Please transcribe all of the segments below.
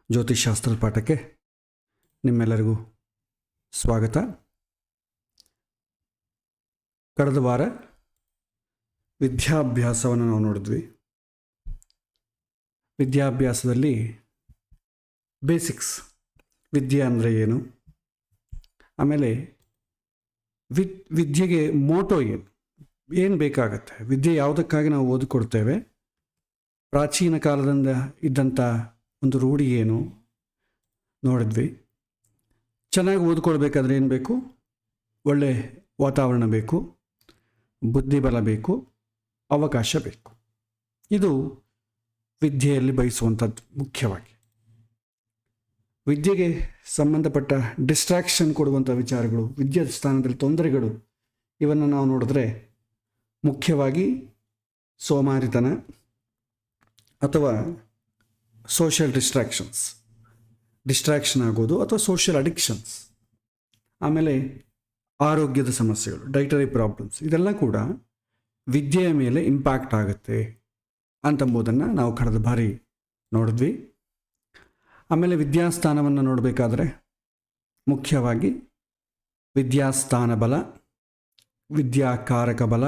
ಜ್ಯೋತಿಷಾಸ್ತ್ರದ ಪಾಠಕ್ಕೆ ನಿಮ್ಮೆಲ್ಲರಿಗೂ ಸ್ವಾಗತ. ಕಳೆದ ವಾರ ವಿದ್ಯಾಭ್ಯಾಸವನ್ನು ನಾವು ನೋಡಿದ್ವಿ. ವಿದ್ಯಾಭ್ಯಾಸದಲ್ಲಿ ಬೇಸಿಕ್ಸ್, ವಿದ್ಯೆ ಅಂದರೆ ಏನು, ಆಮೇಲೆ ವಿದ್ಯೆಗೆ ಮೋಟೋ ಏನು ಬೇಕಾಗತ್ತೆ, ವಿದ್ಯೆ ಯಾವುದಕ್ಕಾಗಿ ನಾವು ಓದಿಕೊಡ್ತೇವೆ, ಪ್ರಾಚೀನ ಕಾಲದಿಂದ ಇದ್ದಂಥ ಒಂದು ರೂಢಿ ಏನು ನೋಡಿದ್ವಿ. ಚೆನ್ನಾಗಿ ಓದ್ಕೊಳ್ಬೇಕಾದ್ರೆ ಏನು ಬೇಕು? ಒಳ್ಳೆ ವಾತಾವರಣ ಬೇಕು, ಬುದ್ಧಿಬಲ ಬೇಕು, ಅವಕಾಶ ಬೇಕು. ಇದು ವಿದ್ಯೆಯಲ್ಲಿ ಬಯಸುವಂಥದ್ದು. ಮುಖ್ಯವಾಗಿ ವಿದ್ಯೆಗೆ ಸಂಬಂಧಪಟ್ಟ ಡಿಸ್ಟ್ರಾಕ್ಷನ್ ಕೊಡುವಂಥ ವಿಚಾರಗಳು, ವಿದ್ಯಾ ಸ್ಥಾನದಲ್ಲಿ ತೊಂದರೆಗಳು, ಇವನ್ನು ನಾವು ನೋಡಿದ್ರೆ ಮುಖ್ಯವಾಗಿ ಸೋಮಾರಿತನ ಅಥವಾ ಸೋಷಿಯಲ್ ಡಿಸ್ಟ್ರಾಕ್ಷನ್ ಆಗೋದು ಅಥವಾ ಸೋಷಿಯಲ್ ಅಡಿಕ್ಷನ್ಸ್, ಆಮೇಲೆ ಆರೋಗ್ಯದ ಸಮಸ್ಯೆಗಳು, ಡೈಟರಿ ಪ್ರಾಬ್ಲಮ್ಸ್, ಇದೆಲ್ಲ ಕೂಡ ವಿದ್ಯೆಯ ಮೇಲೆ ಇಂಪ್ಯಾಕ್ಟ್ ಆಗುತ್ತೆ ಅಂತಂಬುದನ್ನು ನಾವು ಕಳೆದ ಬಾರಿ ನೋಡಿದ್ವಿ. ಆಮೇಲೆ ವಿದ್ಯಾಸ್ಥಾನವನ್ನು ನೋಡಬೇಕಾದ್ರೆ ಮುಖ್ಯವಾಗಿ ವಿದ್ಯಾಸ್ಥಾನ ಬಲ, ವಿದ್ಯಾಕಾರಕ ಬಲ,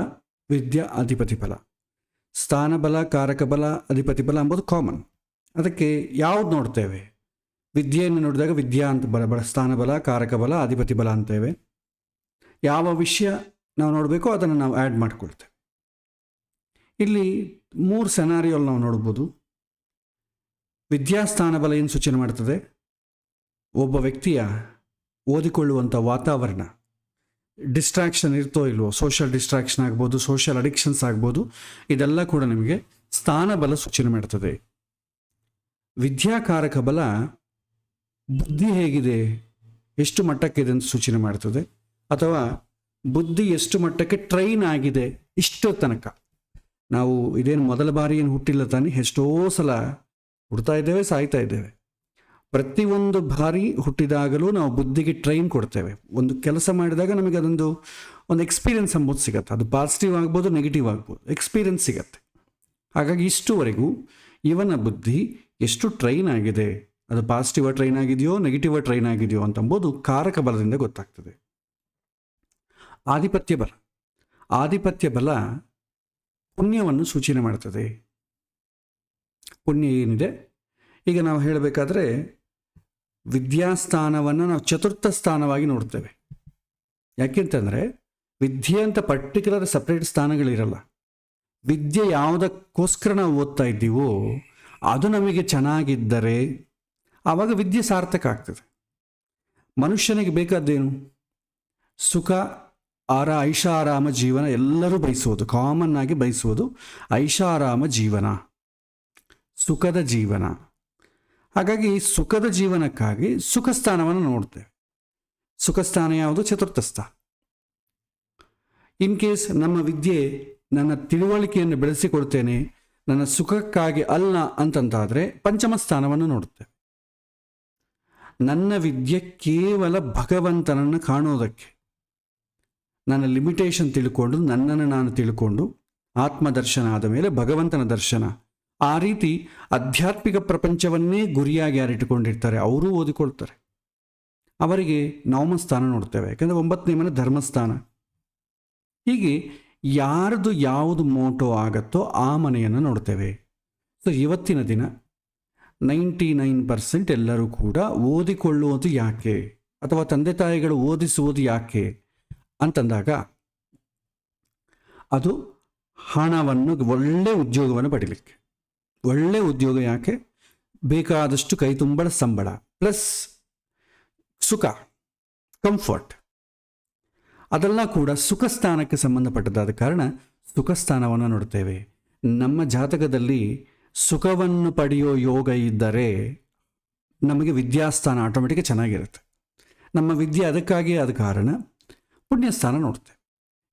ವಿದ್ಯಾ ಅಧಿಪತಿ ಬಲ. ಸ್ಥಾನಬಲ, ಕಾರಕ ಬಲ, ಅಧಿಪತಿ ಬಲ ಎಂಬುದು ಕಾಮನ್. ಅದಕ್ಕೆ ಯಾವ್ದು ನೋಡ್ತೇವೆ? ವಿದ್ಯೆಯನ್ನು ನೋಡಿದಾಗ ವಿದ್ಯಾ ಅಂತ ಬಲ, ಸ್ಥಾನಬಲ, ಕಾರಕ ಬಲ, ಅಧಿಪತಿ ಬಲ ಅಂತೇವೆ. ಯಾವ ವಿಷಯ ನಾವು ನೋಡಬೇಕೋ ಅದನ್ನು ನಾವು ಆ್ಯಡ್ ಮಾಡಿಕೊಳ್ತೇವೆ. ಇಲ್ಲಿ 3 ಸೆನಾರಿಯೋಲ್ಲಿ ನಾವು ನೋಡ್ಬೋದು. ವಿದ್ಯಾಸ್ಥಾನ ಬಲ ಏನು ಸೂಚನೆ ಮಾಡ್ತದೆ? ಒಬ್ಬ ವ್ಯಕ್ತಿಯ ಓದಿಕೊಳ್ಳುವಂಥ ವಾತಾವರಣ, ಡಿಸ್ಟ್ರಾಕ್ಷನ್ ಇರ್ತೋ ಇಲ್ವೋ, ಸೋಷಿಯಲ್ ಡಿಸ್ಟ್ರಾಕ್ಷನ್ ಆಗ್ಬೋದು, ಸೋಷಿಯಲ್ ಅಡಿಕ್ಷನ್ಸ್ ಆಗ್ಬೋದು, ಇದೆಲ್ಲ ಕೂಡ ನಿಮಗೆ ಸ್ಥಾನ ಬಲ ಸೂಚನೆ ಮಾಡ್ತದೆ. ವಿದ್ಯಾಕಾರಕ ಬಲ ಬುದ್ಧಿ ಹೇಗಿದೆ, ಎಷ್ಟು ಮಟ್ಟಕ್ಕಿದೆ ಅಂತ ಸೂಚನೆ ಮಾಡ್ತದೆ, ಅಥವಾ ಬುದ್ಧಿ ಎಷ್ಟು ಮಟ್ಟಕ್ಕೆ ಟ್ರೈನ್ ಆಗಿದೆ. ಇಷ್ಟೋ ತನಕ ನಾವು ಇದೇನು ಮೊದಲ ಬಾರಿ ಏನು ಹುಟ್ಟಿಲ್ಲ ತಾನೆ, ಎಷ್ಟೋ ಸಲ ಹುಡ್ತಾ ಇದ್ದೇವೆ, ಸಾಯ್ತಾ ಇದ್ದೇವೆ. ಪ್ರತಿಯೊಂದು ಬಾರಿ ಹುಟ್ಟಿದಾಗಲೂ ನಾವು ಬುದ್ಧಿಗೆ ಟ್ರೈನ್ ಕೊಡ್ತೇವೆ. ಒಂದು ಕೆಲಸ ಮಾಡಿದಾಗ ನಮಗೆ ಅದೊಂದು ಎಕ್ಸ್ಪೀರಿಯನ್ಸ್ ಎಂಬುದು ಸಿಗತ್ತೆ. ಅದು ಪಾಸಿಟಿವ್ ಆಗ್ಬೋದು, ನೆಗೆಟಿವ್ ಆಗ್ಬೋದು, ಎಕ್ಸ್ಪೀರಿಯನ್ಸ್ ಸಿಗತ್ತೆ. ಹಾಗಾಗಿ ಇಷ್ಟುವರೆಗೂ ಇವನ ಬುದ್ಧಿ ಎಷ್ಟು ಟ್ರೈನ್ ಆಗಿದೆ, ಅದು ಪಾಸಿಟಿವ್ ಟ್ರೈನ್ ಆಗಿದೆಯೋ, ನೆಗೆಟಿವ್ ಟ್ರೈನ್ ಆಗಿದೆಯೋ ಅಂತಂಬೋದು ಕಾರಕ ಬಲದಿಂದ ಗೊತ್ತಾಗ್ತದೆ. ಆಧಿಪತ್ಯ ಬಲ ಪುಣ್ಯವನ್ನು ಸೂಚನೆ ಮಾಡ್ತದೆ. ಪುಣ್ಯ ಏನಿದೆ, ಈಗ ನಾವು ಹೇಳಬೇಕಾದ್ರೆ ವಿದ್ಯಾಸ್ಥಾನವನ್ನು ನಾವು ಚತುರ್ಥ ಸ್ಥಾನವಾಗಿ ನೋಡ್ತೇವೆ. ಯಾಕೆಂತಂದರೆ ವಿದ್ಯೆ ಅಂತ ಪರ್ಟಿಕ್ಯುಲರ್ ಸಪ್ರೇಟ್ ಸ್ಥಾನಗಳಿರಲ್ಲ. ವಿದ್ಯೆ ಯಾವುದಕ್ಕೋಸ್ಕರ ನಾವು ಓದ್ತಾ ಇದ್ದೀವೋ ಅದು ನಮಗೆ ಚೆನ್ನಾಗಿದ್ದರೆ ಆವಾಗ ವಿದ್ಯೆ ಸಾರ್ಥಕ ಆಗ್ತದೆ. ಮನುಷ್ಯನಿಗೆ ಬೇಕಾದ್ದೇನು? ಸುಖ, ಐಷಾರಾಮ ಜೀವನ. ಎಲ್ಲರೂ ಬಯಸುವುದು, ಕಾಮನ್ ಆಗಿ ಬಯಸುವುದು ಐಷಾರಾಮ ಜೀವನ, ಸುಖದ ಜೀವನ. ಹಾಗಾಗಿ ಸುಖದ ಜೀವನಕ್ಕಾಗಿ ಸುಖ ಸ್ಥಾನವನ್ನು ನೋಡ್ತೇವೆ. ಸುಖ ಸ್ಥಾನ ಯಾವುದು? ಚತುರ್ಥ ಸ್ಥಾನ. ಇನ್ ಕೇಸ್ ನಮ್ಮ ವಿದ್ಯೆ ನನ್ನ ತಿಳುವಳಿಕೆಯನ್ನು ಬೆಳೆಸಿಕೊಡ್ತೇನೆ, ನನ್ನ ಸುಖಕ್ಕಾಗಿ ಅಲ್ಲ ಅಂತಂತಾದರೆ ಪಂಚಮ ಸ್ಥಾನವನ್ನು ನೋಡುತ್ತೇವೆ. ನನ್ನ ವಿದ್ಯೆ ಕೇವಲ ಭಗವಂತನನ್ನು ಕಾಣೋದಕ್ಕೆ, ನನ್ನ ಲಿಮಿಟೇಷನ್ ತಿಳ್ಕೊಂಡು, ನನ್ನನ್ನು ನಾನು ತಿಳ್ಕೊಂಡು, ಆತ್ಮದರ್ಶನ ಆದ ಮೇಲೆ ಭಗವಂತನ ದರ್ಶನ, ಆ ರೀತಿ ಆಧ್ಯಾತ್ಮಿಕ ಪ್ರಪಂಚವನ್ನೇ ಗುರಿಯಾಗಿ ಯಾರಿಟ್ಟುಕೊಂಡಿರ್ತಾರೆ ಅವರೂ ಓದಿಕೊಳ್ತಾರೆ. ಅವರಿಗೆ ನವಮ ಸ್ಥಾನ ನೋಡ್ತೇವೆ, ಯಾಕಂದರೆ 9ನೇ ಮನೆ ಧರ್ಮಸ್ಥಾನ. ಹೀಗೆ ಯಾರ್ದು ಯಾವುದು ಮೋಟೋ ಆಗತ್ತೋ ಆ ಮನೆಯನ್ನು ನೋಡ್ತೇವೆ. ಸೊ ಇವತ್ತಿನ ದಿನ 99% ಎಲ್ಲರೂ ಕೂಡ ಓದಿಕೊಳ್ಳುವುದು ಯಾಕೆ, ಅಥವಾ ತಂದೆ ತಾಯಿಗಳು ಓದಿಸುವುದು ಯಾಕೆ ಅಂತಂದಾಗ ಅದು ಹಣವನ್ನು, ಒಳ್ಳೆ ಉದ್ಯೋಗವನ್ನು ಪಡೀಲಿಕ್ಕೆ. ಒಳ್ಳೆ ಉದ್ಯೋಗ ಯಾಕೆ? ಬೇಕಾದಷ್ಟು ಕೈ ತುಂಬಳ ಸಂಬಳ ಪ್ಲಸ್ ಸುಖ, ಕಂಫರ್ಟ್, ಅದೆಲ್ಲ ಕೂಡ ಸುಖ ಸ್ಥಾನಕ್ಕೆ ಸಂಬಂಧಪಟ್ಟದಾದ ಕಾರಣ ಸುಖ ಸ್ಥಾನವನ್ನು ನೋಡ್ತೇವೆ. ನಮ್ಮ ಜಾತಕದಲ್ಲಿ ಸುಖವನ್ನು ಪಡೆಯೋ ಯೋಗ ಇದ್ದರೆ ನಮಗೆ ವಿದ್ಯಾಸ್ಥಾನ ಆಟೋಮೆಟಿಕ್ ಚೆನ್ನಾಗಿರುತ್ತೆ. ನಮ್ಮ ವಿದ್ಯೆ ಅದಕ್ಕಾಗಿಯೇ ಆದ ಕಾರಣ ಪುಣ್ಯಸ್ಥಾನ ನೋಡ್ತೇವೆ.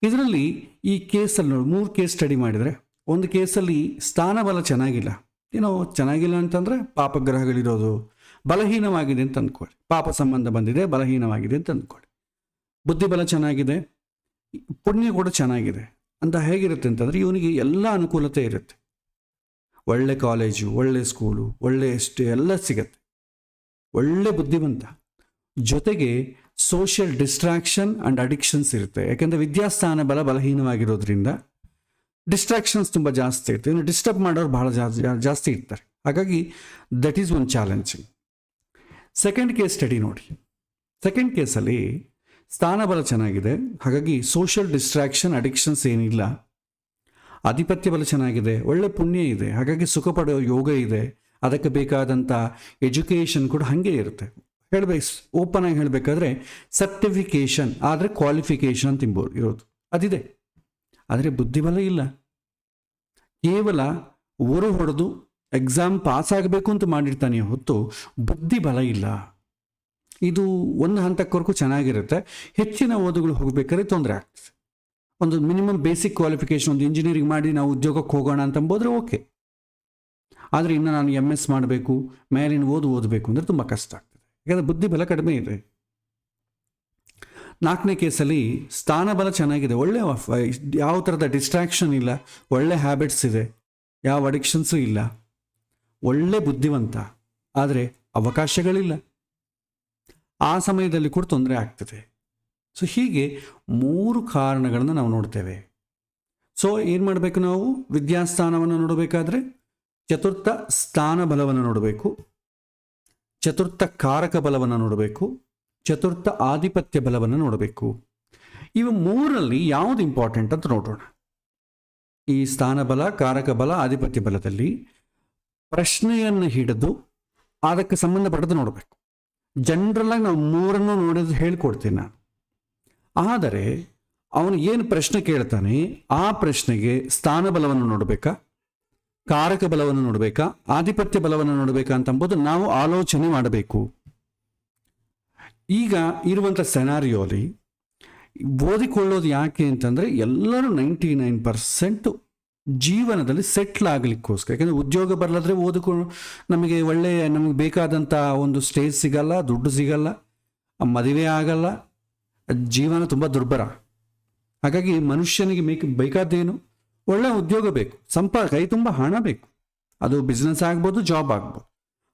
ಇದರಲ್ಲಿ ಈ ಕೇಸಲ್ಲಿ 3 ಕೇಸ್ ಸ್ಟಡಿ ಮಾಡಿದರೆ, ಒಂದು ಕೇಸಲ್ಲಿ ಸ್ಥಾನಬಲ ಚೆನ್ನಾಗಿಲ್ಲ. ಏನೋ ಚೆನ್ನಾಗಿಲ್ಲ ಅಂತಂದರೆ ಪಾಪಗ್ರಹಗಳಿರೋದು, ಬಲಹೀನವಾಗಿದೆ ಅಂತ ಅಂದ್ಕೊಳ್ಳಿ, ಪಾಪ ಸಂಬಂಧ ಬಂದಿದೆ, ಬಲಹೀನವಾಗಿದೆ ಅಂತ ಅಂದ್ಕೊಳ್ಳಿ. ಬುದ್ಧಿಬಲ ಚೆನ್ನಾಗಿದೆ, ಪುಣ್ಯ ಕೂಡ ಚೆನ್ನಾಗಿದೆ ಅಂತ ಹೇಗಿರುತ್ತೆ ಅಂತಂದರೆ ಇವನಿಗೆ ಎಲ್ಲ ಅನುಕೂಲತೆ ಇರುತ್ತೆ. ಒಳ್ಳೆ ಕಾಲೇಜು, ಒಳ್ಳೆ ಸ್ಕೂಲು, ಒಳ್ಳೆ ಎಲ್ಲ ಸಿಗತ್ತೆ. ಒಳ್ಳೆ ಬುದ್ಧಿವಂತ, ಜೊತೆಗೆ ಸೋಷಿಯಲ್ ಡಿಸ್ಟ್ರಾಕ್ಷನ್ ಆ್ಯಂಡ್ ಅಡಿಕ್ಷನ್ಸ್ ಇರುತ್ತೆ. ಯಾಕೆಂದರೆ ವಿದ್ಯಾಸ್ಥಾನ ಬಲಹೀನವಾಗಿರೋದ್ರಿಂದ ಡಿಸ್ಟ್ರಾಕ್ಷನ್ಸ್ ತುಂಬ ಜಾಸ್ತಿ ಇರುತ್ತೆ. ಇನ್ನು ಡಿಸ್ಟರ್ಬ್ ಮಾಡೋರು ಬಹಳ ಜಾಸ್ತಿ ಇರ್ತಾರೆ. ಹಾಗಾಗಿ that is one challenging. Second case study ನೋಡಿ. ಸೆಕೆಂಡ್ ಕೇಸಲ್ಲಿ ಸ್ಥಾನಬಲ ಚೆನ್ನಾಗಿದೆ, ಹಾಗಾಗಿ ಸೋಷಿಯಲ್ ಡಿಸ್ಟ್ರಾಕ್ಷನ್ ಅಡಿಕ್ಷನ್ಸ್ ಏನಿಲ್ಲ. ಆಧಿಪತ್ಯ ಬಲ ಚೆನ್ನಾಗಿದೆ, ಒಳ್ಳೆ ಪುಣ್ಯ ಇದೆ, ಹಾಗಾಗಿ ಸುಖ ಪಡೆಯೋ ಯೋಗ ಇದೆ. ಅದಕ್ಕೆ ಬೇಕಾದಂಥ ಎಜುಕೇಷನ್ ಕೂಡ ಹಾಗೆ ಇರುತ್ತೆ. ಓಪನ್ ಆಗಿ ಹೇಳಬೇಕಾದ್ರೆ ಸರ್ಟಿಫಿಕೇಷನ್ ಆದರೆ ಕ್ವಾಲಿಫಿಕೇಷನ್ ಅಂತ ಇರೋದು ಅದಿದೆ. ಆದರೆ ಬುದ್ಧಿಬಲ ಇಲ್ಲ. ಕೇವಲ ಹೊಡೆದು ಎಕ್ಸಾಮ್ ಪಾಸ್ ಆಗಬೇಕು ಅಂತ ಮಾಡಿರ್ತಾನೆ ಹೊತ್ತು ಬುದ್ಧಿಬಲ ಇಲ್ಲ. ಇದು ಒಂದು ಹಂತಕ್ಕವರೆಗೂ ಚೆನ್ನಾಗಿರುತ್ತೆ. ಹೆಚ್ಚಿನ ಓದುಗಳು ಹೋಗಬೇಕಾದ್ರೆ ತೊಂದರೆ ಆಗ್ತದೆ. ಒಂದು ಮಿನಿಮಮ್ ಬೇಸಿಕ್ ಕ್ವಾಲಿಫಿಕೇಷನ್, ಒಂದು ಇಂಜಿನಿಯರಿಂಗ್ ಮಾಡಿ ನಾವು ಉದ್ಯೋಗಕ್ಕೆ ಹೋಗೋಣ ಅಂತಂಬೋದ್ರೆ ಓಕೆ. ಆದರೆ ಇನ್ನು ನಾನು MS ಮಾಡಬೇಕು, ಮೇಲಿನ ಓದಬೇಕು ಅಂದರೆ ತುಂಬ ಕಷ್ಟ ಆಗ್ತದೆ. ಯಾಕಂದರೆ ಬುದ್ಧಿಬಲ ಕಡಿಮೆ ಇದೆ. ನಾಲ್ಕನೇ ಕೇಸಲ್ಲಿ ಸ್ಥಾನಬಲ ಚೆನ್ನಾಗಿದೆ, ಒಳ್ಳೆ ಯಾವ ಥರದ ಡಿಸ್ಟ್ರಾಕ್ಷನ್ ಇಲ್ಲ, ಒಳ್ಳೆ ಹ್ಯಾಬಿಟ್ಸ್ ಇದೆ, ಯಾವ ಅಡಿಕ್ಷನ್ಸು ಇಲ್ಲ, ಒಳ್ಳೆ ಬುದ್ಧಿವಂತ, ಆದರೆ ಅವಕಾಶಗಳಿಲ್ಲ. ಆ ಸಮಯದಲ್ಲಿ ಕೂಡ ತೊಂದರೆ ಆಗ್ತದೆ. ಸೊ ಹೀಗೆ 3 ಕಾರಣಗಳನ್ನು ನಾವು ನೋಡ್ತೇವೆ. ಸೊ ಏನು ಮಾಡಬೇಕು ನಾವು? ವಿದ್ಯಾಸ್ಥಾನವನ್ನು ನೋಡಬೇಕಾದ್ರೆ ಚತುರ್ಥ ಸ್ಥಾನ ಬಲವನ್ನು ನೋಡಬೇಕು, ಚತುರ್ಥ ಕಾರಕ ಬಲವನ್ನು ನೋಡಬೇಕು, ಚತುರ್ಥ ಆಧಿಪತ್ಯ ಬಲವನ್ನು ನೋಡಬೇಕು. ಇವು 3ರಲ್ಲಿ ಯಾವುದು ಇಂಪಾರ್ಟೆಂಟ್ ಅಂತ ನೋಡೋಣ. ಈ ಸ್ಥಾನಬಲ, ಕಾರಕ ಬಲ, ಆಧಿಪತ್ಯ ಬಲದಲ್ಲಿ ಪ್ರಶ್ನೆಯನ್ನು ಹಿಡಿದು ಅದಕ್ಕೆ ಸಂಬಂಧಪಟ್ಟದ್ದು ನೋಡಬೇಕು. ಜನರಲಾಗಿ ನಾವು 3ನ್ನು ನೋಡೋದು ಹೇಳ್ಕೊಡ್ತೀನಿ ನಾನು. ಆದರೆ ಅವನು ಏನು ಪ್ರಶ್ನೆ ಕೇಳ್ತಾನೆ ಆ ಪ್ರಶ್ನೆಗೆ ಸ್ಥಾನಬಲವನ್ನು ನೋಡಬೇಕಾ, ಕಾರಕ ಬಲವನ್ನು ನೋಡಬೇಕಾ, ಆಧಿಪತ್ಯ ಬಲವನ್ನು ನೋಡಬೇಕಾ ಅಂತಂಬೋದು ನಾವು ಆಲೋಚನೆ ಮಾಡಬೇಕು. ಈಗ ಇರುವಂಥ ಸೆನಾರಿಯೋಲಿ ಓದಿಕೊಳ್ಳೋದು ಯಾಕೆ ಅಂತಂದರೆ ಎಲ್ಲರೂ 99% ಜೀವನದಲ್ಲಿ ಸೆಟ್ಲ್ ಆಗಲಿಕ್ಕೋಸ್ಕರ. ಯಾಕೆಂದರೆ ಉದ್ಯೋಗ ಬರಲಾದ್ರೆ ನಮಗೆ ನಮಗೆ ಬೇಕಾದಂಥ ಒಂದು ಸ್ಟೇಜ್ ಸಿಗಲ್ಲ, ದುಡ್ಡು ಸಿಗಲ್ಲ, ಮದುವೆ ಆಗಲ್ಲ, ಜೀವನ ತುಂಬ ದುರ್ಬರ. ಹಾಗಾಗಿ ಮನುಷ್ಯನಿಗೆ ಬೇಕಾದ್ದೇನು? ಒಳ್ಳೆ ಉದ್ಯೋಗ ಬೇಕು, ಕೈ ತುಂಬ ಹಣ ಬೇಕು. ಅದು ಬಿಸ್ನೆಸ್ ಆಗ್ಬೋದು, ಜಾಬ್ ಆಗ್ಬೋದು.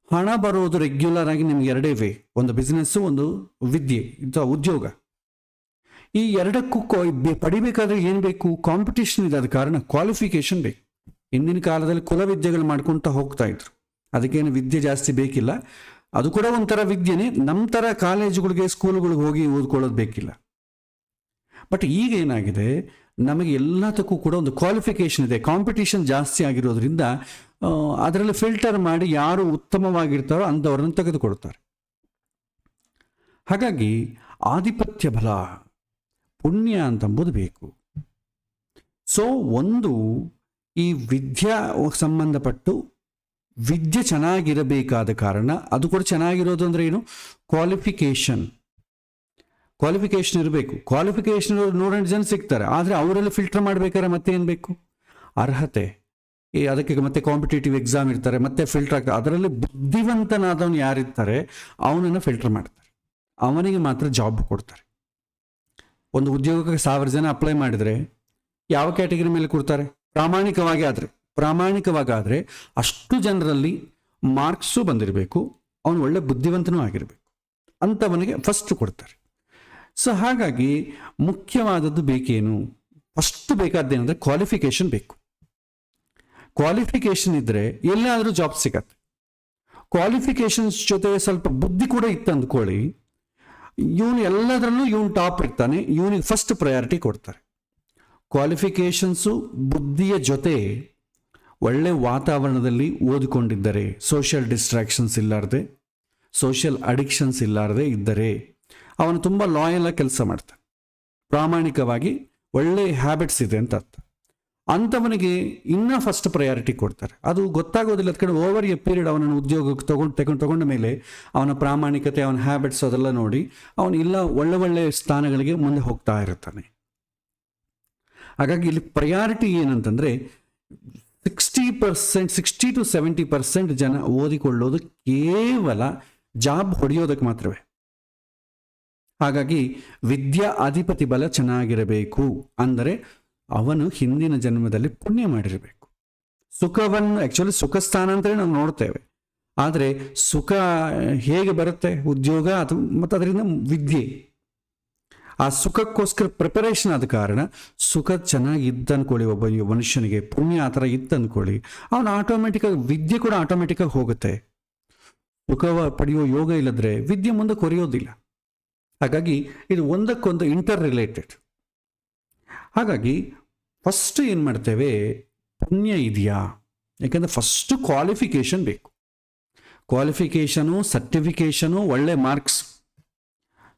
ಹಣ ಬರೋದು ರೆಗ್ಯುಲರ್ ಆಗಿ ನಿಮ್ಗೆ 2 ವೇ, ಒಂದು ಬಿಸ್ನೆಸ್ಸು, ಒಂದು ವಿದ್ಯೆ, ಉದ್ಯೋಗ. ಈ ಎರಡಕ್ಕೂ ಪಡಿಬೇಕಾದ್ರೆ ಏನು ಬೇಕು? ಕಾಂಪಿಟೇಷನ್ ಇದೆ. ಆದ ಕಾರಣ ಕ್ವಾಲಿಫಿಕೇಷನ್ ಬೇಕು. ಹಿಂದಿನ ಕಾಲದಲ್ಲಿ ಕುಲವಿದ್ಯೆಗಳು ಮಾಡ್ಕೊಳ್ತಾ ಹೋಗ್ತಾ ಇದ್ರು, ಅದಕ್ಕೇನು ವಿದ್ಯೆ ಜಾಸ್ತಿ ಬೇಕಿಲ್ಲ. ಅದು ಕೂಡ ಒಂಥರ ವಿದ್ಯೆನೇ, ನಮ್ಮ ಥರ ಕಾಲೇಜುಗಳಿಗೆ ಸ್ಕೂಲ್ಗಳಿಗೆ ಹೋಗಿ ಓದ್ಕೊಳ್ಳೋದು ಬೇಕಿಲ್ಲ. ಬಟ್ ಈಗ ಏನಾಗಿದೆ, ನಮಗೆ ಎಲ್ಲದಕ್ಕೂ ಕೂಡ ಒಂದು ಕ್ವಾಲಿಫಿಕೇಷನ್ ಇದೆ. ಕಾಂಪಿಟೇಷನ್ ಜಾಸ್ತಿ ಆಗಿರೋದ್ರಿಂದ ಅದರಲ್ಲಿ ಫಿಲ್ಟರ್ ಮಾಡಿ ಯಾರು ಉತ್ತಮವಾಗಿರ್ತಾರೋ ಅಂಥವ್ರನ್ನ ತೆಗೆದುಕೊಡ್ತಾರೆ. ಹಾಗಾಗಿ ಆಧಿಪತ್ಯ ಬಲ, ಪುಣ್ಯ ಅಂತಂಬುದು ಬೇಕು. ಸೊ ಒಂದು ಈ ವಿದ್ಯಾ ಸಂಬಂಧಪಟ್ಟು ವಿದ್ಯೆ ಚೆನ್ನಾಗಿರಬೇಕಾದ ಕಾರಣ ಅದು ಕೂಡ ಚೆನ್ನಾಗಿರೋದು ಅಂದರೆ ಏನು? ಕ್ವಾಲಿಫಿಕೇಷನ್ ಇರಬೇಕು. ಕ್ವಾಲಿಫಿಕೇಷನ್ 100 ಜನ ಸಿಗ್ತಾರೆ, ಆದರೆ ಅವರೆಲ್ಲ ಫಿಲ್ಟರ್ ಮಾಡಬೇಕಾದ್ರೆ ಮತ್ತೆ ಏನು ಬೇಕು? ಅರ್ಹತೆ. ಅದಕ್ಕೆ ಮತ್ತೆ ಕಾಂಪಿಟೇಟಿವ್ ಎಕ್ಸಾಮ್ ಇರ್ತಾರೆ, ಮತ್ತೆ ಫಿಲ್ಟರ್ ಆಗ್ತಾರೆ. ಅದರಲ್ಲಿ ಬುದ್ಧಿವಂತನಾದವನು ಯಾರಿರ್ತಾರೆ ಅವನನ್ನು ಫಿಲ್ಟರ್ ಮಾಡ್ತಾರೆ, ಅವನಿಗೆ ಮಾತ್ರ ಜಾಬ್ ಕೊಡ್ತಾರೆ. ಒಂದು ಉದ್ಯೋಗಕ್ಕೆ 1000 ಜನ ಅಪ್ಲೈ ಮಾಡಿದರೆ ಯಾವ ಕ್ಯಾಟಗರಿ ಮೇಲೆ ಕೊಡ್ತಾರೆ? ಪ್ರಾಮಾಣಿಕವಾಗಾದರೆ ಅಷ್ಟು ಜನರಲ್ಲಿ ಮಾರ್ಕ್ಸು ಬಂದಿರಬೇಕು, ಅವನು ಒಳ್ಳೆ ಬುದ್ಧಿವಂತನೂ ಆಗಿರಬೇಕು, ಅಂಥವನಿಗೆ ಫಸ್ಟ್ ಕೊಡ್ತಾರೆ. ಸೊ ಹಾಗಾಗಿ ಮುಖ್ಯವಾದದ್ದು ಬೇಕೇನು? ಫಸ್ಟ್ ಬೇಕಾದ್ದೇನೆಂದರೆ ಕ್ವಾಲಿಫಿಕೇಷನ್ ಬೇಕು. ಕ್ವಾಲಿಫಿಕೇಷನ್ ಇದ್ದರೆ ಎಲ್ಲಾದರೂ ಜಾಬ್ ಸಿಗತ್ತೆ. ಕ್ವಾಲಿಫಿಕೇಷನ್ಸ್ ಜೊತೆ ಸ್ವಲ್ಪ ಬುದ್ಧಿ ಕೂಡ ಇತ್ತು ಅಂದ್ಕೊಳ್ಳಿ, ಇವನು ಎಲ್ಲದರಲ್ಲೂ ಇವನು ಟಾಪ್ ಇರ್ತಾನೆ, ಇವನಿಗೆ ಫಸ್ಟ್ ಪ್ರಯಾರಿಟಿ ಕೊಡ್ತಾರೆ. ಕ್ವಾಲಿಫಿಕೇಷನ್ಸು ಬುದ್ಧಿಯ ಜೊತೆ ಒಳ್ಳೆ ವಾತಾವರಣದಲ್ಲಿ ಓದಿಕೊಂಡಿದ್ದರೆ, ಸೋಷಿಯಲ್ ಡಿಸ್ಟ್ರಾಕ್ಷನ್ಸ್ ಇಲ್ಲಾರ್ದೆ, ಸೋಷಿಯಲ್ ಅಡಿಕ್ಷನ್ಸ್ ಇಲ್ಲಾರ್ದೆ ಇದ್ದರೆ ಅವನು ತುಂಬ ಲಾಯಲ್ ಆಗಿ ಕೆಲಸ ಮಾಡ್ತಾನೆ, ಪ್ರಾಮಾಣಿಕವಾಗಿ ಒಳ್ಳೆ ಹ್ಯಾಬಿಟ್ಸ್ ಇದೆ ಅಂತ ಅರ್ಥ. ಅಂಥವನಿಗೆ ಇನ್ನೂ ಫಸ್ಟ್ ಪ್ರಯಾರಿಟಿ ಕೊಡ್ತಾರೆ. ಅದು ಗೊತ್ತಾಗೋದಿಲ್ಲ. ಅದಕ್ಕೆ ಓವರ್ ಎ ಪೀರಿಯಡ್ ಅವನನ್ನು ಉದ್ಯೋಗಕ್ಕೆ ತಗೊಂಡ ಮೇಲೆ ಅವನ ಪ್ರಾಮಾಣಿಕತೆ, ಅವನ ಹ್ಯಾಬಿಟ್ಸ್ ಅದೆಲ್ಲ ನೋಡಿ ಅವನು ಇಲ್ಲ ಒಳ್ಳೆ ಸ್ಥಾನಗಳಿಗೆ ಮುಂದೆ ಹೋಗ್ತಾ ಇರ್ತಾನೆ. ಹಾಗಾಗಿ ಇಲ್ಲಿ ಪ್ರಯಾರಿಟಿ ಏನಂತಂದರೆ 60% to 70% ಜನ ಓದಿಕೊಳ್ಳೋದು ಕೇವಲ ಜಾಬ್ ಹೊಡೆಯೋದಕ್ಕೆ ಮಾತ್ರವೇ. ಹಾಗಾಗಿ ವಿದ್ಯಾ ಅಧಿಪತಿ ಬಲ ಚೆನ್ನಾಗಿರಬೇಕು ಅಂದರೆ ಅವನು ಹಿಂದಿನ ಜನ್ಮದಲ್ಲಿ ಪುಣ್ಯ ಮಾಡಿರಬೇಕು. ಸುಖವನ್ನು ಆ್ಯಕ್ಚುಲಿ ಸುಖ ಸ್ಥಾನ ಅಂತಲೇ ನಾವು ನೋಡ್ತೇವೆ, ಆದರೆ ಸುಖ ಹೇಗೆ ಬರುತ್ತೆ? ಉದ್ಯೋಗ ಅಥವಾ ಮತ್ತು ಅದರಿಂದ ವಿದ್ಯೆ. ಆ ಸುಖಕ್ಕೋಸ್ಕರ ಪ್ರಿಪರೇಷನ್ ಆದ ಕಾರಣ ಸುಖ ಚೆನ್ನಾಗಿ ಇದ್ದನ್ಕೊಳ್ಳಿ, ಒಬ್ಬ ಮನುಷ್ಯನಿಗೆ ಪುಣ್ಯ ಆ ಥರ ಇತ್ತಂದ್ಕೊಳ್ಳಿ, ಅವನು ಆಟೋಮೆಟಿಕ್ಕಾಗಿ ವಿದ್ಯೆ ಕೂಡ ಆಟೋಮೆಟಿಕ್ಕಾಗಿ ಹೋಗುತ್ತೆ. ಸುಖ ಪಡೆಯೋ ಯೋಗ ಇಲ್ಲದ್ರೆ ವಿದ್ಯೆ ಮುಂದೆ ಕೊರೆಯೋದಿಲ್ಲ. ಹಾಗಾಗಿ ಇದು ಒಂದಕ್ಕೊಂದು ಇಂಟರ್ ರಿಲೇಟೆಡ್. ಹಾಗಾಗಿ ಫಸ್ಟ್ ಏನು ಮಾಡ್ತೇವೆ, ಪುಣ್ಯ ಇದೆಯಾ? ಯಾಕಂದರೆ ಫಸ್ಟು ಕ್ವಾಲಿಫಿಕೇಷನ್ ಬೇಕು. ಕ್ವಾಲಿಫಿಕೇಷನು, ಸರ್ಟಿಫಿಕೇಷನು, ಒಳ್ಳೆ ಮಾರ್ಕ್ಸ್.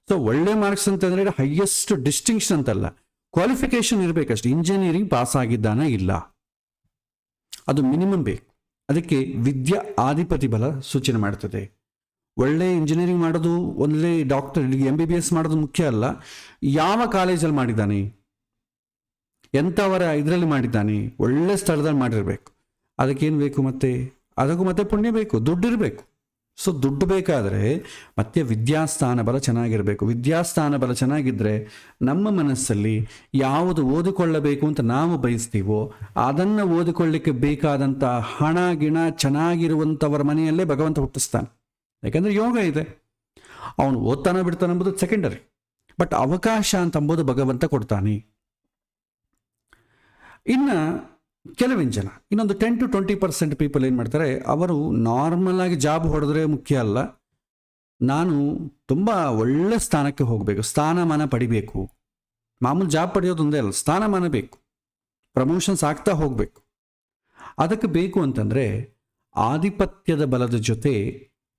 ಸೊ ಒಳ್ಳೆ ಮಾರ್ಕ್ಸ್ ಅಂತಂದರೆ ಹೈಯೆಸ್ಟ್ ಡಿಸ್ಟಿಂಕ್ಷನ್ ಅಂತಲ್ಲ, ಕ್ವಾಲಿಫಿಕೇಷನ್ ಇರಬೇಕಷ್ಟು. ಇಂಜಿನಿಯರಿಂಗ್ ಪಾಸ್ ಆಗಿದ್ದಾನ ಇಲ್ಲ, ಅದು ಮಿನಿಮಮ್ ಬೇಕು. ಅದಕ್ಕೆ ವಿದ್ಯಾ ಆಧಿಪತಿ ಬಲ ಸೂಚನೆ ಮಾಡ್ತದೆ. ಒಳ್ಳೆ ಇಂಜಿನಿಯರಿಂಗ್ ಮಾಡೋದು, ಒಳ್ಳೆ ಡಾಕ್ಟರ್ MBBS ಮಾಡೋದು ಮುಖ್ಯ ಅಲ್ಲ, ಯಾವ ಕಾಲೇಜಲ್ಲಿ ಮಾಡಿದ್ದಾನೆ, ಎಂಥವರ ಇದರಲ್ಲಿ ಮಾಡಿದ್ದಾನೆ, ಒಳ್ಳೆ ಸ್ಥಳದಲ್ಲಿ ಮಾಡಿರಬೇಕು. ಅದಕ್ಕೇನು ಬೇಕು? ಅದಕ್ಕೂ ಮತ್ತೆ ಪುಣ್ಯ ಬೇಕು, ದುಡ್ಡಿರಬೇಕು. ಸೊ ದುಡ್ಡು ಬೇಕಾದರೆ ಮತ್ತೆ ವಿದ್ಯಾಸ್ಥಾನ ಬಲ ಚೆನ್ನಾಗಿರಬೇಕು. ವಿದ್ಯಾಸ್ಥಾನ ಬಲ ಚೆನ್ನಾಗಿದ್ದರೆ ನಮ್ಮ ಮನಸ್ಸಲ್ಲಿ ಯಾವುದು ಓದಿಕೊಳ್ಳಬೇಕು ಅಂತ ನಾವು ಬಯಸ್ತೀವೋ ಅದನ್ನು ಓದಿಕೊಳ್ಳಿಕ್ಕೆ ಬೇಕಾದಂಥ ಹಣ ಗಿಣ ಚೆನ್ನಾಗಿರುವಂಥವರ ಮನೆಯಲ್ಲೇ ಭಗವಂತ ಹುಟ್ಟಿಸ್ತಾನೆ. ಯಾಕಂದರೆ ಯೋಗ ಇದೆ. ಅವನು ಓದ್ತಾನೆ ಬಿಡ್ತಾನೆ ಎಂಬುದು ಸೆಕೆಂಡರಿ, ಬಟ್ ಅವಕಾಶ ಅಂತಂಬುದು ಭಗವಂತ ಕೊಡ್ತಾನೆ. ಇನ್ನು ಕೆಲವಿನ ಜನ, ಇನ್ನೊಂದು 10 to 20% ಪೀಪಲ್ ಏನು ಮಾಡ್ತಾರೆ, ಅವರು ನಾರ್ಮಲ್ ಆಗಿ ಜಾಬ್ ಹೊಡೆದ್ರೆ ಮುಖ್ಯ ಅಲ್ಲ, ನಾನು ತುಂಬ ಒಳ್ಳೆ ಸ್ಥಾನಕ್ಕೆ ಹೋಗಬೇಕು, ಸ್ಥಾನಮಾನ ಪಡಿಬೇಕು. ಮಾಮೂಲು ಜಾಬ್ ಪಡೆಯೋದೊಂದೇ ಅಲ್ಲ, ಸ್ಥಾನಮಾನ ಬೇಕು, ಪ್ರಮೋಷನ್ಸ್ ಆಗ್ತಾ ಹೋಗಬೇಕು. ಅದಕ್ಕೆ ಬೇಕು ಅಂತಂದರೆ ಆಧಿಪತ್ಯದ ಬಲದ ಜೊತೆ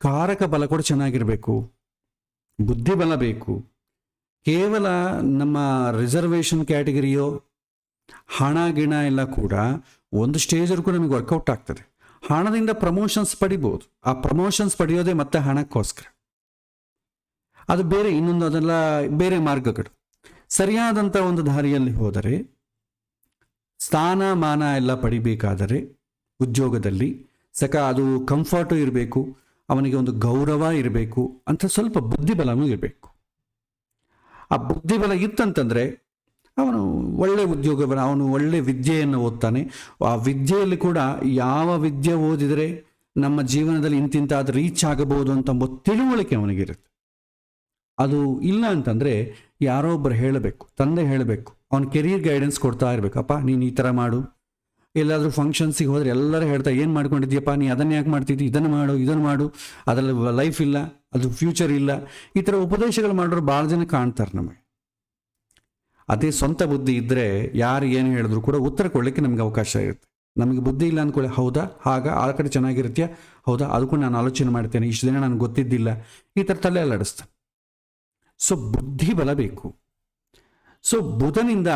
ಕಾರಕ ಬಲ ಕೂಡ ಚೆನ್ನಾಗಿರಬೇಕು, ಬುದ್ಧಿಬಲ ಬೇಕು. ಕೇವಲ ನಮ್ಮ ರಿಸರ್ವೇಷನ್ ಕ್ಯಾಟಗರಿಯೋ ಹಣ ಗಿಣ ಎಲ್ಲ ಕೂಡ ಒಂದು ಸ್ಟೇಜ್ವರೆಗೂ ನಮಗೆ ವರ್ಕೌಟ್ ಆಗ್ತದೆ. ಹಣದಿಂದ ಪ್ರಮೋಷನ್ಸ್ ಪಡಿಬೋದು, ಆ ಪ್ರಮೋಷನ್ಸ್ ಪಡೆಯೋದೇ ಮತ್ತೆ ಹಣಕ್ಕೋಸ್ಕರ, ಅದು ಬೇರೆ. ಇನ್ನೊಂದು ಅದೆಲ್ಲ ಬೇರೆ ಮಾರ್ಗಗಳು. ಸರಿಯಾದಂಥ ಒಂದು ದಾರಿಯಲ್ಲಿ ಹೋದರೆ ಸ್ಥಾನಮಾನ ಎಲ್ಲ ಪಡಿಬೇಕಾದರೆ ಉದ್ಯೋಗದಲ್ಲಿ ಅದು ಕಂಫರ್ಟು ಇರಬೇಕು, ಅವನಿಗೆ ಒಂದು ಗೌರವ ಇರಬೇಕು ಅಂತ ಸ್ವಲ್ಪ ಬುದ್ಧಿಬಲನೂ ಇರಬೇಕು. ಆ ಬುದ್ಧಿಬಲ ಇತ್ತಂತಂದರೆ ಅವನು ಒಳ್ಳೆ ಉದ್ಯೋಗವನ್ನು, ಅವನು ಒಳ್ಳೆ ವಿದ್ಯೆಯನ್ನು ಓದ್ತಾನೆ. ಆ ವಿದ್ಯೆಯಲ್ಲಿ ಕೂಡ ಯಾವ ವಿದ್ಯೆ ಓದಿದರೆ ನಮ್ಮ ಜೀವನದಲ್ಲಿ ಇಂತಿಂತಾದ ರೀಚ್ ಆಗಬಹುದು ಅಂತ ತಿಳುವಳಿಕೆ ಅವನಿಗಿರುತ್ತೆ. ಅದು ಇಲ್ಲ ಅಂತಂದರೆ ಯಾರೋ ಒಬ್ಬರು ಹೇಳಬೇಕು, ತಂದೆ ಹೇಳಬೇಕು, ಅವನ ಕೆರಿಯರ್ ಗೈಡೆನ್ಸ್ ಕೊಡ್ತಾ ಇರಬೇಕು. ಅಪ್ಪ ನೀನು ಈ ಥರ ಮಾಡು. ಎಲ್ಲಾದರೂ ಫಂಕ್ಷನ್ಸಿಗೆ ಹೋದರೆ ಎಲ್ಲರೂ ಹೇಳ್ತಾ, ಏನು ಮಾಡ್ಕೊಂಡಿದ್ದೀಯಪ್ಪ ನೀ, ಅದನ್ನು ಯಾಕೆ ಮಾಡ್ತಿದ್ದಿ, ಇದನ್ನು ಮಾಡು, ಅದರಲ್ಲಿ ಲೈಫ್ ಇಲ್ಲ, ಅದು ಫ್ಯೂಚರ್ ಇಲ್ಲ. ಈ ಥರ ಉಪದೇಶಗಳು ಮಾಡೋರು ಭಾಳ ಜನ ಕಾಣ್ತಾರೆ ನಮಗೆ. ಅದೇ ಸ್ವಂತ ಬುದ್ಧಿ ಇದ್ದರೆ ಯಾರು ಏನು ಹೇಳಿದ್ರು ಕೂಡ ಉತ್ತರ ಕೊಡಲಿಕ್ಕೆ ನಮಗೆ ಅವಕಾಶ ಇರುತ್ತೆ. ನಮಗೆ ಬುದ್ಧಿ ಇಲ್ಲ ಅಂದ್ಕೊಳ್ಳಿ, ಹೌದಾ ಆ ಕಡೆ ಚೆನ್ನಾಗಿರುತ್ತೆಯಾ, ಹೌದಾ ಅದಕ್ಕೂ ನಾನು ಆಲೋಚನೆ ಮಾಡ್ತೇನೆ, ಇಷ್ಟು ದಿನ ನನಗೆ ಗೊತ್ತಿದ್ದಿಲ್ಲ, ಈ ಥರ ತಲೆ ಅಲ್ಲಾಡಿಸ್ತಾನೆ. ಸೊ ಬುದ್ಧಿ ಬಲ ಬೇಕು. ಸೊ ಬುಧನಿಂದ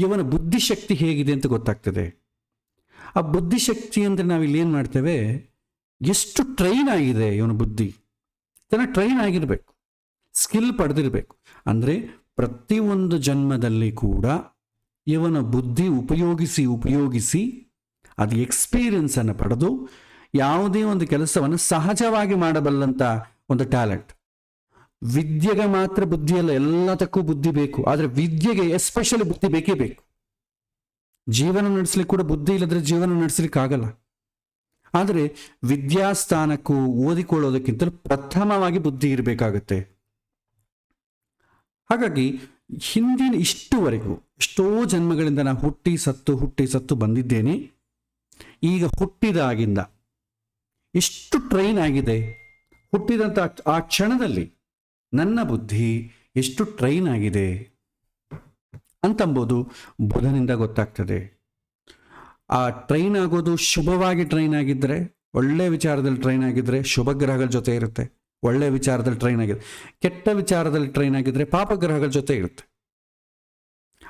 ಇವನ ಬುದ್ಧಿಶಕ್ತಿ ಹೇಗಿದೆ ಅಂತ ಗೊತ್ತಾಗ್ತದೆ. ಆ ಬುದ್ಧಿಶಕ್ತಿ ಅಂದರೆ ನಾವಿಲ್ಲಿ ಏನು ಮಾಡ್ತೇವೆ, ಎಷ್ಟು ಟ್ರೈನ್ ಆಗಿದೆ ಇವನ ಬುದ್ಧಿ, ಚೆನ್ನಾಗಿ ಟ್ರೈನ್ ಆಗಿರಬೇಕು, ಸ್ಕಿಲ್ ಪಡೆದಿರಬೇಕು. ಅಂದರೆ ಪ್ರತಿಯೊಂದು ಜನ್ಮದಲ್ಲಿ ಕೂಡ ಇವನ ಬುದ್ಧಿ ಉಪಯೋಗಿಸಿ ಅದು ಎಕ್ಸ್ಪೀರಿಯನ್ಸನ್ನು ಪಡೆದು ಯಾವುದೇ ಒಂದು ಕೆಲಸವನ್ನು ಸಹಜವಾಗಿ ಮಾಡಬಲ್ಲಂಥ ಒಂದು ಟ್ಯಾಲೆಂಟ್. ವಿದ್ಯೆಗೆ ಮಾತ್ರ ಬುದ್ಧಿ ಅಲ್ಲ, ಎಲ್ಲದಕ್ಕೂ ಬುದ್ಧಿ ಬೇಕು. ಆದರೆ ವಿದ್ಯೆಗೆ ಎಸ್ಪೆಷಲಿ ಬುದ್ಧಿ ಬೇಕೇ ಬೇಕು. ಜೀವನ ನಡೆಸಲಿಕ್ಕೆ ಕೂಡ ಬುದ್ಧಿ ಇಲ್ಲದ್ರೆ ಜೀವನ ನಡೆಸಲಿಕ್ಕೆ ಆಗಲ್ಲ. ಆದರೆ ವಿದ್ಯಾಸ್ಥಾನಕ್ಕೂ ಓದಿಕೊಳ್ಳೋದಕ್ಕಿಂತ ಪ್ರಥಮವಾಗಿ ಬುದ್ಧಿ ಇರಬೇಕಾಗತ್ತೆ. ಹಾಗಾಗಿ ಹಿಂದಿನ ಇಷ್ಟುವರೆಗೂ ಎಷ್ಟೋ ಜನ್ಮಗಳಿಂದ ನಾನು ಹುಟ್ಟಿ ಸತ್ತು ಬಂದಿದ್ದೇನೆ. ಈಗ ಹುಟ್ಟಿದಾಗಿಂದ ಎಷ್ಟು ಟ್ರೈನ್ ಆಗಿದೆ, ಹುಟ್ಟಿದಂಥ ಆ ಕ್ಷಣದಲ್ಲಿ ನನ್ನ ಬುದ್ಧಿ ಎಷ್ಟು ಟ್ರೈನ್ ಆಗಿದೆ ಅಂತಂಬೋದು ಬುಧನಿಂದ ಗೊತ್ತಾಗ್ತದೆ. ಆ ಟ್ರೈನ್ ಆಗೋದು ಶುಭವಾಗಿ ಟ್ರೈನ್ ಆಗಿದ್ದರೆ, ಒಳ್ಳೆ ವಿಚಾರದಲ್ಲಿ ಟ್ರೈನ್ ಆಗಿದ್ದರೆ ಶುಭ ಗ್ರಹಗಳ ಜೊತೆ ಇರುತ್ತೆ. ಒಳ್ಳೆ ವಿಚಾರದಲ್ಲಿ ಟ್ರೈನ್ ಆಗಿದೆ, ಕೆಟ್ಟ ವಿಚಾರದಲ್ಲಿ ಟ್ರೈನ್ ಆಗಿದ್ದರೆ ಪಾಪ ಗ್ರಹಗಳ ಜೊತೆ ಇರುತ್ತೆ.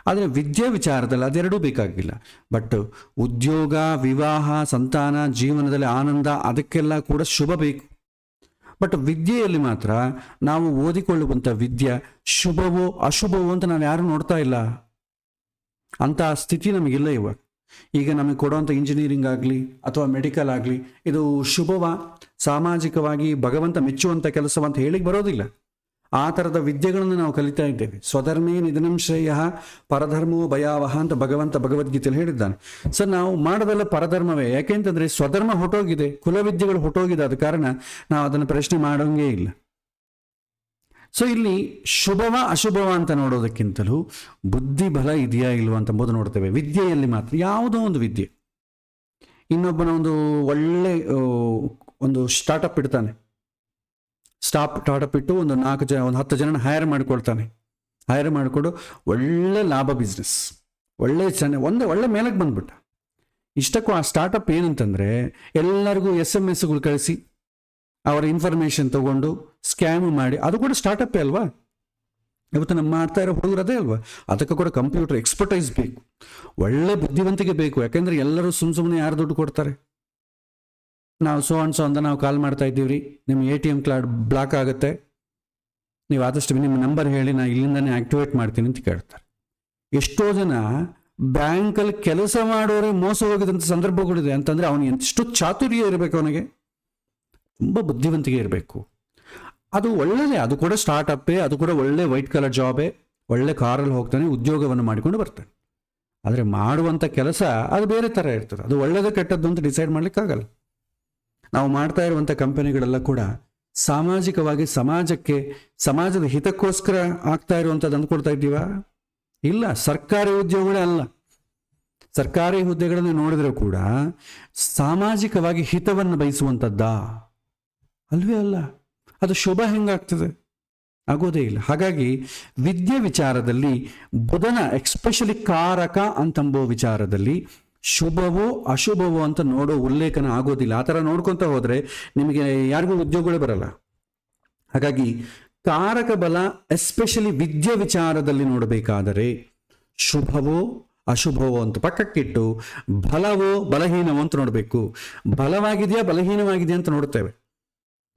ಆದರೆ ವಿದ್ಯೆ ವಿಚಾರದಲ್ಲಿ ಅದೆರಡೂ ಬೇಕಾಗಿಲ್ಲ. ಬಟ್ ಉದ್ಯೋಗ, ವಿವಾಹ, ಸಂತಾನ, ಜೀವನದಲ್ಲಿ ಆನಂದ, ಅದಕ್ಕೆಲ್ಲ ಕೂಡ ಶುಭ ಬೇಕು. ಬಟ್ ವಿದ್ಯೆಯಲ್ಲಿ ಮಾತ್ರ ನಾವು ಓದಿಕೊಳ್ಳುವಂಥ ವಿದ್ಯೆ ಶುಭವೋ ಅಶುಭವೋ ಅಂತ ನಾವು ಯಾರು ನೋಡ್ತಾ ಇಲ್ಲ. ಅಂಥ ಸ್ಥಿತಿ ನಮಗಿಲ್ಲ ಇವಾಗ. ಈಗ ನಮಗೆ ಕೊಡುವಂಥ ಇಂಜಿನಿಯರಿಂಗ್ ಆಗಲಿ ಅಥವಾ ಮೆಡಿಕಲ್ ಆಗಲಿ, ಇದು ಶುಭವ, ಸಾಮಾಜಿಕವಾಗಿ ಭಗವಂತ ಮೆಚ್ಚುವಂಥ ಕೆಲಸವಂತ ಹೇಳಿಕ್ಕೆ ಬರೋದಿಲ್ಲ. ಆ ಥರದ ವಿದ್ಯೆಗಳನ್ನು ನಾವು ಕಲಿತಾ ಇದ್ದೇವೆ. ಸ್ವಧರ್ಮೇ ನಿಧನಂ ಶ್ರೇಯ ಪರಧರ್ಮೋ ಭಯಾವಹ ಅಂತ ಭಗವದ್ಗೀತೆಯಲ್ಲಿ ಹೇಳಿದ್ದಾನೆ. ಸರ್, ನಾವು ಮಾಡೋದೆಲ್ಲ ಪರಧರ್ಮವೇ. ಯಾಕೆಂತಂದರೆ ಸ್ವಧರ್ಮ ಹೊಟ್ಟೋಗಿದೆ, ಕುಲವಿದ್ಯೆಗಳು ಹೊಟ್ಟೋಗಿದೆ. ಆದ ಕಾರಣ ನಾವು ಅದನ್ನು ಪ್ರಶ್ನೆ ಮಾಡೋಂಗೇ ಇಲ್ಲ. ಸೊ ಇಲ್ಲಿ ಶುಭವ ಅಶುಭವ ಅಂತ ನೋಡೋದಕ್ಕಿಂತಲೂ ಬುದ್ಧಿ ಬಲ ಇದೆಯಾ ಇಲ್ವಾ ಅಂತ ಅಂಬೋದು ನೋಡ್ತೇವೆ. ವಿದ್ಯೆಯಲ್ಲಿ ಮಾತ್ರ ಯಾವುದೋ ಒಂದು ವಿದ್ಯೆ, ಇನ್ನೊಬ್ಬನ ಒಳ್ಳೆ ಒಂದು ಸ್ಟಾರ್ಟಪ್ ಇಡ್ತಾನೆ, ಸ್ಟಾರ್ಟಪ್ ಇಟ್ಟು ಒಂದು 10 ಜನ ಹೈರ್ ಮಾಡ್ಕೊಳ್ತಾನೆ. ಹೈರ್ ಮಾಡಿಕೊಂಡು ಒಳ್ಳೆ ಲಾಭ ಬಿಸ್ನೆಸ್, ಒಳ್ಳೆ ಮೇಲಕ್ಕೆ ಬಂದ್ಬಿಟ್ಟ. ಇಷ್ಟಕ್ಕೂ ಆ ಸ್ಟಾರ್ಟಪ್ ಏನಂತಂದರೆ ಎಲ್ಲರಿಗೂ SMS ಕಳಿಸಿ ಅವರ ಇನ್ಫಾರ್ಮೇಷನ್ ತಗೊಂಡು ಸ್ಕ್ಯಾಮ್ ಮಾಡಿ, ಅದು ಕೂಡ ಸ್ಟಾರ್ಟಪ್ಪೇ ಅಲ್ವಾ. ಇವತ್ತು ನಮ್ಮ ಮಾಡ್ತಾ ಇರೋ ಹುಡುಗರದೇ ಅಲ್ವಾ. ಅದಕ್ಕೆ ಕೂಡ ಕಂಪ್ಯೂಟರ್ ಎಕ್ಸ್ಪರ್ಟೈಸ್ ಬೇಕು, ಒಳ್ಳೆ ಬುದ್ಧಿವಂತಿಕೆ ಬೇಕು. ಯಾಕೆಂದರೆ ಎಲ್ಲರೂ ಸುಮ್ಮನೆ ಯಾರು ದುಡ್ಡು ಕೊಡ್ತಾರೆ. ನಾವು ಸೊ ಅಂತ ನಾವು ಕಾಲ್ ಮಾಡ್ತಾ ಇದ್ದೀವ್ರಿ, ನಿಮ್ಮ ATM ಕಾರ್ಡ್ ಬ್ಲಾಕ್ ಆಗುತ್ತೆ, ನೀವು ಆದಷ್ಟು ನಿಮ್ಮ ನಂಬರ್ ಹೇಳಿ, ನಾನು ಇಲ್ಲಿಂದನೇ ಆ್ಯಕ್ಟಿವೇಟ್ ಮಾಡ್ತೀನಿ ಅಂತ ಕೇಳ್ತಾರೆ. ಎಷ್ಟೋ ಜನ ಬ್ಯಾಂಕಲ್ಲಿ ಕೆಲಸ ಮಾಡೋರೇ ಮೋಸ ಹೋಗಿದಂಥ ಸಂದರ್ಭಗಳಿದೆ. ಅಂತಂದರೆ ಅವನು ಎಷ್ಟು ಚಾತುರ್ಯ ಇರಬೇಕು, ಅವನಿಗೆ ತುಂಬ ಬುದ್ಧಿವಂತಿಕೆ ಇರಬೇಕು. ಅದು ಒಳ್ಳೆಯದೇ, ಅದು ಕೂಡ ಸ್ಟಾರ್ಟಪ್ಪೇ, ಅದು ಕೂಡ ಒಳ್ಳೆ ವೈಟ್ ಕಲರ್ ಜಾಬೇ, ಒಳ್ಳೆ ಕಾರಲ್ಲಿ ಹೋಗ್ತಾನೆ, ಉದ್ಯೋಗವನ್ನು ಮಾಡಿಕೊಂಡು ಬರ್ತಾನೆ. ಆದರೆ ಮಾಡುವಂಥ ಕೆಲಸ ಅದು ಬೇರೆ ಥರ ಇರ್ತದೆ. ಅದು ಒಳ್ಳೆಯದು ಕೆಟ್ಟದ್ದು ಅಂತ ಡಿಸೈಡ್ ಮಾಡಲಿಕ್ಕಾಗಲ್ಲ. ನಾವು ಮಾಡ್ತಾ ಇರುವಂಥ ಕಂಪನಿಗಳೆಲ್ಲ ಕೂಡ ಸಾಮಾಜಿಕವಾಗಿ ಸಮಾಜದ ಹಿತಕ್ಕೋಸ್ಕರ ಆಗ್ತಾ ಇರುವಂಥದ್ದು ಅಂದ್ಕೊಳ್ತಾ ಇದ್ದೀವಾ? ಇಲ್ಲ. ಸರ್ಕಾರಿ ಉದ್ಯೋಗಗಳೇ ಅಲ್ಲ. ಸರ್ಕಾರಿ ಹುದ್ದೆಗಳನ್ನು ನೋಡಿದ್ರೆ ಕೂಡ ಸಾಮಾಜಿಕವಾಗಿ ಹಿತವನ್ನು ಬಯಸುವಂಥದ್ದಾ? ಅಲ್ವೇ ಅಲ್ಲ. ಅದು ಶುಭ ಹೆಂಗಾಗ್ತದೆ? ಆಗೋದೇ ಇಲ್ಲ. ಹಾಗಾಗಿ ವಿದ್ಯೆ ವಿಚಾರದಲ್ಲಿ ಬುಧನ ಎಕ್ಸ್ಪೆಷಲಿ ಕಾರಕ ಅಂತಂಬೋ ವಿಚಾರದಲ್ಲಿ ಶುಭವೋ ಅಶುಭವೋ ಅಂತ ನೋಡೋ ಉಲ್ಲೇಖನ ಆಗೋದಿಲ್ಲ. ಆ ಥರ ನೋಡ್ಕೊತ ಹೋದರೆ ನಿಮಗೆ ಯಾರಿಗೂ ಉದ್ಯೋಗಗಳೇ ಬರಲ್ಲ. ಹಾಗಾಗಿ ಕಾರಕ ಬಲ ಎಸ್ಪೆಷಲಿ ವಿದ್ಯೆ ವಿಚಾರದಲ್ಲಿ ನೋಡಬೇಕಾದರೆ ಶುಭವೋ ಅಶುಭವೋ ಅಂತ ಪಕ್ಕಕ್ಕಿಟ್ಟು ಬಲವೋ ಬಲಹೀನವೋ ಅಂತ ನೋಡಬೇಕು. ಬಲವಾಗಿದೆಯಾ ಬಲಹೀನವಾಗಿದೆಯಾ ಅಂತ ನೋಡ್ತೇವೆ.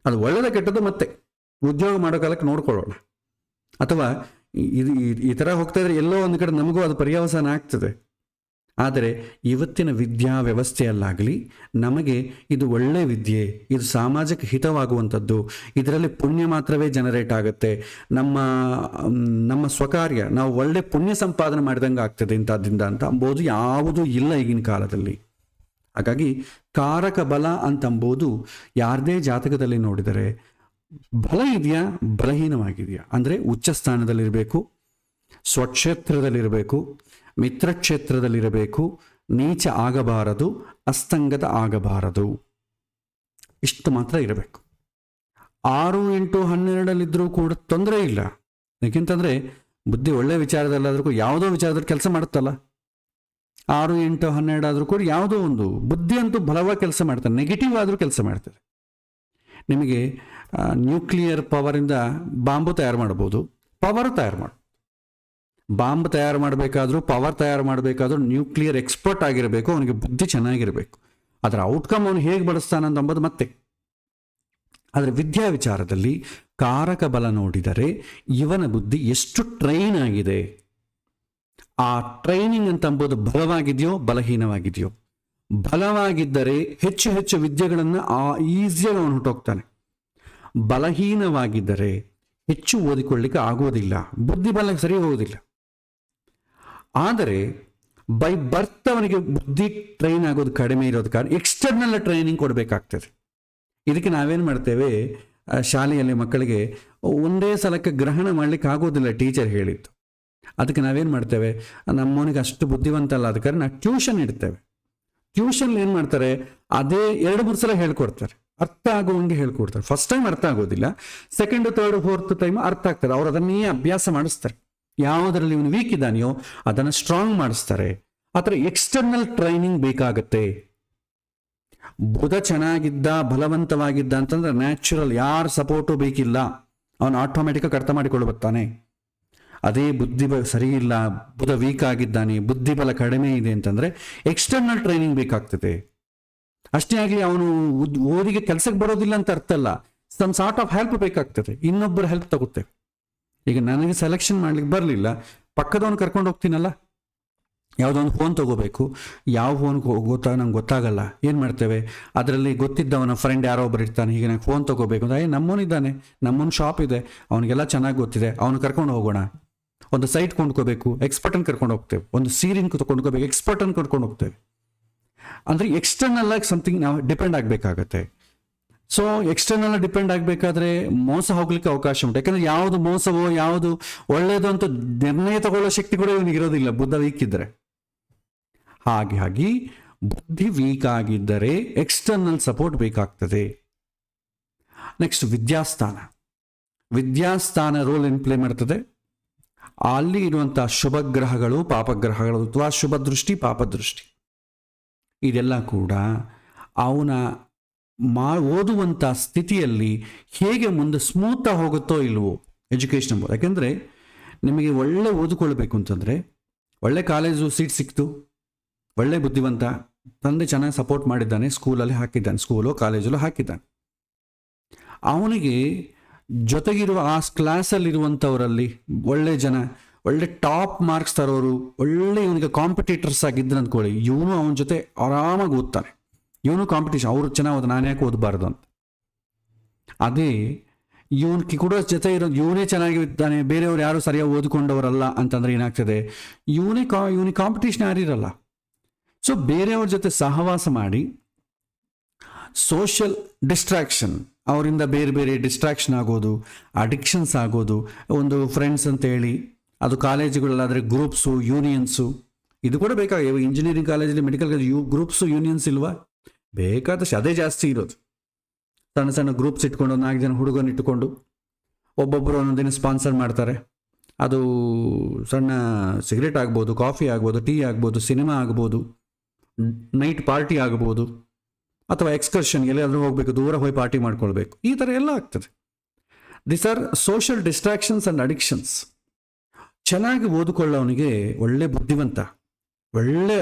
ಅದು ಒಳ್ಳೆಯದ ಕೆಟ್ಟದ್ದು ಮತ್ತೆ ಉದ್ಯೋಗ ಮಾಡೋ ಕಾಲಕ್ಕೆ ನೋಡ್ಕೊಳ್ಳೋಣ. ಅಥವಾ ಈ ಥರ ಹೋಗ್ತಾ ಇದ್ರೆ ಎಲ್ಲೋ ಒಂದು ಕಡೆ ನಮಗೂ ಅದು ಪರ್ಯಾವಸಾನ ಆಗ್ತದೆ. ಆದರೆ ಇವತ್ತಿನ ವಿದ್ಯಾ ವ್ಯವಸ್ಥೆಯಲ್ಲಾಗಲಿ ನಮಗೆ ಇದು ಒಳ್ಳೆಯ ವಿದ್ಯೆ, ಇದು ಸಾಮಾಜಿಕ ಹಿತವಾಗುವಂಥದ್ದು, ಇದರಲ್ಲಿ ಪುಣ್ಯ ಮಾತ್ರವೇ ಜನರೇಟ್ ಆಗುತ್ತೆ, ನಮ್ಮ ಸ್ವಕಾರ್ಯ ನಾವು ಒಳ್ಳೆ ಪುಣ್ಯ ಸಂಪಾದನೆ ಮಾಡಿದಂಗೆ ಆಗ್ತದೆ ಇಂಥದ್ದಿಂದ ಅಂತ ಅಂಬೋದು ಯಾವುದೂ ಇಲ್ಲ ಈಗಿನ ಕಾಲದಲ್ಲಿ. ಹಾಗಾಗಿ ಕಾರಕ ಬಲ ಅಂತಂಬೋದು ಯಾರದೇ ಜಾತಕದಲ್ಲಿ ನೋಡಿದರೆ ಬಲ ಇದೆಯಾ ಬಲಹೀನವಾಗಿದೆಯಾ ಅಂದರೆ ಉಚ್ಚ ಸ್ಥಾನದಲ್ಲಿರಬೇಕು, ಸ್ವಕ್ಷೇತ್ರದಲ್ಲಿರಬೇಕು, ಮಿತ್ರಕ್ಷೇತ್ರದಲ್ಲಿರಬೇಕು, ನೀಚ ಆಗಬಾರದು, ಅಸ್ತಂಗತ ಆಗಬಾರದು, ಇಷ್ಟು ಮಾತ್ರ ಇರಬೇಕು. 6, 8, 12 ಕೂಡ ತೊಂದರೆ ಇಲ್ಲ. ಯಾಕೆಂತಂದರೆ ಬುದ್ಧಿ ಒಳ್ಳೆಯ ವಿಚಾರದಲ್ಲಾದರೂ ಯಾವುದೋ ವಿಚಾರದಲ್ಲಿ ಕೆಲಸ ಮಾಡುತ್ತಲ್ಲ. 6, 8, 12 ಆದರೂ ಕೂಡ ಯಾವುದೋ ಒಂದು ಬುದ್ಧಿ ಅಂತೂ ಬಲವಾಗಿ ಕೆಲಸ ಮಾಡ್ತಾರೆ, ನೆಗೆಟಿವ್ ಆದರೂ ಕೆಲಸ ಮಾಡ್ತಾರೆ. ನಿಮಗೆ ನ್ಯೂಕ್ಲಿಯರ್ ಪವರಿಂದ ಬಾಂಬು ತಯಾರು ಮಾಡ್ಬೋದು, ಪವರ್ ತಯಾರು ಮಾಡ್ಬೋದು. ಬಾಂಬ್ ತಯಾರು ಮಾಡಬೇಕಾದ್ರೂ ಪವರ್ ತಯಾರು ಮಾಡಬೇಕಾದ್ರೂ ನ್ಯೂಕ್ಲಿಯರ್ ಎಕ್ಸ್ಪರ್ಟ್ ಆಗಿರಬೇಕು, ಅವನಿಗೆ ಬುದ್ಧಿ ಚೆನ್ನಾಗಿರಬೇಕು. ಅದರ ಔಟ್ಕಮ್ ಅವನು ಹೇಗೆ ಬಳಸ್ತಾನಂತಂಬುದು ಮತ್ತೆ. ಆದರೆ ವಿದ್ಯಾ ವಿಚಾರದಲ್ಲಿ ಕಾರಕ ಬಲ ನೋಡಿದರೆ ಇವನ ಬುದ್ಧಿ ಎಷ್ಟು ಟ್ರೈನ್ ಆಗಿದೆ, ಆ ಟ್ರೈನಿಂಗ್ ಅಂತಂಬುದು ಬಲವಾಗಿದೆಯೋ ಬಲಹೀನವಾಗಿದೆಯೋ. ಬಲವಾಗಿದ್ದರೆ ಹೆಚ್ಚು ಹೆಚ್ಚು ವಿದ್ಯೆಗಳನ್ನು ಈಸಿಯಾಗಿ ಅವನು ಹೊರಟೋಗ್ತಾನೆ. ಬಲಹೀನವಾಗಿದ್ದರೆ ಹೆಚ್ಚು ಓದಿಕೊಳ್ಳಿಕ್ಕೆ ಆಗೋದಿಲ್ಲ, ಬುದ್ಧಿ ಬಲ ಸರಿ ಹೋಗೋದಿಲ್ಲ. ಆದರೆ ಬೈ ಬರ್ತ್ ಅವನಿಗೆ ಬುದ್ಧಿ ಟ್ರೈನ್ ಆಗೋದು ಕಡಿಮೆ ಇರೋದು ಕಾರಣ ಎಕ್ಸ್ಟರ್ನಲ್ ಟ್ರೈನಿಂಗ್ ಕೊಡಬೇಕಾಗ್ತದೆ. ಇದಕ್ಕೆ ನಾವೇನು ಮಾಡ್ತೇವೆ, ಶಾಲೆಯಲ್ಲಿ ಮಕ್ಕಳಿಗೆ ಒಂದೇ ಸಲಕ್ಕೆ ಗ್ರಹಣ ಮಾಡಲಿಕ್ಕೆ ಆಗೋದಿಲ್ಲ ಟೀಚರ್ ಹೇಳಿದ್ದು. ಅದಕ್ಕೆ ನಾವೇನು ಮಾಡ್ತೇವೆ, ನಮ್ಮವನಿಗೆ ಅಷ್ಟು ಬುದ್ಧಿವಂತ ಅಲ್ಲ, ಅದ ಕಾರಣ ಟ್ಯೂಷನ್ ಇಡ್ತೇವೆ. ಟ್ಯೂಷನ್ ಏನು ಮಾಡ್ತಾರೆ, ಅದೇ 2-3 ಸಲ ಹೇಳ್ಕೊಡ್ತಾರೆ, ಅರ್ಥ ಆಗುವಂಗೆ ಹೇಳ್ಕೊಡ್ತಾರೆ. ಫಸ್ಟ್ ಟೈಮ್ ಅರ್ಥ ಆಗೋದಿಲ್ಲ, ಸೆಕೆಂಡ್, ಥರ್ಡ್, ಫೋರ್ತ್ ಟೈಮ್ ಅರ್ಥ ಆಗ್ತದೆ. ಅವ್ರು ಅದನ್ನೇ ಅಭ್ಯಾಸ ಮಾಡಿಸ್ತಾರೆ. ಯಾವುದರಲ್ಲಿ ಇವನು ವೀಕ್ ಇದ್ದಾನೆಯೋ ಅದನ್ನು ಸ್ಟ್ರಾಂಗ್ ಮಾಡಿಸ್ತಾರೆ. ಆ ಥರ ಎಕ್ಸ್ಟರ್ನಲ್ ಟ್ರೈನಿಂಗ್ ಬೇಕಾಗತ್ತೆ. ಬುಧ ಚೆನ್ನಾಗಿದ್ದ ಬಲವಂತವಾಗಿದ್ದ ಅಂತಂದ್ರೆ ನ್ಯಾಚುರಲ್, ಯಾರ ಸಪೋರ್ಟು ಬೇಕಿಲ್ಲ, ಅವನು ಆಟೋಮೆಟಿಕಾಗಿ ಅರ್ಥ ಮಾಡಿಕೊಳ್ಳುತ್ತಾನೆ. ಅದೇ ಬುದ್ಧಿ ಸರಿ ಇಲ್ಲ, ಬುಧ ವೀಕ್ ಆಗಿದ್ದಾನೆ, ಬುದ್ಧಿ ಬಲ ಕಡಿಮೆ ಇದೆ ಅಂತಂದ್ರೆ ಎಕ್ಸ್ಟರ್ನಲ್ ಟ್ರೈನಿಂಗ್ ಬೇಕಾಗ್ತದೆ. ಅಷ್ಟೇ ಆಗಲಿ ಅವನು ಓದಿಗೆ ಕೆಲಸಕ್ಕೆ ಬರೋದಿಲ್ಲ ಅಂತ ಅರ್ಥ ಅಲ್ಲ, ಸಮ್ ಸಾರ್ಟ್ ಆಫ್ ಹೆಲ್ಪ್ ಬೇಕಾಗ್ತದೆ, ಇನ್ನೊಬ್ಬರ ಹೆಲ್ಪ್ ತಗೋತೇವೆ. ಈಗ ನನಗೆ ಸೆಲೆಕ್ಷನ್ ಮಾಡ್ಲಿಕ್ಕೆ ಬರಲಿಲ್ಲ, ಪಕ್ಕದವನು ಕರ್ಕೊಂಡು ಹೋಗ್ತೀನಲ್ಲ, ಯಾವುದೋ ಒಂದು ಫೋನ್ ತೊಗೋಬೇಕು, ಯಾವ ಫೋನ್ ನಂಗೆ ಗೊತ್ತಾಗಲ್ಲ, ಏನು ಮಾಡ್ತೇವೆ, ಅದರಲ್ಲಿ ಗೊತ್ತಿದ್ದವನ ಫ್ರೆಂಡ್ ಯಾರೋ ಒಬ್ಬರು ಇರ್ತಾನೆ, ಹೀಗೆ ನಂಗೆ ಫೋನ್ ತೊಗೋಬೇಕು ಅಂತ, ನಮ್ಮವನಿದ್ದಾನೆ, ನಮ್ಮೊಂದು ಶಾಪ್ ಇದೆ, ಅವನಿಗೆಲ್ಲ ಚೆನ್ನಾಗಿ ಗೊತ್ತಿದೆ, ಅವನು ಕರ್ಕೊಂಡು ಹೋಗೋಣ. ಒಂದು ಸೈಟ್ ಕೊಂಡ್ಕೋಬೇಕು, ಎಕ್ಸ್ಪರ್ಟನ್ನು ಕರ್ಕೊಂಡು ಹೋಗ್ತೇವೆ. ಒಂದು ಸೀರಿನ ಕೊಂಡ್ಕೋಬೇಕು, ಎಕ್ಸ್ಪರ್ಟನ್ನು ಕರ್ಕೊಂಡು ಹೋಗ್ತೇವೆ. ಅಂದರೆ ಎಕ್ಸ್ಟರ್ನಲ್ ಆಗಿ ಸಮಥಿಂಗ್ ನಾವು ಡಿಪೆಂಡ್ ಆಗಬೇಕಾಗತ್ತೆ. ಸೊ ಎಕ್ಸ್ಟರ್ನಲ್ ಡಿಪೆಂಡ್ ಆಗಬೇಕಾದ್ರೆ ಮೋಸ ಹೋಗ್ಲಿಕ್ಕೆ ಅವಕಾಶ ಉಂಟು. ಯಾಕಂದ್ರೆ ಯಾವುದು ಮೋಸವೋ ಯಾವುದು ಒಳ್ಳೆಯದು ಅಂತ ನಿರ್ಣಯ ತಗೊಳ್ಳೋ ಶಕ್ತಿ ಕೂಡ ಇವನಿಗೆ ಇರೋದಿಲ್ಲ, ಬುದ್ಧ ವೀಕ್ ಇದ್ದರೆ. ಹಾಗಾಗಿ ಬುದ್ಧಿ ವೀಕ್ ಆಗಿದ್ದರೆ ಎಕ್ಸ್ಟರ್ನಲ್ ಸಪೋರ್ಟ್ ಬೇಕಾಗ್ತದೆ. ನೆಕ್ಸ್ಟ್ ವಿದ್ಯಾಸ್ಥಾನ ರೋಲ್ ಏನು ಪ್ಲೇ ಮಾಡ್ತದೆ. ಅಲ್ಲಿ ಇರುವಂಥ ಶುಭ ಗ್ರಹಗಳು ಪಾಪಗ್ರಹಗಳು ಅಥವಾ ಶುಭ ದೃಷ್ಟಿ ಪಾಪದೃಷ್ಟಿ ಇದೆಲ್ಲ ಕೂಡ ಅವನ ಓದುವಂಥ ಸ್ಥಿತಿಯಲ್ಲಿ ಹೇಗೆ ಮುಂದೆ ಸ್ಮೂತಾಗಿ ಹೋಗುತ್ತೋ ಇಲ್ವೋ ಎಜುಕೇಷನ್ ಎಂಬುದು. ಯಾಕೆಂದರೆ ನಿಮಗೆ ಒಳ್ಳೆ ಓದಿಕೊಳ್ಬೇಕು ಅಂತಂದರೆ ಒಳ್ಳೆ ಕಾಲೇಜು ಸೀಟ್ ಸಿಕ್ತು, ಒಳ್ಳೆ ಬುದ್ಧಿವಂತ, ತಂದೆ ಚೆನ್ನಾಗಿ ಸಪೋರ್ಟ್ ಮಾಡಿದ್ದಾನೆ, ಸ್ಕೂಲಲ್ಲಿ ಹಾಕಿದ್ದಾನೆ, ಸ್ಕೂಲೋ ಕಾಲೇಜಲ್ಲೋ ಹಾಕಿದ್ದಾನೆ. ಅವನಿಗೆ ಜೊತೆಗಿರುವ ಆ ಕ್ಲಾಸಲ್ಲಿರುವಂಥವರಲ್ಲಿ ಒಳ್ಳೆ ಜನ, ಒಳ್ಳೆ ಟಾಪ್ ಮಾರ್ಕ್ಸ್ ತರೋರು, ಒಳ್ಳೆ ಇವನಿಗೆ ಕಾಂಪಿಟೇಟರ್ಸ್ ಆಗಿದ್ದರು ಅಂದ್ಕೊಳ್ಳಿ, ಇವನು ಅವನ ಜೊತೆ ಆರಾಮಾಗಿ ಓದ್ತಾನೆ. ಇವನು ಕಾಂಪಿಟೇಷನ್, ಅವರು ಚೆನ್ನಾಗಿ ಓದ, ನಾನು ಯಾಕೆ ಓದಬಾರ್ದು ಅಂತ. ಅದೇ ಇವನಿಗೆ ಕೂಡ ಜೊತೆ ಇವನೇ ಚೆನ್ನಾಗಿ ಇದ್ದಾನೆ, ಬೇರೆಯವ್ರು ಯಾರು ಸರಿಯಾಗಿ ಓದಿಕೊಂಡವರಲ್ಲ ಅಂತಂದ್ರೆ ಏನಾಗ್ತದೆ, ಇವನಿಗೆ ಕಾಂಪಿಟೇಷನ್ ಯಾರಿರಲ್ಲ. ಸೊ ಬೇರೆಯವ್ರ ಜೊತೆ ಸಹವಾಸ ಮಾಡಿ ಸೋಷಿಯಲ್ ಡಿಸ್ಟ್ರಾಕ್ಷನ್, ಅವರಿಂದ ಬೇರೆ ಬೇರೆ ಡಿಸ್ಟ್ರಾಕ್ಷನ್ ಆಗೋದು, ಅಡಿಕ್ಷನ್ಸ್ ಆಗೋದು, ಒಂದು ಫ್ರೆಂಡ್ಸ್ ಅಂತೇಳಿ, ಅದು ಕಾಲೇಜುಗಳಲ್ಲಾದರೆ ಗ್ರೂಪ್ಸು ಯೂನಿಯನ್ಸು, ಇದು ಕೂಡ ಬೇಕಾಗಿವೆ. ಇಂಜಿನಿಯರಿಂಗ್ ಕಾಲೇಜಲ್ಲಿ ಮೆಡಿಕಲ್ ಕಾಲೇಜ್ ಗ್ರೂಪ್ಸು ಯೂನಿಯನ್ಸ್ ಇಲ್ವಾ? ಬೇಕಾದಷ್ಟು ಅದೇ ಜಾಸ್ತಿ ಇರೋದು. ಸಣ್ಣ ಸಣ್ಣ ಗ್ರೂಪ್ಸ್ ಇಟ್ಕೊಂಡು 4 ಜನ ಹುಡುಗನ ಇಟ್ಟುಕೊಂಡು ಒಬ್ಬೊಬ್ಬರು ಒಂದೊಂದಿನ ಸ್ಪಾನ್ಸರ್ ಮಾಡ್ತಾರೆ. ಅದು ಸಣ್ಣ ಸಿಗರೇಟ್ ಆಗ್ಬೋದು, ಕಾಫಿ ಆಗ್ಬೋದು, ಟೀ ಆಗ್ಬೋದು, ಸಿನಿಮಾ ಆಗ್ಬೋದು, ನೈಟ್ ಪಾರ್ಟಿ ಆಗ್ಬೋದು, ಅಥವಾ ಎಕ್ಸ್ಕರ್ಷನ್ ಎಲ್ಲಾದರೂ ಹೋಗಬೇಕು, ದೂರ ಹೋಗಿ ಪಾರ್ಟಿ ಮಾಡ್ಕೊಳ್ಬೇಕು, ಈ ಥರ ಎಲ್ಲ ಆಗ್ತದೆ. This are social distractions and addictions. ಚೆನ್ನಾಗಿ ಓದಿಕೊಳ್ಳೋವನಿಗೆ ಒಳ್ಳೆ ಬುದ್ಧಿವಂತ, ಒಳ್ಳೆ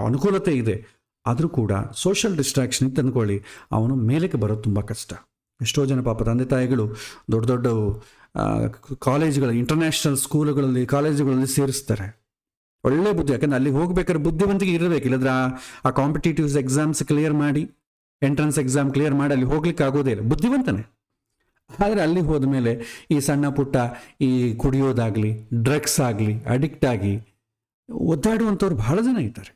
ಅನುಕೂಲತೆ ಇದೆ, ಆದರೂ ಕೂಡ ಸೋಷಿಯಲ್ ಡಿಸ್ಟ್ರಾಕ್ಷನ್ ಇತ್ತು ಅಂದ್ಕೊಳ್ಳಿ, ಅವನು ಮೇಲಕ್ಕೆ ಬರೋದು ತುಂಬ ಕಷ್ಟ. ಎಷ್ಟೋ ಜನ ಪಾಪ ತಂದೆ ತಾಯಿಗಳು ದೊಡ್ಡ ದೊಡ್ಡ ಕಾಲೇಜುಗಳ, ಇಂಟರ್ನ್ಯಾಷನಲ್ ಸ್ಕೂಲುಗಳಲ್ಲಿ, ಕಾಲೇಜುಗಳಲ್ಲಿ ಸೇರಿಸ್ತಾರೆ. ಒಳ್ಳೆ ಬುದ್ಧಿ, ಯಾಕಂದ್ರೆ ಅಲ್ಲಿ ಹೋಗ್ಬೇಕಾದ್ರೆ ಬುದ್ಧಿವಂತಿಗೆ ಇರಬೇಕು, ಇಲ್ಲದ್ರೆ ಆ ಕಾಂಪಿಟೇಟಿವ್ಸ್ ಎಕ್ಸಾಮ್ಸ್ ಕ್ಲಿಯರ್ ಮಾಡಿ, ಎಂಟ್ರೆನ್ಸ್ ಎಕ್ಸಾಮ್ ಕ್ಲಿಯರ್ ಮಾಡಿ ಅಲ್ಲಿ ಹೋಗ್ಲಿಕ್ಕೆ ಆಗೋದೇ ಇಲ್ಲ, ಬುದ್ಧಿವಂತನೇ. ಆದರೆ ಅಲ್ಲಿ ಹೋದ ಮೇಲೆ ಈ ಸಣ್ಣ ಪುಟ್ಟ ಈ ಕುಡಿಯೋದಾಗಲಿ, ಡ್ರಗ್ಸ್ ಆಗಲಿ, ಅಡಿಕ್ಟ್ ಆಗಿ ಒದ್ದಾಡುವಂಥವ್ರು ಬಹಳ ಜನ ಇದ್ದಾರೆ.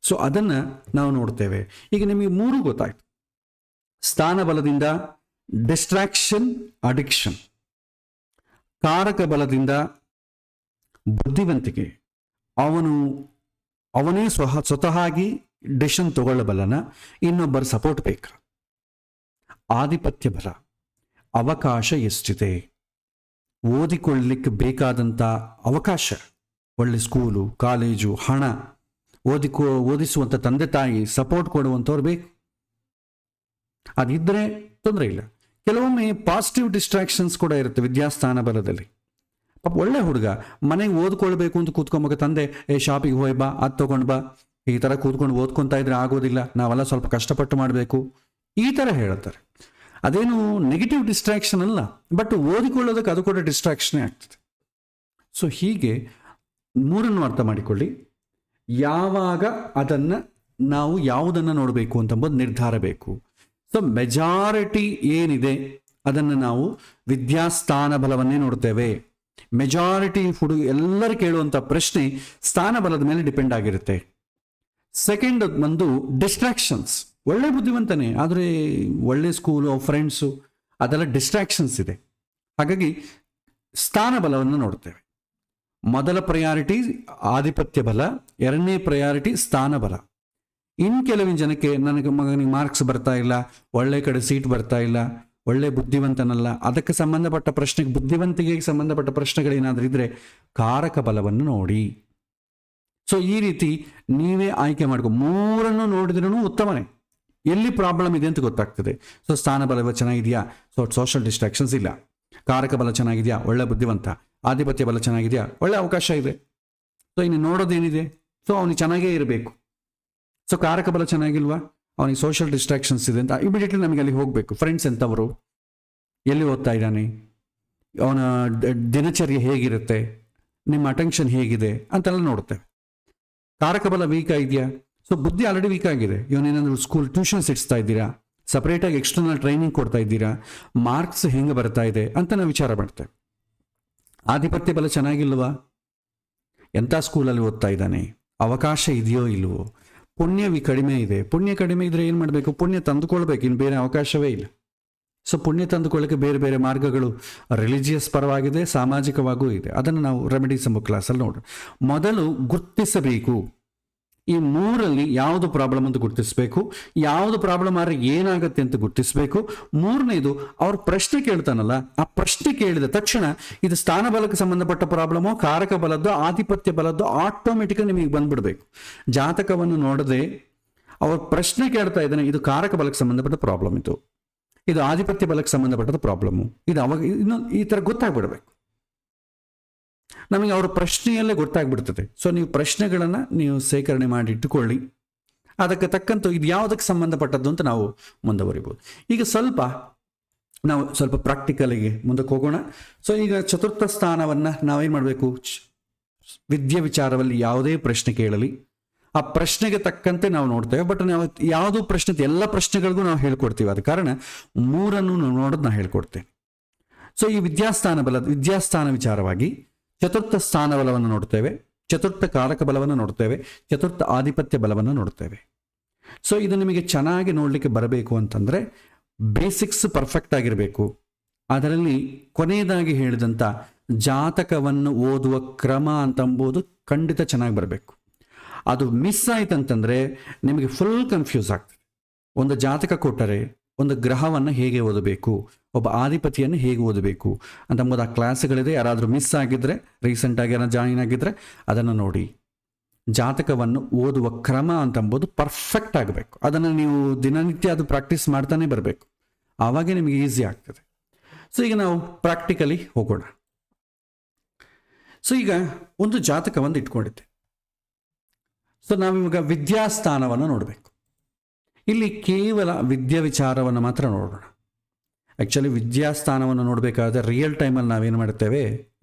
ಸೊ ಅದನ್ನು ನಾವು ನೋಡ್ತೇವೆ. ಈಗ ನಿಮಗೆ 3 ಗೊತ್ತಾಯ್ತು: ಸ್ಥಾನ ಬಲದಿಂದ ಡಿಸ್ಟ್ರಾಕ್ಷನ್, ಅಡಿಕ್ಷನ್; ಕಾರಕ ಬಲದಿಂದ ಬುದ್ಧಿವಂತಿಕೆ, ಅವನೇ ಸ್ವತಃವಾಗಿ ಡಿಸಿಷನ್ ತಗೊಳ್ಳಬಲ್ಲನ, ಇನ್ನೊಬ್ಬರ ಸಪೋರ್ಟ್ ಬೇಕಾ; ಆಧಿಪತ್ಯ ಬಲ, ಅವಕಾಶ ಎಷ್ಟಿದೆ, ಓದಿಕೊಳ್ಳಲಿಕ್ಕೆ ಬೇಕಾದಂಥ ಅವಕಾಶ, ಒಳ್ಳೆ ಸ್ಕೂಲು ಕಾಲೇಜು, ಹಣ, ಓದಿಸುವಂಥ ತಂದೆ ತಾಯಿ ಸಪೋರ್ಟ್ ಕೊಡುವಂಥವ್ರು ಬೇಕು. ಅದಿದ್ದರೆ ತೊಂದರೆ ಇಲ್ಲ. ಕೆಲವೊಮ್ಮೆ ಪಾಸಿಟಿವ್ ಡಿಸ್ಟ್ರಾಕ್ಷನ್ಸ್ ಕೂಡ ಇರುತ್ತೆ ವಿದ್ಯಾಸ್ಥಾನ ಬಲದಲ್ಲಿ. ಪಾಪ ಒಳ್ಳೆ ಹುಡುಗ ಮನೆಗೆ ಓದ್ಕೊಳ್ಬೇಕು ಅಂತ ಕೂತ್ಕೊಂಬ, ತಂದೆ ಶಾಪಿಗೆ ಹೋಯ್ ಬಾ, ಅದು ತೊಗೊಂಡು ಬಾ, ಈ ಥರ ಕೂತ್ಕೊಂಡು ಓದ್ಕೊತಾ ಇದ್ರೆ ಆಗೋದಿಲ್ಲ, ನಾವೆಲ್ಲ ಸ್ವಲ್ಪ ಕಷ್ಟಪಟ್ಟು ಮಾಡಬೇಕು, ಈ ಥರ ಹೇಳ್ತಾರೆ. ಅದೇನು ನೆಗೆಟಿವ್ ಡಿಸ್ಟ್ರಾಕ್ಷನ್ ಅಲ್ಲ, ಬಟ್ ಓದಿಕೊಳ್ಳೋದಕ್ಕೆ ಅದು ಕೂಡ ಡಿಸ್ಟ್ರಾಕ್ಷನೇ ಆಗ್ತದೆ. ಸೊ ಹೀಗೆ 3 ಅರ್ಥ ಮಾಡಿಕೊಳ್ಳಿ. ಯಾವಾಗ ಅದನ್ನು ನಾವು ಯಾವುದನ್ನು ನೋಡಬೇಕು ಅಂತಂಬುದು ನಿರ್ಧಾರ ಬೇಕು. ಸೊ ಮೆಜಾರಿಟಿ ಏನಿದೆ ಅದನ್ನು ನಾವು ವಿದ್ಯಾಸ್ಥಾನ ಬಲವನ್ನೇ ನೋಡ್ತೇವೆ. ಮೆಜಾರಿಟಿ ಎಲ್ಲರೂ ಕೇಳುವಂಥ ಪ್ರಶ್ನೆ ಸ್ಥಾನ ಬಲದ ಮೇಲೆ ಡಿಪೆಂಡ್ ಆಗಿರುತ್ತೆ. ಸೆಕೆಂಡ್ ಬಂದು ಡಿಸ್ಟ್ರಾಕ್ಷನ್ಸ್. ಒಳ್ಳೆ ಬುದ್ಧಿವಂತನೇ, ಆದರೆ ಒಳ್ಳೆ ಸ್ಕೂಲು, ಫ್ರೆಂಡ್ಸು, ಅದೆಲ್ಲ ಡಿಸ್ಟ್ರಾಕ್ಷನ್ಸ್ ಇದೆ. ಹಾಗಾಗಿ ಸ್ಥಾನ ಬಲವನ್ನು ನೋಡ್ತೇವೆ. ಮೊದಲ ಪ್ರಯಾರಿಟಿ ಆಧಿಪತ್ಯ ಬಲ, 2ನೇ ಪ್ರಯಾರಿಟಿ ಸ್ಥಾನ ಬಲ. ಇನ್ನು ಕೆಲವಿನ ಜನಕ್ಕೆ ನನಗೆ ಮಗನಿಗೆ ಮಾರ್ಕ್ಸ್ ಬರ್ತಾ ಇಲ್ಲ, ಒಳ್ಳೆ ಕಡೆ ಸೀಟ್ ಬರ್ತಾ ಇಲ್ಲ, ಒಳ್ಳೆ ಬುದ್ಧಿವಂತನಲ್ಲ, ಅದಕ್ಕೆ ಸಂಬಂಧಪಟ್ಟ ಪ್ರಶ್ನೆಗೆ, ಬುದ್ಧಿವಂತಿಕೆಗೆ ಸಂಬಂಧಪಟ್ಟ ಪ್ರಶ್ನೆಗಳೇನಾದರೂ ಇದ್ದರೆ ಕಾರಕ ಬಲವನ್ನು ನೋಡಿ. ಸೊ ಈ ರೀತಿ ನೀವೇ ಆಯ್ಕೆ ಮಾಡ್ಕೊ. 3 ನೋಡಿದ್ರೂ ಉತ್ತಮನೇ. ಎಲ್ಲಿ ಪ್ರಾಬ್ಲಮ್ ಇದೆ ಅಂತ ಗೊತ್ತಾಗ್ತದೆ. ಸೊ ಸ್ಥಾನ ಬಲ ಚೆನ್ನಾಗಿದೆಯಾ, ಸೊ ಸೋಷಿಯಲ್ ಡಿಸ್ಟ್ರಾಕ್ಷನ್ಸ್ ಇಲ್ಲ. ಕಾರಕ ಬಲ ಚೆನ್ನಾಗಿದೆಯಾ, ಒಳ್ಳೆ ಬುದ್ಧಿವಂತ. ಆಧಿಪತ್ಯ ಬಲ ಚೆನ್ನಾಗಿದೆಯಾ, ಒಳ್ಳೆ ಅವಕಾಶ ಇದೆ. ಸೊ ಇನ್ನು ನೋಡೋದೇನಿದೆ, ಸೊ ಅವನಿಗೆ ಚೆನ್ನಾಗೇ ಇರಬೇಕು. ಸೊ ಕಾರಕ ಬಲ ಚೆನ್ನಾಗಿಲ್ವಾ, ಅವನಿಗೆ ಸೋಷಿಯಲ್ ಡಿಸ್ಟ್ರಾಕ್ಷನ್ಸ್ ಇದೆ ಅಂತ ಇಮಿಡಿಯೇಟ್ಲಿ ನಮಗೆ ಅಲ್ಲಿ ಹೋಗಬೇಕು. ಫ್ರೆಂಡ್ಸ್ ಎಂಥವರು, ಎಲ್ಲಿ ಓದ್ತಾ ಇದ್ದಾನೆ, ಅವನ ದಿನಚರ್ಯೆ ಹೇಗಿರುತ್ತೆ, ನಿಮ್ಮ ಅಟೆನ್ಷನ್ ಹೇಗಿದೆ ಅಂತೆಲ್ಲ ನೋಡ್ತೇವೆ. ಕಾರಕ ಬಲ ವೀಕ್ ಇದೆಯಾ? ಸೊ ಬುದ್ಧಿ ಆಲ್ರೆಡಿ ವೀಕ್ ಆಗಿದೆ. ಇವನೇನಾದ್ರು ಸ್ಕೂಲ್ ಟ್ಯೂಷನ್ಸ್ ಇಡ್ಸ್ತಾ ಇದ್ದೀರಾ, ಸಪ್ರೇಟಾಗಿ ಎಕ್ಸ್ಟರ್ನಲ್ ಟ್ರೈನಿಂಗ್ ಕೊಡ್ತಾ ಇದ್ದೀರಾ, ಮಾರ್ಕ್ಸ್ ಹೆಂಗೆ ಬರ್ತಾ ಇದೆ ಅಂತ ನಾವು ವಿಚಾರ ಮಾಡ್ತೇವೆ. ಆಧಿಪತ್ಯ ಬಲ ಚೆನ್ನಾಗಿಲ್ವಾ? ಎಂಥ ಸ್ಕೂಲಲ್ಲಿ ಓದ್ತಾ ಇದ್ದಾನೆ, ಅವಕಾಶ ಇದೆಯೋ ಇಲ್ವೋ, ಕಡಿಮೆ ಇದೆ. ಪುಣ್ಯ ಕಡಿಮೆ ಇದ್ರೆ ಏನು ಮಾಡಬೇಕು? ಪುಣ್ಯ ತಂದುಕೊಳ್ಬೇಕು, ಇನ್ನು ಬೇರೆ ಅವಕಾಶವೇ ಇಲ್ಲ. ಸೊ ಪುಣ್ಯ ತಂದುಕೊಳ್ಳೋಕ್ಕೆ ಬೇರೆ ಬೇರೆ ಮಾರ್ಗಗಳು ರಿಲಿಜಿಯಸ್ ಪರವಾಗಿದೆ, ಸಾಮಾಜಿಕವಾಗೂ ಇದೆ. ಅದನ್ನು ನಾವು ರೆಮಿಡೀಸ್ ಎಂಬ ಕ್ಲಾಸಲ್ಲಿ ನೋಡ್ರಿ. ಮೊದಲು ಗುರ್ತಿಸಬೇಕು, ಈ ಮೂರಲ್ಲಿ ಯಾವುದು ಪ್ರಾಬ್ಲಮ್ ಅಂತ ಗುರ್ತಿಸಬೇಕು, ಯಾವುದು ಪ್ರಾಬ್ಲಮ್ ಆದರೆ ಏನಾಗುತ್ತೆ ಅಂತ ಗುರ್ತಿಸಬೇಕು. ಮೂರನೇದು ಅವ್ರ ಪ್ರಶ್ನೆ ಕೇಳ್ತಾನಲ್ಲ, ಆ ಪ್ರಶ್ನೆ ಕೇಳಿದ ತಕ್ಷಣ ಇದು ಸ್ಥಾನ ಬಲಕ್ಕೆ ಸಂಬಂಧಪಟ್ಟ ಪ್ರಾಬ್ಲಮೋ, ಕಾರಕ ಬಲದ್ದೋ, ಆಧಿಪತ್ಯ ಬಲದ್ದೋ ಆಟೋಮೆಟಿಕ್ ನಿಮಗೆ ಬಂದ್ಬಿಡ್ಬೇಕು. ಜಾತಕವನ್ನು ನೋಡದೆ ಅವ್ರ ಪ್ರಶ್ನೆ ಕೇಳ್ತಾ ಇದ್ದಾನೆ, ಇದು ಕಾರಕ ಬಲಕ್ಕೆ ಸಂಬಂಧಪಟ್ಟ ಪ್ರಾಬ್ಲಮ್, ಇದು ಆಧಿಪತ್ಯ ಬಲಕ್ಕೆ ಸಂಬಂಧಪಟ್ಟದ ಪ್ರಾಬ್ಲಮ್ಮು, ಇದು ಅವಾಗ ಇನ್ನೊಂದು ಈ ಥರ ಗೊತ್ತಾಗ್ಬಿಡ್ಬೇಕು ನಮಗೆ. ಅವರ ಪ್ರಶ್ನೆಯಲ್ಲೇ ಗೊತ್ತಾಗ್ಬಿಡ್ತದೆ. ಸೊ ನೀವು ಪ್ರಶ್ನೆಗಳನ್ನು ನೀವು ಸೇಕರಣೆ ಮಾಡಿ ಇಟ್ಟುಕೊಳ್ಳಿ, ಅದಕ್ಕೆ ತಕ್ಕಂತೆ ಇದು ಯಾವುದಕ್ಕೆ ಸಂಬಂಧಪಟ್ಟದ್ದು ಅಂತ ನಾವು ಮುಂದುವರಿಬೋದು. ಈಗ ನಾವು ಸ್ವಲ್ಪ ಪ್ರಾಕ್ಟಿಕಲಿಗೆ ಮುಂದಕ್ಕೆ ಹೋಗೋಣ. ಸೊ ಈಗ ಚತುರ್ಥ ಸ್ಥಾನವನ್ನು ನಾವೇನು ಮಾಡಬೇಕು? ವಿದ್ಯೆ ವಿಚಾರದಲ್ಲಿ ಯಾವುದೇ ಪ್ರಶ್ನೆ ಕೇಳಲಿ, ಆ ಪ್ರಶ್ನೆಗೆ ತಕ್ಕಂತೆ ನಾವು ನೋಡ್ತೇವೆ. ಬಟ್ ನಾವು ಯಾವುದೋ ಪ್ರಶ್ನೆ, ಎಲ್ಲ ಪ್ರಶ್ನೆಗಳಿಗೂ ನಾವು ಹೇಳ್ಕೊಡ್ತೀವಿ. ಆದ ಕಾರಣ ಮೂರನ್ನು ನೋಡೋದು ನಾನು ಹೇಳ್ಕೊಡ್ತೇನೆ. ಸೊ ಈ ವಿದ್ಯಾಸ್ಥಾನ ವಿಚಾರವಾಗಿ ಚತುರ್ಥ ಸ್ಥಾನ ಬಲವನ್ನು ನೋಡ್ತೇವೆ, ಚತುರ್ಥ ಕಾರಕ ಬಲವನ್ನು ನೋಡ್ತೇವೆ, ಚತುರ್ಥ ಆಧಿಪತ್ಯ ಬಲವನ್ನು ನೋಡ್ತೇವೆ. ಸೊ ಇದು ನಿಮಗೆ ಚೆನ್ನಾಗಿ ನೋಡಲಿಕ್ಕೆ ಬರಬೇಕು ಅಂತಂದರೆ ಬೇಸಿಕ್ಸ್ ಪರ್ಫೆಕ್ಟ್ ಆಗಿರಬೇಕು. ಅದರಲ್ಲಿ ಕೊನೆಯದಾಗಿ ಹೇಳಿದಂಥ ಜಾತಕವನ್ನು ಓದುವ ಕ್ರಮ ಅಂತಂಬುದು ಖಂಡಿತ ಚೆನ್ನಾಗಿ ಬರಬೇಕು. ಅದು ಮಿಸ್ ಆಯ್ತಂತಂದರೆ ನಿಮಗೆ ಫುಲ್ ಕನ್ಫ್ಯೂಸ್ ಆಗ್ತದೆ. ಒಂದು ಜಾತಕ ಕೊಟ್ಟರೆ ಒಂದು ಗ್ರಹವನ್ನು ಹೇಗೆ ಓದಬೇಕು, ಒಬ್ಬ ಆಧಿಪತಿಯನ್ನು ಹೇಗೆ ಓದಬೇಕು ಅಂತಂಬುದು ಆ ಕ್ಲಾಸ್ಗಳಿದೆ. ಯಾರಾದರೂ ಮಿಸ್ ಆಗಿದ್ದರೆ, ರೀಸೆಂಟಾಗಿ ಯಾರು ಜಾಯಿನ್ ಆಗಿದ್ದರೆ ಅದನ್ನು ನೋಡಿ. ಜಾತಕವನ್ನು ಓದುವ ಕ್ರಮ ಅಂತಂಬುದು ಪರ್ಫೆಕ್ಟ್ ಆಗಬೇಕು. ಅದನ್ನು ನೀವು ದಿನನಿತ್ಯ ಅದು ಪ್ರಾಕ್ಟೀಸ್ ಮಾಡ್ತಾನೆ ಬರಬೇಕು, ಆವಾಗೇ ನಿಮಗೆ ಈಸಿ ಆಗ್ತದೆ. ಸೊ ಈಗ ನಾವು ಪ್ರಾಕ್ಟಿಕಲಿ ಹೋಗೋಣ. ಸೊ ಈಗ ಒಂದು ಜಾತಕವನ್ನು ಇಟ್ಕೊಂಡಿದ್ದೆ. ಸೊ ನಾವಿವಾಗ ವಿದ್ಯಾಸ್ಥಾನವನ್ನು ನೋಡಬೇಕು. ಇಲ್ಲಿ ಕೇವಲ ವಿದ್ಯಾ ವಿಚಾರವನ್ನು ಮಾತ್ರ ನೋಡೋಣ. ಆ್ಯಕ್ಚುಲಿ ವಿದ್ಯಾಸ್ಥಾನವನ್ನು ನೋಡಬೇಕಾದ್ರೆ ರಿಯಲ್ ಟೈಮಲ್ಲಿ ನಾವೇನು ಮಾಡ್ತೇವೆ,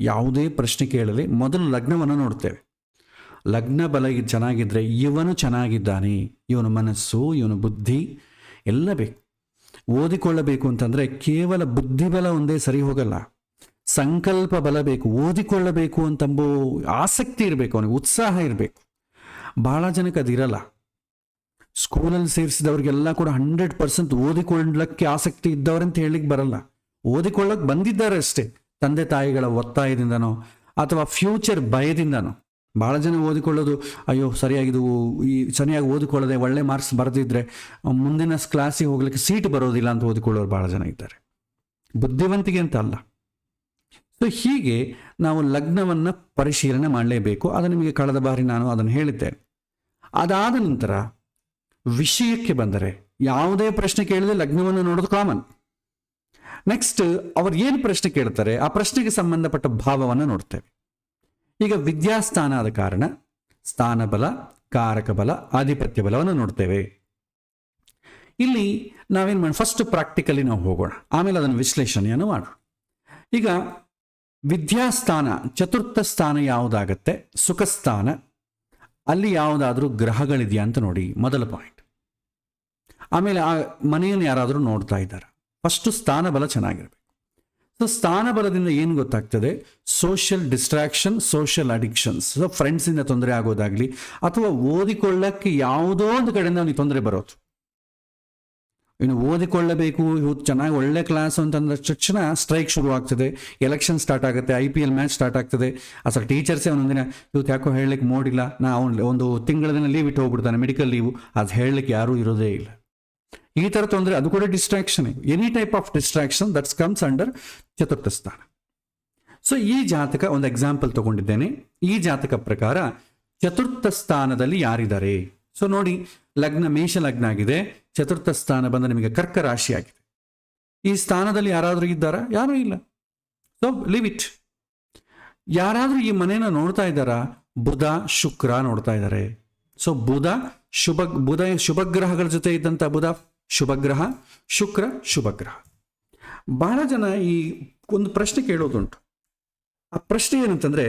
ಯಾವುದೇ ಪ್ರಶ್ನೆ ಕೇಳಲಿ ಮೊದಲು ಲಗ್ನವನ್ನು ನೋಡ್ತೇವೆ. ಲಗ್ನ ಬಲ ಚೆನ್ನಾಗಿದ್ದರೆ ಇವನು ಚೆನ್ನಾಗಿದ್ದಾನೆ, ಇವನ ಮನಸ್ಸು, ಇವನ ಬುದ್ಧಿ ಎಲ್ಲ ಬೇಕು. ಓದಿಕೊಳ್ಳಬೇಕು ಅಂತಂದರೆ ಕೇವಲ ಬುದ್ಧಿಬಲ ಒಂದೇ ಸರಿ ಹೋಗಲ್ಲ, ಸಂಕಲ್ಪ ಬಲ ಬೇಕು. ಓದಿಕೊಳ್ಳಬೇಕು ಅಂತಂಬೋ ಆಸಕ್ತಿ ಇರಬೇಕು, ಅವನಿಗೆ ಉತ್ಸಾಹ ಇರಬೇಕು. ಭಾಳ ಜನಕ್ಕೆ ಅದಿರಲ್ಲ. ಸ್ಕೂಲಲ್ಲಿ ಸೇರಿಸಿದವ್ರಿಗೆಲ್ಲ ಕೂಡ 100% ಓದಿಕೊಳ್ಳಕ್ಕೆ ಆಸಕ್ತಿ ಇದ್ದವರಂತ ಹೇಳಲಿಕ್ಕೆ ಬರಲ್ಲ. ಓದಿಕೊಳ್ಳಕ್ಕೆ ಬಂದಿದ್ದಾರೆ ಅಷ್ಟೇ, ತಂದೆ ತಾಯಿಗಳ ಒತ್ತಾಯದಿಂದನೋ ಅಥವಾ ಫ್ಯೂಚರ್ ಭಯದಿಂದನೋ. ಭಾಳ ಜನ ಓದಿಕೊಳ್ಳೋದು, ಅಯ್ಯೋ ಸರಿಯಾಗಿ ಓದಿಕೊಳ್ಳದೆ ಒಳ್ಳೆ ಮಾರ್ಕ್ಸ್ ಬರೆದಿದ್ರೆ ಮುಂದಿನ ಕ್ಲಾಸಿಗೆ ಹೋಗ್ಲಿಕ್ಕೆ ಸೀಟ್ ಬರೋದಿಲ್ಲ ಅಂತ ಓದಿಕೊಳ್ಳೋರು ಭಾಳ ಜನ ಇದ್ದಾರೆ, ಬುದ್ಧಿವಂತಿಗೆ ಅಂತ ಅಲ್ಲ. ಸೊ ಹೀಗೆ ನಾವು ಲಗ್ನವನ್ನು ಪರಿಶೀಲನೆ ಮಾಡಲೇಬೇಕು. ಅದು ನಿಮಗೆ ಕಳೆದ ಬಾರಿ ನಾನು ಅದನ್ನು ಹೇಳಿದ್ದೇನೆ. ಅದಾದ ನಂತರ ವಿಷಯಕ್ಕೆ ಬಂದರೆ ಯಾವುದೇ ಪ್ರಶ್ನೆ ಕೇಳಿದ್ರೆ ಲಗ್ನವನ್ನು ನೋಡೋದು ಕಾಮನ್. ನೆಕ್ಸ್ಟ್ ಅವ್ರು ಏನು ಪ್ರಶ್ನೆ ಕೇಳ್ತಾರೆ ಆ ಪ್ರಶ್ನೆಗೆ ಸಂಬಂಧಪಟ್ಟ ಭಾವವನ್ನು ನೋಡ್ತೇವೆ. ಈಗ ವಿದ್ಯಾಸ್ಥಾನ ಆದ ಕಾರಣ ಸ್ಥಾನ ಬಲ, ಕಾರಕ ಬಲ, ಆಧಿಪತ್ಯ ಬಲವನ್ನು ನೋಡ್ತೇವೆ. ಇಲ್ಲಿ ನಾವೇನು ಮಾಡೋಣ, ಫಸ್ಟ್ ಪ್ರಾಕ್ಟಿಕಲಿ ನಾವು ಹೋಗೋಣ, ಆಮೇಲೆ ಅದನ್ನು ವಿಶ್ಲೇಷಣೆಯನ್ನು ಮಾಡೋಣ. ಈಗ ವಿದ್ಯಾಸ್ಥಾನ ಚತುರ್ಥ ಸ್ಥಾನ ಯಾವುದಾಗತ್ತೆ? ಸುಖಸ್ಥಾನ. ಅಲ್ಲಿ ಯಾವುದಾದ್ರೂ ಗ್ರಹಗಳಿದೆಯಾ ಅಂತ ನೋಡಿ, ಮೊದಲ ಪಾಯಿಂಟ್. ಆಮೇಲೆ ಆ ಮನೆಯನ್ನು ಯಾರಾದರೂ ನೋಡ್ತಾ ಇದ್ದಾರೆ, ಫಸ್ಟು ಸ್ಥಾನ ಬಲ ಚೆನ್ನಾಗಿರ್ಬೇಕು. ಸೊ ಸ್ಥಾನ ಬಲದಿಂದ ಏನು ಗೊತ್ತಾಗ್ತದೆ? Social distraction, social addictions. So ಫ್ರೆಂಡ್ಸಿಂದ ತೊಂದರೆ ಆಗೋದಾಗ್ಲಿ ಅಥವಾ ಓದಿಕೊಳ್ಳಕ್ಕೆ ಯಾವುದೋ ಒಂದು ಕಡೆಯಿಂದ ಅವನಿಗೆ ತೊಂದರೆ ಬರೋದು. ಇನ್ನು ಓದಿಕೊಳ್ಳಬೇಕು, ಚೆನ್ನಾಗಿ ಒಳ್ಳೆ ಕ್ಲಾಸ್ ಅಂತಂದ ತಕ್ಷಣ ಸ್ಟ್ರೈಕ್ ಶುರು ಆಗ್ತದೆ, ಎಲೆಕ್ಷನ್ ಸ್ಟಾರ್ಟ್ ಆಗುತ್ತೆ, IPL ಮ್ಯಾಚ್ ಸ್ಟಾರ್ಟ್ ಆಗ್ತದೆ. ಅಸಲು ಟೀಚರ್ಸೇ ಒಂದೊಂದಿನ ಇವತ್ತು ಯಾಕೋ ಹೇಳಲಿಕ್ಕೆ ಮೂಡಿಲ್ಲ, ಒಂದು ತಿಂಗಳ ದಿನ ಲೀವ್ ಇಟ್ಟು ಹೋಗ್ಬಿಡ್ತಾನೆ, ಮೆಡಿಕಲ್ ಲೀವು, ಅದು ಹೇಳಲಿಕ್ಕೆ ಯಾರೂ ಇರೋದೇ ಇಲ್ಲ. ಈ ಥರ ತೊಂದರೆ, ಅದು ಕೂಡ distraction. Any type of distraction that's comes under ಚತುರ್ಥ ಸ್ಥಾನ. ಸೊ ಈ ಜಾತಕ ಒಂದು ಎಕ್ಸಾಂಪಲ್ ತಗೊಂಡಿದ್ದೇನೆ. ಈ ಜಾತಕ ಪ್ರಕಾರ ಚತುರ್ಥ ಸ್ಥಾನದಲ್ಲಿ ಯಾರಿದ್ದಾರೆ? ಸೊ ನೋಡಿ, ಲಗ್ನ ಮೇಷ ಲಗ್ನ ಆಗಿದೆ, ಚತುರ್ಥ ಸ್ಥಾನ ಬಂದ ನಿಮಗೆ ಕರ್ಕ ರಾಶಿ ಆಗಿದೆ. ಈ ಸ್ಥಾನದಲ್ಲಿ ಯಾರಾದರೂ ಇದ್ದಾರಾ? ಯಾರೂ ಇಲ್ಲ. So leave it. ಯಾರಾದರೂ ಈ ಮನೆಯನ್ನು ನೋಡ್ತಾ ಇದ್ದಾರಾ? ಬುಧ ಶುಕ್ರ ನೋಡ್ತಾ ಇದ್ದಾರೆ. ಸೊ ಬುಧ ಶುಭಗ್ರಹಗಳ ಜೊತೆ ಇದ್ದಂಥ ಬುಧ ಶುಭಗ್ರಹ, ಶುಕ್ರ ಶುಭಗ್ರಹ. ಬಹಳ ಜನ ಈ ಒಂದು ಪ್ರಶ್ನೆ ಕೇಳೋದುಂಟು. ಆ ಪ್ರಶ್ನೆ ಏನಂತಂದರೆ,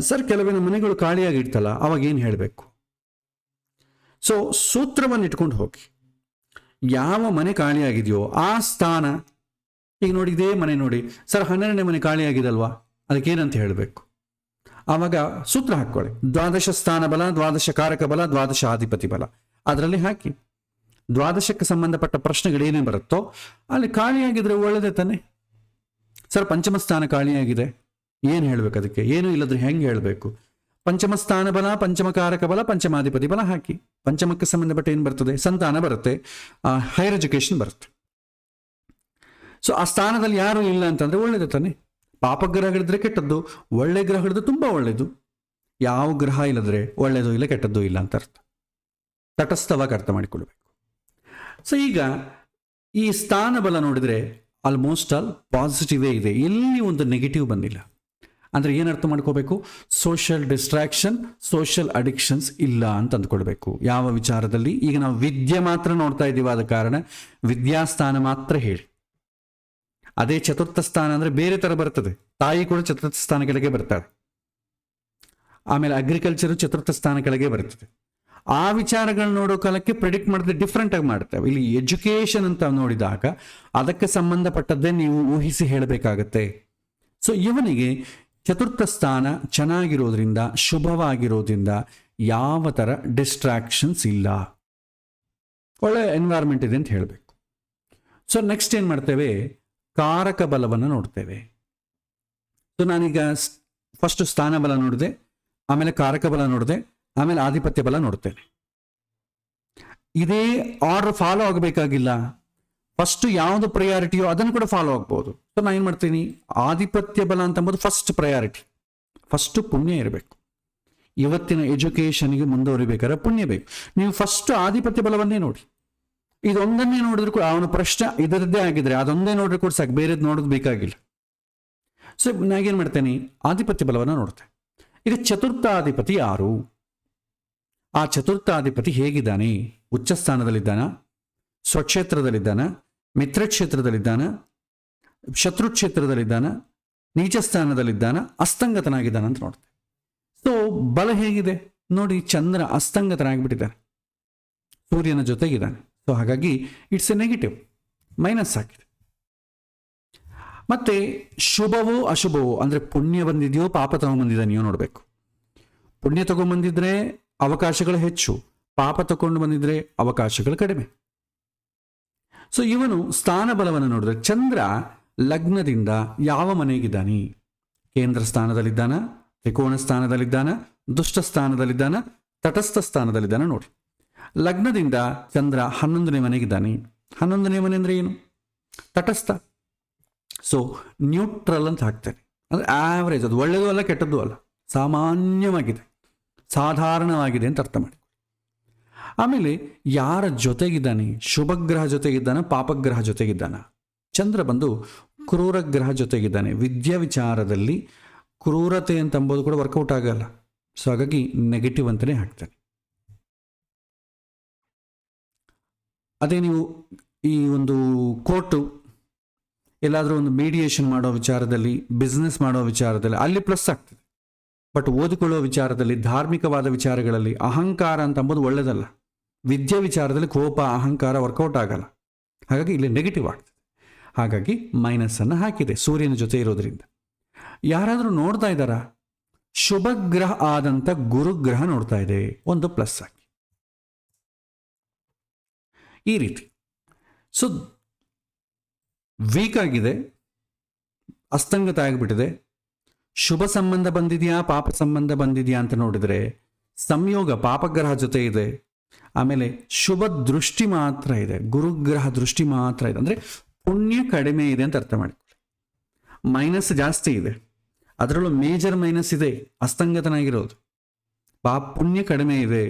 ಸರ್ ಕೆಲವಿನ ಮನೆಗಳು ಖಾಲಿಯಾಗಿ ಇಡ್ತಲ್ಲ, ಅವಾಗ ಏನು ಹೇಳಬೇಕು? ಸೊ ಸೂತ್ರವನ್ನು ಇಟ್ಕೊಂಡು ಹೋಗಿ, ಯಾವ ಮನೆ ಖಾಲಿಯಾಗಿದೆಯೋ ಆ ಸ್ಥಾನ, ಈಗ ನೋಡಿ ಇದೇ ಮನೆ ನೋಡಿ ಸರ್ 12ನೇ ಮನೆ ಖಾಲಿಯಾಗಿದಲ್ವಾ, ಅದಕ್ಕೇನಂತ ಹೇಳಬೇಕು, ಆವಾಗ ಸೂತ್ರ ಹಾಕ್ಕೊಳ್ಳಿ. ದ್ವಾದಶ ಸ್ಥಾನ ಬಲ, ದ್ವಾದಶ ಕಾರಕ ಬಲ, ದ್ವಾದಶ ಅಧಿಪತಿ ಬಲ, ಅದರಲ್ಲಿ ಹಾಕಿ ದ್ವಾದಶಕ್ಕೆ ಸಂಬಂಧಪಟ್ಟ ಪ್ರಶ್ನೆಗಳೇನೇ ಬರುತ್ತೋ ಅಲ್ಲಿ ಖಾಲಿಯಾಗಿದ್ರೆ ಒಳ್ಳೆದೇ ತಾನೆ. ಸರ್ ಪಂಚಮ ಸ್ಥಾನ ಖಾಲಿಯಾಗಿದೆ, ಏನು ಹೇಳಬೇಕು ಅದಕ್ಕೆ, ಏನೂ ಇಲ್ಲದ್ರೆ ಹೆಂಗೆ ಹೇಳಬೇಕು, ಪಂಚಮ ಸ್ಥಾನ ಬಲ, ಪಂಚಮ ಕಾರಕ ಬಲ, ಪಂಚಮಾಧಿಪತಿ ಬಲ ಹಾಕಿ. ಪಂಚಮಕ್ಕೆ ಸಂಬಂಧಪಟ್ಟ ಏನು ಬರ್ತದೆ, ಸಂತಾನ ಬರುತ್ತೆ, ಹೈಯರ್ ಎಜುಕೇಶನ್ ಬರುತ್ತೆ. ಸೊ ಆ ಸ್ಥಾನದಲ್ಲಿ ಯಾರು ಇಲ್ಲ ಅಂತಂದ್ರೆ ಒಳ್ಳೇದೇ ತಾನೆ. ಪಾಪಗ್ರಹಗಳಿದ್ರೆ ಕೆಟ್ಟದ್ದು, ಒಳ್ಳೆ ಗ್ರಹಗಳಿದ್ರೆ ತುಂಬ ಒಳ್ಳೆಯದು. ಯಾವ ಗ್ರಹ ಇಲ್ಲದ್ರೆ ಒಳ್ಳೆಯದು ಇಲ್ಲ ಕೆಟ್ಟದ್ದು ಇಲ್ಲ ಅಂತ ಅರ್ಥ, ತಟಸ್ಥವಾಗಿ ಅರ್ಥ ಮಾಡಿಕೊಳ್ಬೇಕು. ಸೊ ಈಗ ಈ ಸ್ಥಾನ ಬಲ ನೋಡಿದರೆ ಆಲ್ಮೋಸ್ಟ್ ಆಲ್ ಪಾಸಿಟಿವೇ ಇದೆ, ಎಲ್ಲಿ ಒಂದು ನೆಗೆಟಿವ್ ಬಂದಿಲ್ಲ. ಅಂದರೆ ಏನು ಅರ್ಥ ಮಾಡ್ಕೋಬೇಕು, ಸೋಷಿಯಲ್ ಡಿಸ್ಟ್ರಾಕ್ಷನ್, ಸೋಷಿಯಲ್ ಅಡಿಕ್ಷನ್ಸ್ ಇಲ್ಲ ಅಂತ ಅಂದ್ಕೊಳ್ಬೇಕು. ಯಾವ ವಿಚಾರದಲ್ಲಿ, ಈಗ ನಾವು ವಿದ್ಯೆ ಮಾತ್ರ ನೋಡ್ತಾ ಇದ್ದೀವಿ, ಆದ ಕಾರಣ ವಿದ್ಯಾಸ್ಥಾನ ಮಾತ್ರ ಹೇಳಿ. ಅದೇ ಚತುರ್ಥ ಸ್ಥಾನ ಅಂದರೆ ಬೇರೆ ಥರ ಬರ್ತದೆ, ತಾಯಿ ಕೂಡ ಚತುರ್ಥ ಸ್ಥಾನ ಕೆಳಗೆ ಬರ್ತಾಳೆ. ಆಮೇಲೆ ಅಗ್ರಿಕಲ್ಚರು ಚತುರ್ಥ ಸ್ಥಾನ ಕೆಳಗೆ ಬರ್ತದೆ. ಆ ವಿಚಾರಗಳನ್ನ ನೋಡೋ ಕಾಲಕ್ಕೆ ಪ್ರೆಡಿಕ್ಟ್ ಮಾಡಿದ್ರೆ ಡಿಫ್ರೆಂಟ್ ಆಗಿ ಮಾಡ್ತೇವೆ. ಇಲ್ಲಿ ಎಜುಕೇಶನ್ ಅಂತ ನೋಡಿದಾಗ ಅದಕ್ಕೆ ಸಂಬಂಧಪಟ್ಟದ್ದೇ ನೀವು ಊಹಿಸಿ ಹೇಳಬೇಕಾಗತ್ತೆ. ಸೊ ಇವನಿಗೆ ಚತುರ್ಥ ಸ್ಥಾನ ಚೆನ್ನಾಗಿರೋದ್ರಿಂದ, ಶುಭವಾಗಿರೋದ್ರಿಂದ ಯಾವ ಥರ ಡಿಸ್ಟ್ರಾಕ್ಷನ್ಸ್ ಇಲ್ಲ, ಒಳ್ಳೆ ಎನ್ವೈರ್ಮೆಂಟ್ ಇದೆ ಅಂತ ಹೇಳಬೇಕು. ಸೊ ನೆಕ್ಸ್ಟ್ ಏನು ಮಾಡ್ತೇವೆ, ಕಾರಕ ಬಲವನ್ನು ನೋಡ್ತೇವೆ. ಸೊ ನಾನೀಗ ಫಸ್ಟ್ ಸ್ಥಾನ ಬಲ ನೋಡಿದೆ, ಆಮೇಲೆ ಕಾರಕ ಬಲ ನೋಡಿದೆ, ಆಮೇಲೆ ಆಧಿಪತ್ಯ ಬಲ ನೋಡ್ತೇನೆ. ಇದೇ ಆರ್ಡರ್ ಫಾಲೋ ಆಗಬೇಕಾಗಿಲ್ಲ. ಫಸ್ಟ್ ಯಾವುದು ಪ್ರಯಾರಿಟಿಯೋ ಅದನ್ನು ಕೂಡ ಫಾಲೋ ಆಗ್ಬೋದು. ಸೊ ನಾನು ಏನು ಮಾಡ್ತೀನಿ, ಆಧಿಪತ್ಯ ಬಲ ಅಂತಂಬೋದು ಫಸ್ಟ್ ಪ್ರಯಾರಿಟಿ, ಫಸ್ಟ್ ಪುಣ್ಯ ಇರಬೇಕು. ಇವತ್ತಿನ ಎಜುಕೇಷನ್ಗೆ ಮುಂದುವರಿಬೇಕಾದ್ರೆ ಪುಣ್ಯ ಬೇಕು. ನೀವು ಫಸ್ಟ್ ಆಧಿಪತ್ಯ ಬಲವನ್ನೇ ನೋಡಿ. ಇದೊಂದನ್ನೇ ನೋಡಿದ್ರು ಕೂಡ ಅವನ ಪ್ರಶ್ನೆ ಇದರದ್ದೇ ಆಗಿದ್ರೆ ಅದೊಂದೇ ನೋಡಿದ್ರೆ ಕೂಡ ಸಾಕು, ಬೇರೆದು ನೋಡೋದು ಬೇಕಾಗಿಲ್ಲ. ಸೊ ನಾಗೇನು ಮಾಡ್ತೇನೆ, ಆಧಿಪತ್ಯ ಬಲವನ್ನು ನೋಡ್ತೇನೆ. ಈಗ ಚತುರ್ಥಾಧಿಪತಿ ಯಾರು, ಆ ಚತುರ್ಥಾಧಿಪತಿ ಹೇಗಿದ್ದಾನೆ, ಉಚ್ಚ ಸ್ಥಾನದಲ್ಲಿದ್ದಾನ, ಸ್ವಕ್ಷೇತ್ರದಲ್ಲಿದ್ದಾನ, ಮಿತ್ರಕ್ಷೇತ್ರದಲ್ಲಿದ್ದಾನ, ಶತ್ರುಕ್ಷೇತ್ರದಲ್ಲಿದ್ದಾನ, ನೀಚ ಸ್ಥಾನದಲ್ಲಿದ್ದಾನ, ಅಸ್ತಂಗತನಾಗಿದ್ದಾನ ಅಂತ ನೋಡ್ತೇವೆ. ಸೊ ಬಲ ಹೇಗಿದೆ ನೋಡಿ, ಚಂದ್ರ ಅಸ್ತಂಗತನಾಗಿಬಿಟ್ಟಿದ್ದಾನೆ, ಸೂರ್ಯನ ಜೊತೆಗಿದ್ದಾನೆ. ಸೊ ಹಾಗಾಗಿ ಇಟ್ಸ್ ಎ ನೆಗೆಟಿವ್, ಮೈನಸ್ ಆಗಿದೆ. ಮತ್ತೆ ಶುಭವೋ ಅಶುಭವೋ ಅಂದರೆ ಪುಣ್ಯ ಬಂದಿದೆಯೋ ಪಾಪ ತಗೊಂಡ್ಬಂದಿದ್ದಾನೆಯೋ ನೋಡಬೇಕು. ಪುಣ್ಯ ತಗೊಂಡ್ಬಂದಿದ್ರೆ ಅವಕಾಶಗಳು ಹೆಚ್ಚು, ಪಾಪ ತಗೊಂಡು ಬಂದಿದ್ರೆ ಅವಕಾಶಗಳು ಕಡಿಮೆ. ಸೊ ಇವನು ಸ್ಥಾನ ಬಲವನ್ನು ನೋಡಿದ್ರೆ ಚಂದ್ರ ಲಗ್ನದಿಂದ ಯಾವ ಮನೆಗಿದ್ದಾನೆ, ಕೇಂದ್ರ ಸ್ಥಾನದಲ್ಲಿದ್ದಾನ, ತ್ರಿಕೋಣ ಸ್ಥಾನದಲ್ಲಿದ್ದಾನ, ದುಷ್ಟ ಸ್ಥಾನದಲ್ಲಿದ್ದಾನ, ತಟಸ್ಥ ಸ್ಥಾನದಲ್ಲಿದ್ದಾನ ನೋಡಿ. ಲಗ್ನದಿಂದ ಚಂದ್ರ 11ನೇ ಮನೆಗಿದ್ದಾನೆ. 11ನೇ ಮನೆ ಅಂದರೆ ಏನು, ತಟಸ್ಥ. ಸೊ ನ್ಯೂಟ್ರಲ್ ಅಂತ ಹಾಕ್ತೇನೆ, ಅಂದರೆ ಆವ್ರೇಜ್, ಅದು ಒಳ್ಳೆಯದು ಅಲ್ಲ ಕೆಟ್ಟದ್ದು ಅಲ್ಲ, ಸಾಮಾನ್ಯವಾಗಿದೆ, ಸಾಧಾರಣವಾಗಿದೆ ಅಂತ ಅರ್ಥ ಮಾಡಿ. ಆಮೇಲೆ ಯಾರ ಜೊತೆಗಿದ್ದಾನೆ, ಶುಭಗ್ರಹ ಜೊತೆಗಿದ್ದಾನ, ಪಾಪಗ್ರಹ ಜೊತೆಗಿದ್ದಾನ. ಚಂದ್ರ ಬಂದು ಕ್ರೂರ ಗ್ರಹ ಜೊತೆಗಿದ್ದಾನೆ. ವಿದ್ಯಾ ವಿಚಾರದಲ್ಲಿ ಕ್ರೂರತೆ ಅಂತಂಬೋದು ಕೂಡ ವರ್ಕೌಟ್ ಆಗಲ್ಲ. ಸೊ ಹಾಗಾಗಿ ನೆಗೆಟಿವ್ ಅಂತಲೇ ಹಾಕ್ತಾನೆ. ಅದೇ ನೀವು ಈ ಒಂದು ಕೋರ್ಟು ಎಲ್ಲಾದರೂ ಒಂದು ಮೀಡಿಯೇಷನ್ ಮಾಡೋ ವಿಚಾರದಲ್ಲಿ, ಬಿಸ್ನೆಸ್ ಮಾಡೋ ವಿಚಾರದಲ್ಲಿ ಅಲ್ಲಿ ಪ್ಲಸ್ ಆಗ್ತದೆ. ಬಟ್ ಓದಿಕೊಳ್ಳುವ ವಿಚಾರದಲ್ಲಿ, ಧಾರ್ಮಿಕವಾದ ವಿಚಾರಗಳಲ್ಲಿ ಅಹಂಕಾರ ಅಂತಂಬೋದು ಒಳ್ಳೆಯದಲ್ಲ. ವಿದ್ಯೆ ವಿಚಾರದಲ್ಲಿ ಕೋಪ, ಅಹಂಕಾರ ವರ್ಕೌಟ್ ಆಗಲ್ಲ. ಹಾಗಾಗಿ ಇಲ್ಲಿ ನೆಗೆಟಿವ್ ಆಗ್ತದೆ. ಹಾಗಾಗಿ ಮೈನಸ್ಸನ್ನು ಹಾಕಿದೆ ಸೂರ್ಯನ ಜೊತೆ ಇರೋದ್ರಿಂದ. ಯಾರಾದರೂ ನೋಡ್ತಾ ಇದ್ದಾರಾ, ಶುಭಗ್ರಹ ಆದಂಥ ಗುರುಗ್ರಹ ನೋಡ್ತಾ ಇದೆ, ಒಂದು ಪ್ಲಸ್ ಹಾಕಿ. ಈ ರೀತಿ. ಸೊ ವೀಕ್ ಆಗಿದೆ, ಅಸ್ತಂಗತ ಆಗಿಬಿಟ್ಟಿದೆ. ಶುಭ ಸಂಬಂಧ ಬಂದಿದೆಯಾ ಪಾಪ ಸಂಬಂಧ ಬಂದಿದೆಯಾ ಅಂತ ನೋಡಿದರೆ ಸಂಯೋಗ ಪಾಪಗ್ರಹ ಜೊತೆ ಇದೆ. ಆಮೇಲೆ ಶುಭ ದೃಷ್ಟಿ ಮಾತ್ರ ಇದೆ, ಗುರುಗ್ರಹ ದೃಷ್ಟಿ ಮಾತ್ರ ಇದೆ. ಅಂದರೆ ಪುಣ್ಯ ಕಡಿಮೆ ಇದೆ ಅಂತ ಅರ್ಥ ಮಾಡಿಕೊಳ್ಳಿ. ಮೈನಸ್ ಜಾಸ್ತಿ ಇದೆ, ಅದರಲ್ಲೂ ಮೇಜರ್ ಮೈನಸ್ ಇದೆ, ಅಸ್ತಂಗತನಾಗಿರೋದು. ಪುಣ್ಯ ಕಡಿಮೆ ಇದೆ,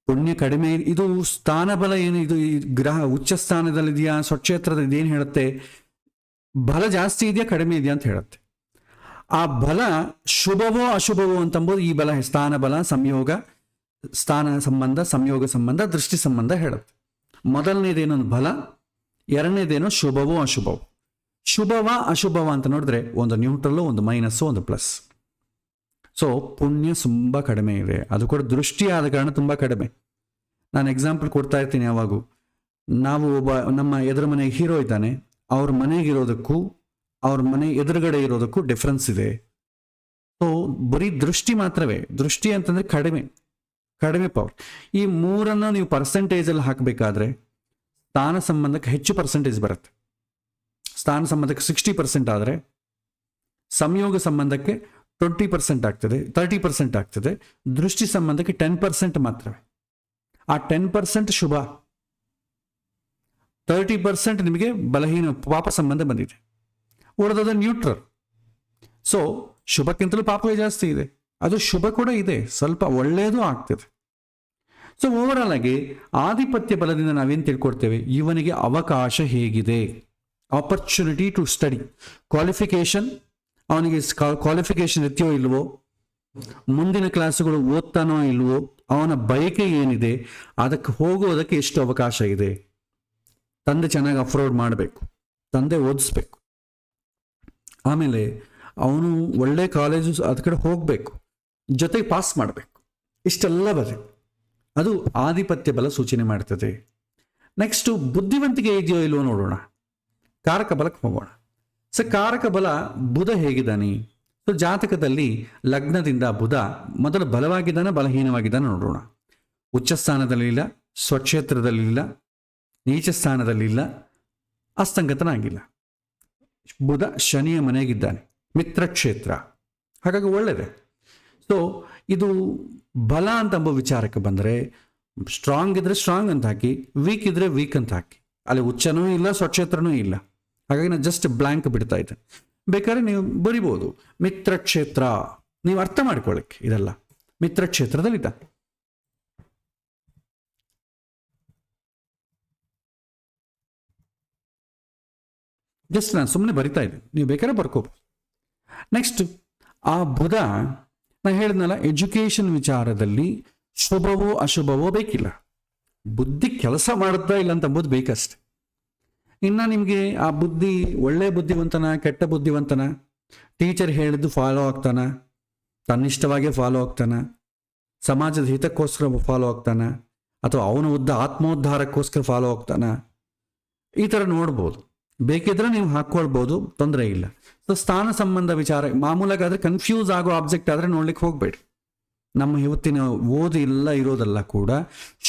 ಪುಣ್ಯ ಕಡಿಮೆ. ಇದು ಸ್ಥಾನ ಬಲ ಏನು, ಇದು ಈ ಗ್ರಹ ಉಚ್ಚ ಸ್ಥಾನದಲ್ಲಿದೆಯಾ, ಸ್ವಕ್ಷೇತ್ರದ ಇದೇನು ಹೇಳುತ್ತೆ, ಬಲ ಜಾಸ್ತಿ ಇದೆಯಾ ಕಡಿಮೆ ಇದೆಯಾ ಅಂತ ಹೇಳುತ್ತೆ. ಆ ಬಲ ಶುಭವೋ ಅಶುಭವೋ ಅಂತಂಬೋದು ಈ ಬಲ ಸ್ಥಾನ ಬಲ, ಸಂಯೋಗ, ಸ್ಥಾನ ಸಂಬಂಧ, ಸಂಯೋಗ ಸಂಬಂಧ, ದೃಷ್ಟಿ ಸಂಬಂಧ ಹೇಳುತ್ತೆ. ಮೊದಲನೇದೇನೋ ಬಲ, ಎರಡನೇದೇನೋ ಶುಭವೋ ಅಶುಭವೋ. ಶುಭವ ಅಶುಭವ ಅಂತ ನೋಡಿದ್ರೆ ಒಂದು ನ್ಯೂಟ್ರಲ್ಲು, ಒಂದು ಮೈನಸ್ಸು, ಒಂದು ಪ್ಲಸ್. ಸೊ ಪುಣ್ಯ ತುಂಬ ಕಡಿಮೆ ಇದೆ, ಅದು ಕೂಡ ದೃಷ್ಟಿ ಆದ ಕಾರಣ ತುಂಬ ಕಡಿಮೆ. ನಾನು ಎಕ್ಸಾಂಪಲ್ ಕೊಡ್ತಾ ಇರ್ತೀನಿ ಯಾವಾಗೂ. ನಾವು ನಮ್ಮ ಎದುರು ಮನೆ ಹೀರೋ ಇದ್ದಾನೆ, ಅವ್ರ ಮನೆಗಿರೋದಕ್ಕೂ ಅವ್ರ ಮನೆ ಎದುರುಗಡೆ ಇರೋದಕ್ಕೂ ಡಿಫ್ರೆನ್ಸ್ ಇದೆ. ಸೊ ಬರೀ ದೃಷ್ಟಿ ಮಾತ್ರವೇ, ದೃಷ್ಟಿ ಅಂತಂದ್ರೆ ಕಡಿಮೆ ಪವರ್. ಈ ಮೂರನ್ನು ನೀವು ಪರ್ಸೆಂಟೇಜಲ್ಲಿ ಹಾಕಬೇಕಾದ್ರೆ ಸ್ಥಾನ ಸಂಬಂಧಕ್ಕೆ ಹೆಚ್ಚು ಪರ್ಸೆಂಟೇಜ್ ಬರುತ್ತೆ. ಸ್ಥಾನ ಸಂಬಂಧಕ್ಕೆ 60% ಆದರೆ ಸಂಯೋಗ ಸಂಬಂಧಕ್ಕೆ 20% ಆಗ್ತದೆ, 30% ಆಗ್ತದೆ. ದೃಷ್ಟಿ ಸಂಬಂಧಕ್ಕೆ 10% ಮಾತ್ರವೇ. ಆ 10% ಶುಭ, 30% ನಿಮಗೆ ಬಲಹೀನ ಪಾಪ ಸಂಬಂಧ ಬಂದಿದೆ. ಉಳಿದದ ನ್ಯೂಟ್ರಲ್. ಸೊ ಶುಭಕ್ಕಿಂತಲೂ ಪಾಪವೇ ಜಾಸ್ತಿ ಇದೆ, ಅದು ಶುಭ ಕೂಡ ಇದೆ, ಸ್ವಲ್ಪ ಒಳ್ಳೆಯದು ಆಗ್ತದೆ. ಸೊ ಓವರಾಲ್ ಆಗಿ ಆಧಿಪತ್ಯ ಬಲದಿಂದ ನಾವೇನು ತಿಳ್ಕೊಡ್ತೇವೆ, ಇವನಿಗೆ ಅವಕಾಶ ಹೇಗಿದೆ, ಆಪರ್ಚುನಿಟಿ ಟು ಸ್ಟಡಿ, ಕ್ವಾಲಿಫಿಕೇಶನ್, ಅವನಿಗೆ ಕ್ವಾಲಿಫಿಕೇಶನ್ ಇರ್ತೀಯೋ ಇಲ್ವೋ, ಮುಂದಿನ ಕ್ಲಾಸುಗಳು ಓದ್ತಾನೋ ಇಲ್ವೋ, ಅವನ ಬಯಕೆ ಏನಿದೆ, ಅದಕ್ಕೆ ಹೋಗೋದಕ್ಕೆ ಎಷ್ಟು ಅವಕಾಶ ಇದೆ. ತಂದೆ ಚೆನ್ನಾಗಿ ಅಫೋರ್ಡ್ ಮಾಡಬೇಕು, ತಂದೆ ಓದಿಸ್ಬೇಕು, ಆಮೇಲೆ ಅವನು ಒಳ್ಳೆ ಕಾಲೇಜು ಅದ ಕಡೆ ಹೋಗಬೇಕು, ಜೊತೆಗೆ ಪಾಸ್ ಮಾಡಬೇಕು. ಇಷ್ಟೆಲ್ಲ ಬರುತ್ತೆ, ಅದು ಆಧಿಪತ್ಯ ಬಲ ಸೂಚನೆ ಮಾಡ್ತದೆ. ನೆಕ್ಸ್ಟು ಬುದ್ಧಿವಂತಿಕೆ ಇದೆಯೋ ಇಲ್ವೋ ನೋಡೋಣ. ಕಾರಕ ಬಲಕ್ಕೆ ಹೋಗೋಣ. ಸೊ ಕಾರಕ ಬಲ ಬುಧ ಹೇಗಿದ್ದಾನೆ? ಸೊ ಜಾತಕದಲ್ಲಿ ಲಗ್ನದಿಂದ ಬುಧ ಮೊದಲು ಬಲವಾಗಿದ್ದಾನೆ ಬಲಹೀನವಾಗಿದ್ದಾನೆ ನೋಡೋಣ. ಉಚ್ಚ ಸ್ಥಾನದಲ್ಲಿಲ್ಲ, ಸ್ವಕ್ಷೇತ್ರದಲ್ಲಿಲ್ಲ, ನೀಚ ಸ್ಥಾನದಲ್ಲಿಲ್ಲ, ಅಸ್ತಂಗತನಾಗಿಲ್ಲ. ಬುಧ ಶನಿಯ ಮನೆಗಿದ್ದಾನೆ, ಮಿತ್ರಕ್ಷೇತ್ರ, ಹಾಗಾಗಿ ಒಳ್ಳೆಯದೆ. ಸೊ ಇದು ಬಲ ಅಂತಂಬ ವಿಚಾರಕ್ಕೆ ಬಂದರೆ ಸ್ಟ್ರಾಂಗ್ ಇದ್ರೆ ಸ್ಟ್ರಾಂಗ್ ಅಂತ ಹಾಕಿ, ವೀಕ್ ಇದ್ರೆ ವೀಕ್ ಅಂತ ಹಾಕಿ. ಅಲ್ಲಿ ಉಚ್ಚನೂ ಇಲ್ಲ, ಸ್ವಕ್ಷೇತ್ರನೂ ಇಲ್ಲ, ಹಾಗಾಗಿ ನಾನು ಜಸ್ಟ್ ಬ್ಲ್ಯಾಂಕ್ ಬಿಡ್ತಾ ಇದ್ದೆ. ಬೇಕಾದ್ರೆ ನೀವು ಬರಿಬೋದು ಮಿತ್ರಕ್ಷೇತ್ರ, ನೀವು ಅರ್ಥ ಮಾಡ್ಕೊಳ್ಳಿಕ್ಕೆ ಇದೆಲ್ಲ ಮಿತ್ರಕ್ಷೇತ್ರದಲ್ಲಿದ್ದ. ಜಸ್ಟ್ ನಾನು ಸುಮ್ಮನೆ ಬರಿತಾ ಇದ್ದೆ, ನೀವು ಬೇಕಾದ್ರೆ ಬರ್ಕೋಬೋದು. ನೆಕ್ಸ್ಟ್ ಆ ಬುಧ ನಾನು ಹೇಳಿದ್ನಲ್ಲ, ಎಜುಕೇಷನ್ ವಿಚಾರದಲ್ಲಿ ಶುಭವೋ ಅಶುಭವೋ ಬೇಕಿಲ್ಲ, ಬುದ್ಧಿ ಕೆಲಸ ಮಾಡುತ್ತಾ ಇಲ್ಲ ಅಂತಂಬುದು ಬೇಕಷ್ಟೆ. ಇನ್ನು ನಿಮಗೆ ಆ ಬುದ್ಧಿ ಒಳ್ಳೆ ಬುದ್ಧಿವಂತನ ಕೆಟ್ಟ ಬುದ್ಧಿವಂತನ, ಟೀಚರ್ ಹೇಳಿದ್ದು ಫಾಲೋ ಆಗ್ತಾನ, ತನ್ನಿಷ್ಟವಾಗೇ ಫಾಲೋ ಆಗ್ತಾನ, ಸಮಾಜದ ಹಿತಕ್ಕೋಸ್ಕರ ಫಾಲೋ ಆಗ್ತಾನ, ಅಥವಾ ಅವನ ಆತ್ಮೋದ್ಧಾರಕ್ಕೋಸ್ಕರ ಫಾಲೋ ಆಗ್ತಾನ, ಈ ಥರ ನೋಡ್ಬೋದು. ಬೇಕಿದ್ರೆ ನೀವು ಹಾಕ್ಕೊಳ್ಬೋದು, ತೊಂದರೆ ಇಲ್ಲ. ಸೊ ಸ್ಥಾನ ಸಂಬಂಧ ವಿಚಾರ ಮಾಮೂಲಾಗಾದರೆ ಕನ್ಫ್ಯೂಸ್ ಆಗೋ ಆಬ್ಜೆಕ್ಟ್ ಆದರೆ ನೋಡ್ಲಿಕ್ಕೆ ಹೋಗಬೇಡಿ. ನಮ್ಮ ಇವತ್ತಿನ ಓದು ಎಲ್ಲ ಇರೋದಲ್ಲ ಕೂಡ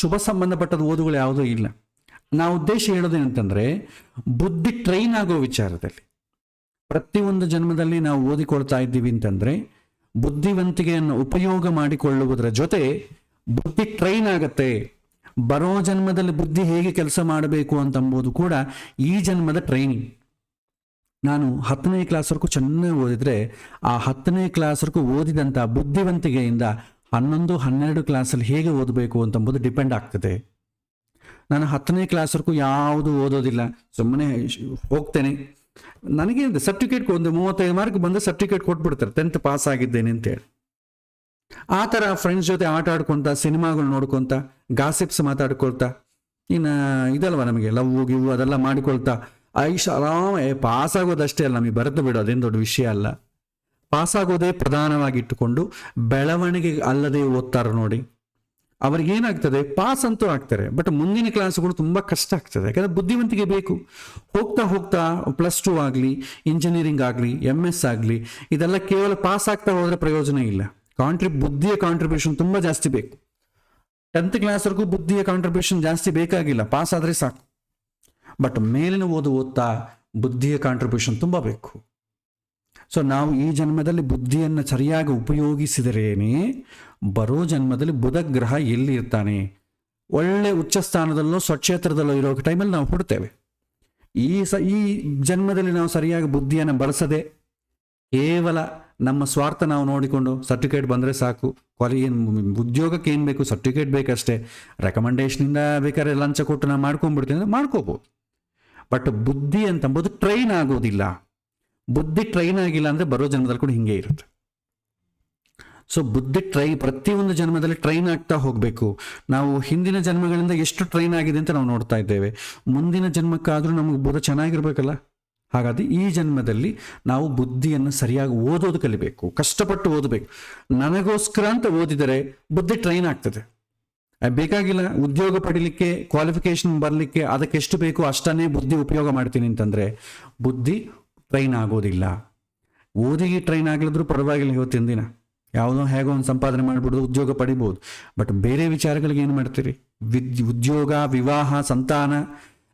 ಶುಭ ಸಂಬಂಧಪಟ್ಟದ ಓದುಗಳು ಯಾವುದೂ ಇಲ್ಲ. ನಾವು ಉದ್ದೇಶ ಹೇಳೋದೇನಂತಂದರೆ, ಬುದ್ಧಿ ಟ್ರೈನ್ ಆಗೋ ವಿಚಾರದಲ್ಲಿ ಪ್ರತಿಯೊಂದು ಜನ್ಮದಲ್ಲಿ ನಾವು ಓದಿಕೊಳ್ತಾ ಇದ್ದೀವಿ ಅಂತಂದರೆ ಬುದ್ಧಿವಂತಿಕೆಯನ್ನು ಉಪಯೋಗ ಮಾಡಿಕೊಳ್ಳುವುದರ ಜೊತೆ ಬುದ್ಧಿ ಟ್ರೈನ್ ಆಗತ್ತೆ. ಬರೋ ಜನ್ಮದಲ್ಲಿ ಬುದ್ಧಿ ಹೇಗೆ ಕೆಲಸ ಮಾಡಬೇಕು ಅಂತಂಬುದು ಕೂಡ ಈ ಜನ್ಮದ ಟ್ರೈನಿಂಗ್. ನಾನು 10ನೇ ಕ್ಲಾಸ್ವರೆಗೂ ಚೆನ್ನಾಗಿ ಓದಿದ್ರೆ ಆ 10ನೇ ಕ್ಲಾಸ್ವರೆಗೂ ಓದಿದಂಥ ಬುದ್ಧಿವಂತಿಕೆಯಿಂದ 11, 12 ಕ್ಲಾಸಲ್ಲಿ ಹೇಗೆ ಓದಬೇಕು ಅಂತಂಬುದು ಡಿಪೆಂಡ್ ಆಗ್ತದೆ. ನಾನು 10ನೇ ಕ್ಲಾಸ್ವರೆಗೂ ಯಾವುದು ಓದೋದಿಲ್ಲ, ಸುಮ್ಮನೆ ಹೋಗ್ತೇನೆ, ನನಗೆ ಸರ್ಟಿಫಿಕೇಟ್ ಒಂದು 35 ಮಾರ್ಕ್ ಬಂದು ಸರ್ಟಿಫಿಕೇಟ್ ಕೊಟ್ಬಿಡ್ತಾರೆ 10th ಪಾಸ್ ಆಗಿದ್ದೇನೆ ಅಂತೇಳಿ. ಆ ಥರ ಫ್ರೆಂಡ್ಸ್ ಜೊತೆ ಆಟ ಆಡ್ಕೊತ, ಸಿನಿಮಾಗಳು ನೋಡ್ಕೊತ, ಗಾಸಿಪ್ಸ್ ಮಾತಾಡ್ಕೊಳ್ತಾ, ಇನ್ನು ಇದಲ್ವ ನಮಗೆ ಲವ್ ಗಿವ್ ಅದೆಲ್ಲ ಮಾಡಿಕೊಳ್ತಾ ಆರಾಮ ಪಾಸ್ ಆಗೋದಷ್ಟೇ ಅಲ್ಲ, ನಮಗೆ ಬರೆದು ಬಿಡೋ ಅದೇನು ದೊಡ್ಡ ವಿಷಯ ಅಲ್ಲ. ಪಾಸಾಗೋದೇ ಪ್ರಧಾನವಾಗಿಟ್ಟುಕೊಂಡು ಬೆಳವಣಿಗೆ ಅಲ್ಲದೆ ಓದ್ತಾರೆ ನೋಡಿ, ಅವ್ರಿಗೇನಾಗ್ತದೆ, ಪಾಸ್ ಅಂತೂ ಆಗ್ತಾರೆ, ಬಟ್ ಮುಂದಿನ ಕ್ಲಾಸ್ಗಳು ತುಂಬ ಕಷ್ಟ ಆಗ್ತದೆ. ಯಾಕಂದರೆ ಬುದ್ಧಿವಂತಿಕೆ ಬೇಕು. ಹೋಗ್ತಾ ಹೋಗ್ತಾ +2 ಆಗಲಿ, ಇಂಜಿನಿಯರಿಂಗ್ ಆಗಲಿ, MS ಆಗಲಿ, ಇದೆಲ್ಲ ಕೇವಲ ಪಾಸ್ ಆಗ್ತಾ ಹೋದರೆ ಪ್ರಯೋಜನ ಇಲ್ಲ. ಬುದ್ಧಿಯ ಕಾಂಟ್ರಿಬ್ಯೂಷನ್ ತುಂಬ ಜಾಸ್ತಿ ಬೇಕು. 10th ಕ್ಲಾಸ್ವರೆಗೂ ಬುದ್ಧಿಯ ಕಾಂಟ್ರಿಬ್ಯೂಷನ್ ಜಾಸ್ತಿ ಬೇಕಾಗಿಲ್ಲ, ಪಾಸ್ ಆದರೆ ಸಾಕು. ಬಟ್ ಮೇಲಿನ ಓದ್ತಾ ಬುದ್ಧಿಯ ಕಾಂಟ್ರಿಬ್ಯೂಷನ್ ತುಂಬ ಬೇಕು. ಸೊ ನಾವು ಈ ಜನ್ಮದಲ್ಲಿ ಬುದ್ಧಿಯನ್ನು ಸರಿಯಾಗಿ ಉಪಯೋಗಿಸಿದರೇನೆ ಬರೋ ಜನ್ಮದಲ್ಲಿ ಬುಧ ಗ್ರಹ ಎಲ್ಲಿ ಇರ್ತಾನೆ, ಒಳ್ಳೆ ಉಚ್ಚ ಸ್ಥಾನದಲ್ಲೋ ಸ್ವಕ್ಷೇತ್ರದಲ್ಲೋ ಇರೋ ಟೈಮಲ್ಲಿ ನಾವು ಹುಡ್ತೇವೆ. ಈ ಜನ್ಮದಲ್ಲಿ ನಾವು ಸರಿಯಾಗಿ ಬುದ್ಧಿಯನ್ನು ಬಳಸದೆ ಕೇವಲ ನಮ್ಮ ಸ್ವಾರ್ಥ ನಾವು ನೋಡಿಕೊಂಡು ಸರ್ಟಿಫಿಕೇಟ್ ಬಂದರೆ ಸಾಕು, ಉದ್ಯೋಗಕ್ಕೆ ಏನು ಬೇಕು ಸರ್ಟಿಫಿಕೇಟ್ ಬೇಕಷ್ಟೇ, ರೆಕಮೆಂಡೇಶನಿಂದ ಬೇಕಾದ್ರೆ ಲಂಚ ಕೊಟ್ಟು ನಾವು ಮಾಡ್ಕೊಂಡ್ಬಿಡ್ತೀವಿ ಅಂದರೆ ಮಾಡ್ಕೋಬೋದು. ಬಟ್ ಬುದ್ಧಿ ಅಂತಂಬುದು ಟ್ರೈನ್ ಆಗೋದಿಲ್ಲ. ಬುದ್ಧಿ ಟ್ರೈನ್ ಆಗಿಲ್ಲ ಅಂದರೆ ಬರೋ ಜನ್ಮದಲ್ಲಿ ಕೂಡ ಹಿಂಗೆ ಇರುತ್ತೆ. ಸೊ ಬುದ್ಧಿ ಪ್ರತಿಯೊಂದು ಜನ್ಮದಲ್ಲಿ ಟ್ರೈನ್ ಆಗ್ತಾ ಹೋಗಬೇಕು. ನಾವು ಹಿಂದಿನ ಜನ್ಮಗಳಿಂದ ಎಷ್ಟು ಟ್ರೈನ್ ಆಗಿದೆ ಅಂತ ನಾವು ನೋಡ್ತಾ ಇದ್ದೇವೆ. ಮುಂದಿನ ಜನ್ಮಕ್ಕಾದರೂ ನಮಗೆ ಬುಧ ಚೆನ್ನಾಗಿರ್ಬೇಕಲ್ಲ. ಹಾಗಾಗಿ ಈ ಜನ್ಮದಲ್ಲಿ ನಾವು ಬುದ್ಧಿಯನ್ನು ಸರಿಯಾಗಿ ಓದೋದು ಕಲಿಬೇಕು, ಕಷ್ಟಪಟ್ಟು ಓದಬೇಕು. ನನಗೋಸ್ಕರ ಅಂತ ಓದಿದರೆ ಬುದ್ಧಿ ಟ್ರೈನ್ ಆಗ್ತದೆ. ಬೇಕಾಗಿಲ್ಲ. ಉದ್ಯೋಗ ಪಡಿಲಿಕ್ಕೆ, ಕ್ವಾಲಿಫಿಕೇಶನ್ ಬರಲಿಕ್ಕೆ ಅದಕ್ಕೆ ಎಷ್ಟು ಬೇಕೋ ಅಷ್ಟನ್ನೇ ಬುದ್ಧಿ ಉಪಯೋಗ ಮಾಡ್ತೀನಿ ಅಂತಂದರೆ ಬುದ್ಧಿ ಟ್ರೈನ್ ಆಗೋದಿಲ್ಲ. ಓದಿಗೆ ಟ್ರೈನ್ ಆಗಲಿದ್ರು ಪರವಾಗಿಲ್ಲ, ಇವತ್ತಿನ ದಿನ ಯಾವುದೋ ಹೇಗೋ ಒಂದು ಸಂಪಾದನೆ ಮಾಡಿಬಿಡೋದು, ಉದ್ಯೋಗ ಪಡಿಬೋದು. ಬಟ್ ಬೇರೆ ವಿಚಾರಗಳಿಗೆ ಏನು ಮಾಡ್ತೀರಿ? ಉದ್ಯೋಗ, ವಿವಾಹ, ಸಂತಾನ,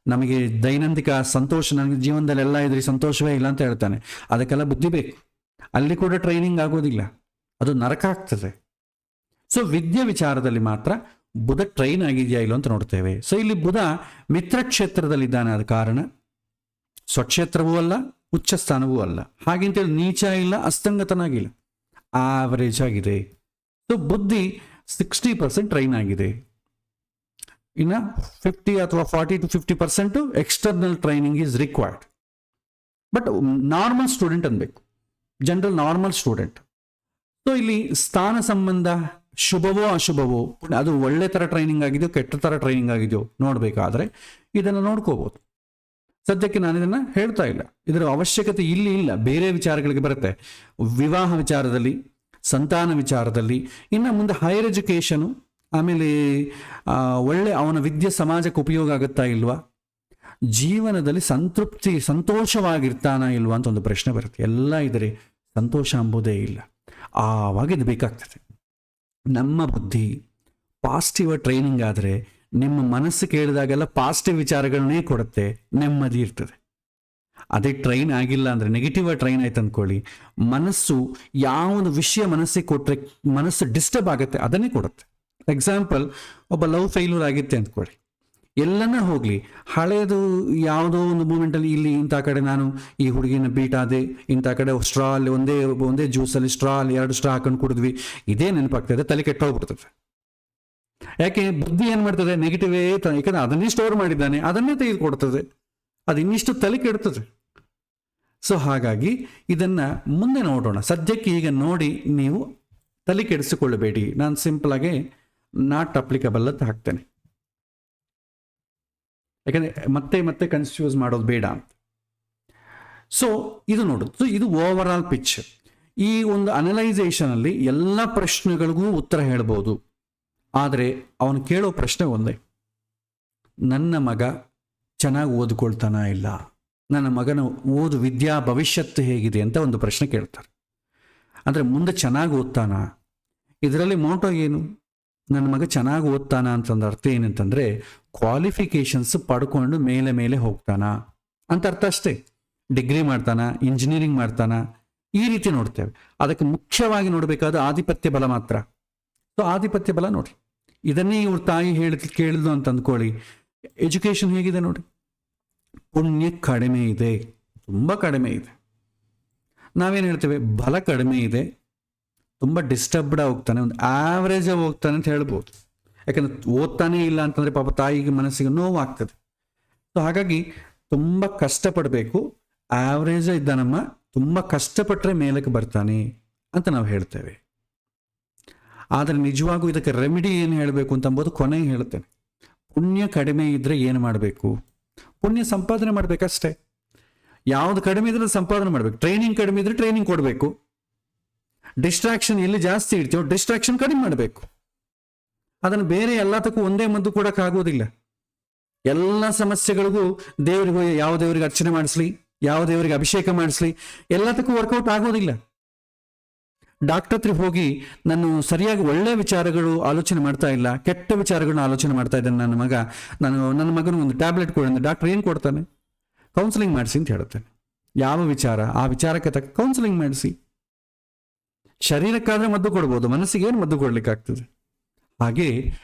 ನಮಗೆ ದೈನಂದಿಕ ಸಂತೋಷ, ನನಗೆ ಜೀವನದಲ್ಲಿ ಎಲ್ಲ ಇದ್ರಿ ಸಂತೋಷವೇ ಇಲ್ಲ ಅಂತ ಹೇಳ್ತಾನೆ. ಅದಕ್ಕೆಲ್ಲ ಬುದ್ಧಿ ಬೇಕು. ಅಲ್ಲಿ ಕೂಡ ಟ್ರೈನಿಂಗ್ ಆಗೋದಿಲ್ಲ, ಅದು ನರಕ ಆಗ್ತದೆ. ಸೊ ವಿದ್ಯೆ ವಿಚಾರದಲ್ಲಿ ಮಾತ್ರ ಬುಧ ಟ್ರೈನ್ ಆಗಿದೆಯಾ ಇಲ್ಲ ಅಂತ ನೋಡ್ತೇವೆ. ಸೊ ಇಲ್ಲಿ ಬುಧ ಮಿತ್ರ ಕ್ಷೇತ್ರದಲ್ಲಿದ್ದಾನೆ, ಆದ ಕಾರಣ ಸ್ವಕ್ಷೇತ್ರವೂ ಅಲ್ಲ, ಉಚ್ಚ ಸ್ಥಾನವೂ ಅಲ್ಲ. ಹಾಗೆಂತೇಳಿ ನೀಚ ಇಲ್ಲ, ಅಸ್ತಂಗತನಾಗಿಲ್ಲ, ಆವರೇಜ್ ಆಗಿದೆ. ಸೊ ಬುದ್ಧಿ 60% ಟ್ರೈನ್ ಆಗಿದೆ. ಇನ್ನು 50 ಅಥವಾ 40 to 50% external training is required. But normal student ಅನ್ಬೇಕು, ಜನರಲ್ ನಾರ್ಮಲ್ ಸ್ಟೂಡೆಂಟ್. ಸೊ ಇಲ್ಲಿ ಸ್ಥಾನ ಸಂಬಂಧ ಶುಭವೋ ಅಶುಭವೋ, ಅದು ಒಳ್ಳೆ ಥರ ಟ್ರೈನಿಂಗ್ ಆಗಿದೆಯೋ ಕೆಟ್ಟ ಥರ ಟ್ರೈನಿಂಗ್ ಆಗಿದೆಯೋ ನೋಡಬೇಕಾದ್ರೆ ಇದನ್ನು ನೋಡ್ಕೋಬೋದು. ಸದ್ಯಕ್ಕೆ ನಾನು ಇದನ್ನು ಹೇಳ್ತಾ ಇಲ್ಲ, ಇದರ ಅವಶ್ಯಕತೆ ಇಲ್ಲಿ ಇಲ್ಲ, ಬೇರೆ ವಿಚಾರಗಳಿಗೆ ಬರುತ್ತೆ. ವಿವಾಹ ವಿಚಾರದಲ್ಲಿ, ಸಂತಾನ ವಿಚಾರದಲ್ಲಿ, ಇನ್ನು ಮುಂದೆ ಹೈಯರ್ ಎಜುಕೇಷನು, ಆಮೇಲೆ ಒಳ್ಳೆ ಅವನ ವಿದ್ಯೆ ಸಮಾಜಕ್ಕೆ ಉಪಯೋಗ ಆಗುತ್ತಾ ಇಲ್ವಾ, ಜೀವನದಲ್ಲಿ ಸಂತೋಷವಾಗಿರ್ತಾನ ಇಲ್ವಾ ಅಂತ ಒಂದು ಪ್ರಶ್ನೆ ಬರುತ್ತೆ. ಎಲ್ಲ ಇದ್ರೆ ಸಂತೋಷ ಎಂಬುದೇ ಇಲ್ಲ, ಆವಾಗ ಇದು ಬೇಕಾಗ್ತದೆ. ನಮ್ಮ ಬುದ್ಧಿ ಪಾಸಿಟಿವ್ ಟ್ರೈನಿಂಗ್ ಆದರೆ ನಿಮ್ಮ ಮನಸ್ಸು ಕೇಳಿದಾಗೆಲ್ಲ ಪಾಸಿಟಿವ್ ವಿಚಾರಗಳನ್ನೇ ಕೊಡುತ್ತೆ, ನೆಮ್ಮದಿ ಇರ್ತದೆ. ಅದೇ ಟ್ರೈನ್ ಆಗಿಲ್ಲ ಅಂದರೆ, ನೆಗೆಟಿವ್ ಟ್ರೈನ್ ಆಯ್ತು ಅಂದ್ಕೊಳ್ಳಿ, ಮನಸ್ಸು ಯಾವುದು ವಿಷಯ ಮನಸ್ಸಿಗೆ ಕೊಟ್ಟರೆ ಮನಸ್ಸು ಡಿಸ್ಟರ್ಬ್ ಆಗುತ್ತೆ ಅದನ್ನೇ ಕೊಡುತ್ತೆ. ಎಕ್ಸಾಂಪಲ್, ಒಬ್ಬ ಲವ್ ಫೇಲ್ಯೂರ್ ಆಗಿತ್ತೆ ಅಂದ್ಕೊಳ್ಳಿ, ಎಲ್ಲನ ಹೋಗಲಿ, ಹಳೇದು ಯಾವುದೋ ಒಂದು ಮೂಮೆಂಟಲ್ಲಿ ಇಲ್ಲಿ ಇಂಥ ಕಡೆ ನಾನು ಈ ಹುಡುಗಿನ ಬೀಟ್ ಆದೆ, ಇಂಥ ಕಡೆ ಸ್ಟ್ರಾ ಅಲ್ಲಿ ಒಂದೇ ಜ್ಯೂಸಲ್ಲಿ ಸ್ಟ್ರಾ ಅಲ್ಲಿ 2 ಸ್ಟ್ರಾ ಹಾಕೊಂಡು ಕುಡಿದ್ವಿ, ಇದೇ ನೆನಪಾಗ್ತದೆ, ತಲೆ ಕೆಟ್ಟೋಗ್ಬಿಡ್ತದೆ. ಯಾಕೆ? ಬುದ್ಧಿ ಏನು ಮಾಡ್ತದೆ? ನೆಗೆಟಿವೇ, ಯಾಕಂದ್ರೆ ಅದನ್ನೇ ಸ್ಟೋರ್ ಮಾಡಿದ್ದಾನೆ, ಅದನ್ನೇ ತೆಗೆದುಕೊಡ್ತದೆ, ಅದು ಇನ್ನಿಷ್ಟು ತಲೆ ಕೆಡ್ತದೆ. ಸೊ ಹಾಗಾಗಿ ಇದನ್ನು ಮುಂದೆ ನೋಡೋಣ. ಸದ್ಯಕ್ಕೆ ಈಗ ನೋಡಿ ನೀವು ತಲೆ ಕೆಡಿಸಿಕೊಳ್ಳಬೇಡಿ. ನಾನು ಸಿಂಪಲಾಗಿ ನಾಟ್ ಅಪ್ಲಿಕಬಲ್ ಅಂತ ಹಾಕ್ತೇನೆ, ಯಾಕಂದರೆ ಮತ್ತೆ ಕನ್ಫ್ಯೂಸ್ ಮಾಡೋದು ಬೇಡ ಅಂತ. ಸೊ ಇದು ನೋಡು, ಸೊ ಇದು ಓವರ್ ಆಲ್ ಪಿಚ್. ಈ ಒಂದು ಅನಲೈಸೇಷನಲ್ಲಿ ಎಲ್ಲ ಪ್ರಶ್ನೆಗಳಿಗೂ ಉತ್ತರ ಹೇಳ್ಬೋದು, ಆದರೆ ಅವನು ಕೇಳೋ ಪ್ರಶ್ನೆ ಒಂದೇ, ನನ್ನ ಮಗ ಚೆನ್ನಾಗಿ ಓದ್ಕೊಳ್ತಾನ ಇಲ್ಲ, ನನ್ನ ಮಗನ ವಿದ್ಯಾ ಭವಿಷ್ಯತ್ತು ಹೇಗಿದೆ ಅಂತ ಒಂದು ಪ್ರಶ್ನೆ ಕೇಳ್ತಾರೆ. ಅಂದರೆ ಮುಂದೆ ಚೆನ್ನಾಗಿ ಓದ್ತಾನ, ಇದರಲ್ಲಿ ಮೋಟೋ ಏನು? ನನ್ನ ಮಗ ಚೆನ್ನಾಗಿ ಓದ್ತಾನ ಅಂತಂದು ಅರ್ಥ ಏನಂತಂದರೆ ಕ್ವಾಲಿಫಿಕೇಷನ್ಸ್ ಪಡ್ಕೊಂಡು ಮೇಲೆ ಹೋಗ್ತಾನ ಅಂತ ಅರ್ಥ ಅಷ್ಟೇ. ಡಿಗ್ರಿ ಮಾಡ್ತಾನ, ಇಂಜಿನಿಯರಿಂಗ್ ಮಾಡ್ತಾನ, ಈ ರೀತಿ ನೋಡ್ತೇವೆ. ಅದಕ್ಕೆ ಮುಖ್ಯವಾಗಿ ನೋಡಬೇಕಾದ ಆಧಿಪತ್ಯ ಬಲ ಮಾತ್ರ. ಸೊ ಆಧಿಪತ್ಯ ಬಲ ನೋಡಿ, ಇದನ್ನೇ ಇವ್ರ ತಾಯಿ ಕೇಳಿದ್ಲು ಅಂತ ಅಂದ್ಕೊಳ್ಳಿ. ಎಜುಕೇಷನ್ ಹೇಗಿದೆ ನೋಡಿ, ಪುಣ್ಯ ಕಡಿಮೆ ಇದೆ, ತುಂಬ ಕಡಿಮೆ ಇದೆ. ನಾವೇನು ಹೇಳ್ತೇವೆ? ಬಲ ಕಡಿಮೆ ಇದೆ, ತುಂಬ ಡಿಸ್ಟರ್ಬ್ಡ್ ಹೋಗ್ತಾನೆ, ಒಂದು ಆವ್ರೇಜ್ ಹೋಗ್ತಾನೆ ಅಂತ ಹೇಳ್ಬೋದು. ಯಾಕಂದ್ರೆ ಓದ್ತಾನೇ ಇಲ್ಲ ಅಂತಂದರೆ ಪಾಪ ತಾಯಿಗೆ ಮನಸ್ಸಿಗೆ ನೋವಾಗ್ತದೆ. ಸೊ ಹಾಗಾಗಿ ತುಂಬ ಕಷ್ಟಪಡಬೇಕು. ಆವ್ರೇಜ್ ಇದ್ದಾನಮ್ಮ, ತುಂಬ ಕಷ್ಟಪಟ್ಟರೆ ಮೇಲಕ್ಕೆ ಬರ್ತಾನೆ ಅಂತ ನಾವು ಹೇಳ್ತೇವೆ. ಆದರೆ ನಿಜವಾಗೂ ಇದಕ್ಕೆ ರೆಮಿಡಿ ಏನು ಹೇಳಬೇಕು ಅಂತಂಬೋದು ಕೊನೆಗೆ ಹೇಳ್ತೇನೆ. ಪುಣ್ಯ ಕಡಿಮೆ ಇದ್ದರೆ ಏನು ಮಾಡಬೇಕು? ಪುಣ್ಯ ಸಂಪಾದನೆ ಮಾಡಬೇಕಷ್ಟೇ. ಯಾವುದು ಕಡಿಮೆ ಇದ್ರೆ ಸಂಪಾದನೆ ಮಾಡಬೇಕು. ಟ್ರೈನಿಂಗ್ ಕಡಿಮೆ ಇದ್ರೆ ಟ್ರೈನಿಂಗ್ ಕೊಡಬೇಕು. ಡಿಸ್ಟ್ರಾಕ್ಷನ್ ಎಲ್ಲಿ ಜಾಸ್ತಿ ಇರ್ತೀವೋ ಡಿಸ್ಟ್ರಾಕ್ಷನ್ ಕಡಿಮೆ ಮಾಡಬೇಕು. ಅದನ್ನು ಬೇರೆ ಎಲ್ಲದಕ್ಕೂ ಒಂದೇ ಮದ್ದು ಕೊಡೋಕ್ಕಾಗೋದಿಲ್ಲ. ಎಲ್ಲ ಸಮಸ್ಯೆಗಳಿಗೂ ದೇವರಿಗೆ ಯಾವ ದೇವರಿಗೆ ಅರ್ಚನೆ ಮಾಡಿಸ್ಲಿ, ಯಾವ ದೇವರಿಗೆ ಅಭಿಷೇಕ ಮಾಡಿಸ್ಲಿ, ಎಲ್ಲದಕ್ಕೂ ವರ್ಕೌಟ್ ಆಗೋದಿಲ್ಲ. ಡಾಕ್ಟರ್ ಹತ್ರ ಹೋಗಿ ನಾನು ಸರಿಯಾಗಿ ಒಳ್ಳೆ ವಿಚಾರಗಳು ಆಲೋಚನೆ ಮಾಡ್ತಾ ಇಲ್ಲ, ಕೆಟ್ಟ ವಿಚಾರಗಳನ್ನ ಆಲೋಚನೆ ಮಾಡ್ತಾ ಇದ್ದಾನೆ ನನ್ನ ಮಗನ ಒಂದು ಟ್ಯಾಬ್ಲೆಟ್ ಕೊಡೋಣ. ಡಾಕ್ಟರ್ ಏನು ಕೊಡ್ತಾನೆ? ಕೌನ್ಸಿಲಿಂಗ್ ಮಾಡಿಸಿ ಅಂತ ಹೇಳ್ತಾನೆ. ಯಾವ ವಿಚಾರ? ಆ ವಿಚಾರಕ್ಕೆ ತಕ್ಕ ಕೌನ್ಸಿಲಿಂಗ್ ಮಾಡಿಸಿ. ಶರೀರಕ್ಕಾದ್ರೆ ಮದ್ದು ಕೊಡ್ಬೋದು, ಮನಸ್ಸಿಗೆ ಏನು ಮದ್ದು ಕೊಡ್ಲಿಕ್ಕಾಗ್ತದೆ? ಹಾಗೆ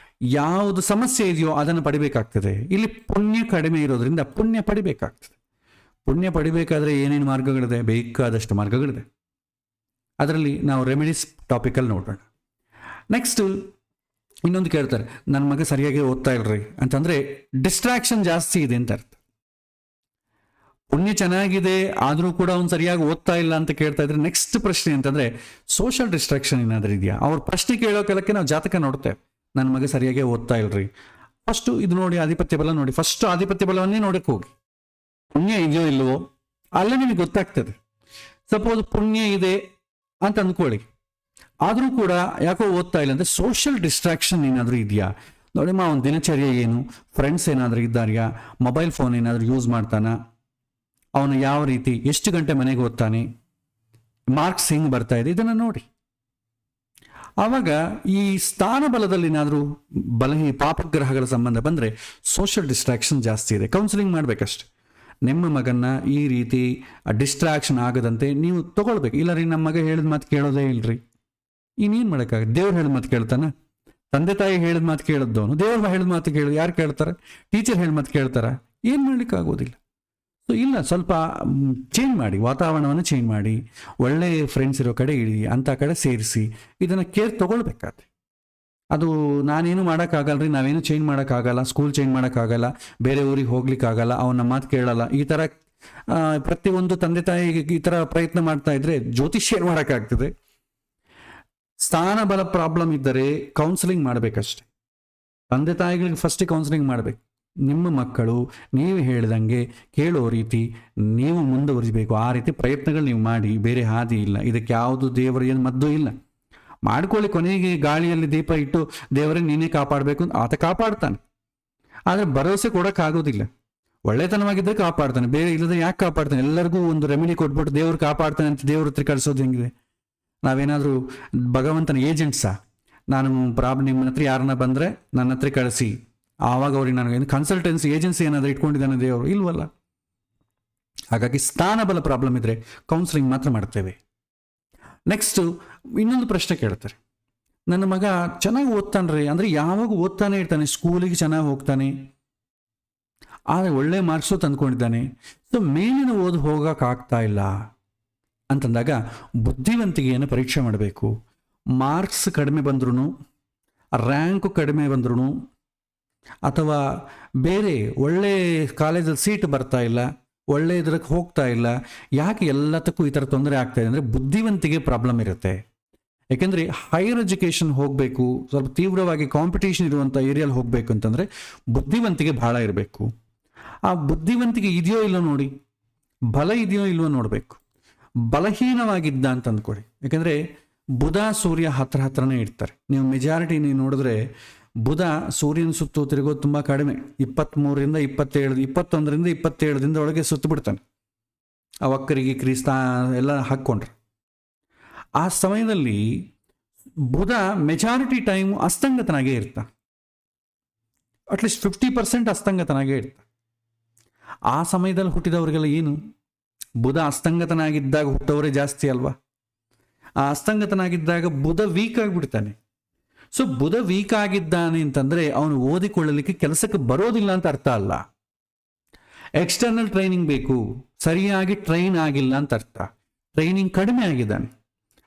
ಯಾವುದು ಸಮಸ್ಯೆ ಇದೆಯೋ ಅದನ್ನು ಪಡಿಬೇಕಾಗ್ತದೆ. ಇಲ್ಲಿ ಪುಣ್ಯ ಕಡಿಮೆ ಇರೋದ್ರಿಂದ ಪುಣ್ಯ ಪಡಿಬೇಕಾಗ್ತದೆ. ಪುಣ್ಯ ಪಡಿಬೇಕಾದ್ರೆ ಏನೇನು ಮಾರ್ಗಗಳಿದೆ? ಬೇಕಾದಷ್ಟು ಮಾರ್ಗಗಳಿದೆ. ಅದರಲ್ಲಿ ನಾವು ರೆಮಿಡೀಸ್ ಟಾಪಿಕಲ್ಲಿ ನೋಡೋಣ. ನೆಕ್ಸ್ಟ್ ಇನ್ನೊಂದು ಕೇಳ್ತಾರೆ, ನನ್ನ ಮಗ ಸರಿಯಾಗಿ ಓದ್ತಾ ಇಲ್ರಿ ಅಂತಂದರೆ ಡಿಸ್ಟ್ರಾಕ್ಷನ್ ಜಾಸ್ತಿ ಇದೆ ಅಂತ ಅರ್ಥ. ಪುಣ್ಯ ಚೆನ್ನಾಗಿದೆ ಆದರೂ ಕೂಡ ಅವ್ನು ಸರಿಯಾಗಿ ಓದ್ತಾ ಇಲ್ಲ ಅಂತ ಕೇಳ್ತಾ ಇದ್ರೆ ನೆಕ್ಸ್ಟ್ ಪ್ರಶ್ನೆ ಅಂತಂದರೆ ಸೋಷಿಯಲ್ ಡಿಸ್ಟ್ರಾಕ್ಷನ್ ಏನಾದರೂ ಇದೆಯಾ? ಅವ್ರ ಪ್ರಶ್ನೆ ಕೇಳೋ ಕಾಲಕ್ಕೆ ನಾವು ಜಾತಕ ನೋಡ್ತೇವೆ, ನನ್ನ ಮಗ ಸರಿಯಾಗಿ ಓದ್ತಾ ಇಲ್ರಿ. ಫಸ್ಟು ಇದು ನೋಡಿ, ಆಧಿಪತ್ಯ ಬಲ ನೋಡಿ. ಫಸ್ಟ್ ಆಧಿಪತ್ಯ ಬಲವನ್ನೇ ನೋಡಕ್ಕೆ ಹೋಗಿ, ಪುಣ್ಯ ಇದೆಯೋ ಇಲ್ಲವೋ ಅಲ್ಲೇ ನಿಮಗೆ ಗೊತ್ತಾಗ್ತದೆ. ಸಪೋಸ್ ಪುಣ್ಯ ಇದೆ ಅಂತ ಅಂದ್ಕೊಳ್ಳಿ, ಆದರೂ ಕೂಡ ಯಾಕೋ ಓದ್ತಾ ಇಲ್ಲ ಅಂದರೆ ಸೋಷಿಯಲ್ ಡಿಸ್ಟ್ರಾಕ್ಷನ್ ಏನಾದರೂ ಇದೆಯಾ? ನೋಡಿಮ್ಮ ಅವನ ದಿನಚರ್ಯ ಏನು, ಫ್ರೆಂಡ್ಸ್ ಏನಾದರೂ ಇದ್ದಾರೆಯಾ, ಮೊಬೈಲ್ ಫೋನ್ ಏನಾದರೂ ಯೂಸ್ ಮಾಡ್ತಾನ, ಅವನು ಯಾವ ರೀತಿ, ಎಷ್ಟು ಗಂಟೆ ಮನೆಗೆ ಓದ್ತಾನೆ, ಮಾರ್ಕ್ಸ್ ಹೆಂಗೆ ಬರ್ತಾ ಇದೆ, ಇದನ್ನು ನೋಡಿ. ಆವಾಗ ಈ ಸ್ಥಾನ ಬಲದಲ್ಲಿ ಏನಾದರೂ ಪಾಪಗ್ರಹಗಳ ಸಂಬಂಧ ಬಂದರೆ ಸೋಷಿಯಲ್ ಡಿಸ್ಟ್ರಾಕ್ಷನ್ ಜಾಸ್ತಿ ಇದೆ. ಕೌನ್ಸಿಲಿಂಗ್ ಮಾಡಬೇಕಷ್ಟೆ. ನಿಮ್ಮ ಮಗನ್ನ ಈ ರೀತಿ ಡಿಸ್ಟ್ರಾಕ್ಷನ್ ಆಗದಂತೆ ನೀವು ತಗೊಳ್ಬೇಕು. ಇಲ್ಲ ರೀ, ನಮ್ಮ ಮಗ ಹೇಳಿದ ಮಾತು ಕೇಳೋದೇ ಇಲ್ರಿ, ಇನ್ನೇನು ಮಾಡೋಕ್ಕಾಗುತ್ತೆ? ದೇವ್ರು ಹೇಳಿದ ಮಾತು ಕೇಳ್ತಾನೆ? ತಂದೆ ತಾಯಿ ಹೇಳಿದ ಮಾತು ಕೇಳಿದ್ದವನು ದೇವ್ರ ಹೇಳಿದ ಮಾತು ಯಾರು ಕೇಳ್ತಾರೆ? ಟೀಚರ್ ಹೇಳಿದ ಮಾತು ಕೇಳ್ತಾರ? ಏನು ಮಾಡ್ಲಿಕ್ಕಾಗೋದಿಲ್ಲ. ಸೊ ಇಲ್ಲ, ಸ್ವಲ್ಪ ಚೇಂಜ್ ಮಾಡಿ, ವಾತಾವರಣವನ್ನು ಚೇಂಜ್ ಮಾಡಿ, ಒಳ್ಳೆ ಫ್ರೆಂಡ್ಸ್ ಇರೋ ಕಡೆ ಇಡಿ, ಅಂಥ ಕಡೆ ಸೇರಿಸಿ, ಇದನ್ನು ಕೇರ್ ತೊಗೊಳ್ಬೇಕಾದ್ರೆ. ಅದು ನಾನೇನು ಮಾಡೋಕ್ಕಾಗಲ್ಲ ರೀ, ನಾವೇನು ಚೇಂಜ್ ಮಾಡೋಕ್ಕಾಗಲ್ಲ, ಸ್ಕೂಲ್ ಚೇಂಜ್ ಮಾಡೋಕ್ಕಾಗಲ್ಲ, ಬೇರೆ ಊರಿಗೆ ಹೋಗ್ಲಿಕ್ಕಾಗಲ್ಲ, ಅವನ ಮಾತು ಕೇಳಲ್ಲ, ಈ ಥರ ಪ್ರತಿಯೊಂದು ತಂದೆ ತಾಯಿಗೆ ಈ ಥರ ಪ್ರಯತ್ನ ಮಾಡ್ತಾ ಇದ್ರೆ ಜ್ಯೋತಿಷ್ಯ ಏನು ಮಾಡೋಕ್ಕಾಗ್ತದೆ? ಸ್ಥಾನ ಬಲ ಪ್ರಾಬ್ಲಮ್ ಇದ್ದರೆ ಕೌನ್ಸಿಲಿಂಗ್ ಮಾಡಬೇಕಷ್ಟೆ. ತಂದೆ ತಾಯಿಗಳಿಗೆ ಫಸ್ಟ್ ಕೌನ್ಸಿಲಿಂಗ್ ಮಾಡಬೇಕು. ನಿಮ್ಮ ಮಕ್ಕಳು ನೀವು ಹೇಳಿದಂಗೆ ಕೇಳೋ ರೀತಿ ನೀವು ಮುಂದುವರಿಸಬೇಕು. ಆ ರೀತಿ ಪ್ರಯತ್ನಗಳು ನೀವು ಮಾಡಿ, ಬೇರೆ ಹಾದಿ ಇಲ್ಲ. ಇದಕ್ಕೆ ಯಾವುದು ದೇವರ ಏನು ಮದ್ದು ಇಲ್ಲ. ಮಾಡ್ಕೊಳ್ಳಿ, ಕೊನೆಗೆ ಗಾಳಿಯಲ್ಲಿ ದೀಪ ಇಟ್ಟು ದೇವರೇ ನೀನೇ ಕಾಪಾಡಬೇಕು ಆತ ಕಾಪಾಡ್ತಾನೆ. ಆದರೆ ಭರವಸೆ ಕೊಡೋಕ್ಕಾಗೋದಿಲ್ಲ. ಒಳ್ಳೆತನವಾಗಿದ್ದರೆ ಕಾಪಾಡ್ತಾನೆ, ಬೇರೆ ಇಲ್ಲದೆ ಯಾಕೆ ಕಾಪಾಡ್ತಾನೆ? ಎಲ್ಲರಿಗೂ ಒಂದು ರೆಮಿಡಿ ಕೊಟ್ಬಿಟ್ಟು ದೇವ್ರು ಕಾಪಾಡ್ತಾನೆ ಅಂತ ದೇವ್ರ ಹತ್ರ ಕಳಿಸೋದು ಹೆಂಗಿದೆ? ನಾವೇನಾದರೂ ಭಗವಂತನ ಏಜೆಂಟ್ಸಾ? ನಾನು ನಿಮ್ಮ ಹತ್ರ ಯಾರನ್ನ ಬಂದರೆ ನನ್ನ ಹತ್ರ ಕಳಿಸಿ, ಆವಾಗ ಅವ್ರಿಗೆ ನನಗೆ ಕನ್ಸಲ್ಟೆನ್ಸಿ ಏಜೆನ್ಸಿ ಏನಾದರೂ ಇಟ್ಕೊಂಡಿದ್ದಾನೆ ದೇವರು? ಇಲ್ವಲ್ಲ. ಹಾಗಾಗಿ ಸ್ಥಾನ ಬಲ ಪ್ರಾಬ್ಲಮ್ ಇದ್ದರೆ ಕೌನ್ಸಿಲಿಂಗ್ ಮಾತ್ರ ಮಾಡ್ತೇವೆ. ನೆಕ್ಸ್ಟು ಇನ್ನೊಂದು ಪ್ರಶ್ನೆ ಕೇಳ್ತಾರೆ, ನನ್ನ ಮಗ ಚೆನ್ನಾಗಿ ಓದ್ತಾನೆ ಅಂದರೆ ಯಾವಾಗ ಓದ್ತಾನೆ ಇರ್ತಾನೆ, ಸ್ಕೂಲಿಗೆ ಚೆನ್ನಾಗಿ ಹೋಗ್ತಾನೆ, ಆದರೆ ಒಳ್ಳೆ ಮಾರ್ಕ್ಸು ತಂದ್ಕೊಂಡಿದ್ದಾನೆ, ಸೊ ಮೇಲಿನ ಓದು ಹೋಗೋಕ್ಕಾಗ್ತಾ ಇಲ್ಲ ಅಂತಂದಾಗ ಬುದ್ಧಿವಂತಿಕೆಯನ್ನು ಪರೀಕ್ಷೆ ಮಾಡಬೇಕು. ಮಾರ್ಕ್ಸ್ ಕಡಿಮೆ ಬಂದ್ರೂ, ರ್ಯಾಂಕು ಕಡಿಮೆ ಬಂದ್ರೂ, ಅಥವಾ ಬೇರೆ ಒಳ್ಳೆ ಕಾಲೇಜಲ್ಲಿ ಸೀಟ್ ಬರ್ತಾ ಇಲ್ಲ, ಒಳ್ಳೆ ಇದಕ್ಕೆ ಹೋಗ್ತಾ ಇಲ್ಲ, ಯಾಕೆ ಎಲ್ಲದಕ್ಕೂ ಈ ಥರ ತೊಂದರೆ ಆಗ್ತಾ ಇದೆ ಅಂದರೆ ಬುದ್ಧಿವಂತಿಕೆ ಪ್ರಾಬ್ಲಮ್ ಇರುತ್ತೆ. ಯಾಕೆಂದರೆ ಹೈಯರ್ ಎಜುಕೇಷನ್ ಹೋಗಬೇಕು, ಸ್ವಲ್ಪ ತೀವ್ರವಾಗಿ ಕಾಂಪಿಟೇಷನ್ ಇರುವಂಥ ಏರಿಯಲ್ಲಿ ಹೋಗಬೇಕು ಅಂತಂದರೆ ಬುದ್ಧಿವಂತಿಕೆ ಭಾಳ ಇರಬೇಕು. ಆ ಬುದ್ಧಿವಂತಿಕೆ ಇದೆಯೋ ಇಲ್ಲೋ ನೋಡಿ, ಬಲ ಇದೆಯೋ ಇಲ್ವೋ ನೋಡಬೇಕು. ಬಲಹೀನವಾಗಿದ್ದ ಅಂತ ಅಂದ್ಕೊಡಿ. ಯಾಕೆಂದರೆ ಬುಧ ಸೂರ್ಯ ಹತ್ರನೇ ಇರ್ತಾರೆ. ನೀವು ಮೆಜಾರಿಟಿ ನೀವು ನೋಡಿದ್ರೆ ಬುಧ ಸೂರ್ಯನ ಸುತ್ತು ತಿರುಗೋದು ತುಂಬ ಕಡಿಮೆ. 23ರಿಂದ 27, 21ರಿಂದ 27 ಒಳಗೆ ಸುತ್ತು ಬಿಡ್ತಾನೆ. ಆ ಒಕ್ಕರಿಗೆ ಕ್ರಿಸ್ತ ಎಲ್ಲ ಹಾಕ್ಕೊಂಡ್ರೆ ಆ ಸಮಯದಲ್ಲಿ ಬುಧ ಮೆಜಾರಿಟಿ ಟೈಮು ಅಸ್ತಂಗತನಾಗೇ ಇರ್ತಾನೆ. ಅಟ್ಲೀಸ್ಟ್ 50% ಅಸ್ತಂಗತನಾಗೇ ಇರ್ತಾನೆ. ಆ ಸಮಯದಲ್ಲಿ ಹುಟ್ಟಿದವರಿಗೆಲ್ಲ ಏನು, ಬುಧ ಅಸ್ತಂಗತನಾಗಿದ್ದಾಗ ಹುಟ್ಟವರೇ ಜಾಸ್ತಿ ಅಲ್ವಾ? ಆ ಅಸ್ತಂಗತನಾಗಿದ್ದಾಗ ಬುಧ ವೀಕ್ ಆಗಿಬಿಡ್ತಾನೆ. ಸೊ ಬುಧ ವೀಕ್ ಆಗಿದ್ದಾನೆ ಅಂತಂದರೆ ಅವನು ಓದಿಕೊಳ್ಳಲಿಕ್ಕೆ ಕೆಲಸಕ್ಕೆ ಬರೋದಿಲ್ಲ ಅಂತ ಅರ್ಥ ಅಲ್ಲ. ಎಕ್ಸ್ಟರ್ನಲ್ ಟ್ರೈನಿಂಗ್ ಬೇಕು, ಸರಿಯಾಗಿ ಟ್ರೈನ್ ಆಗಿಲ್ಲ ಅಂತ ಅರ್ಥ. ಟ್ರೈನಿಂಗ್ ಕಡಿಮೆ ಆಗಿದ್ದಾನೆ.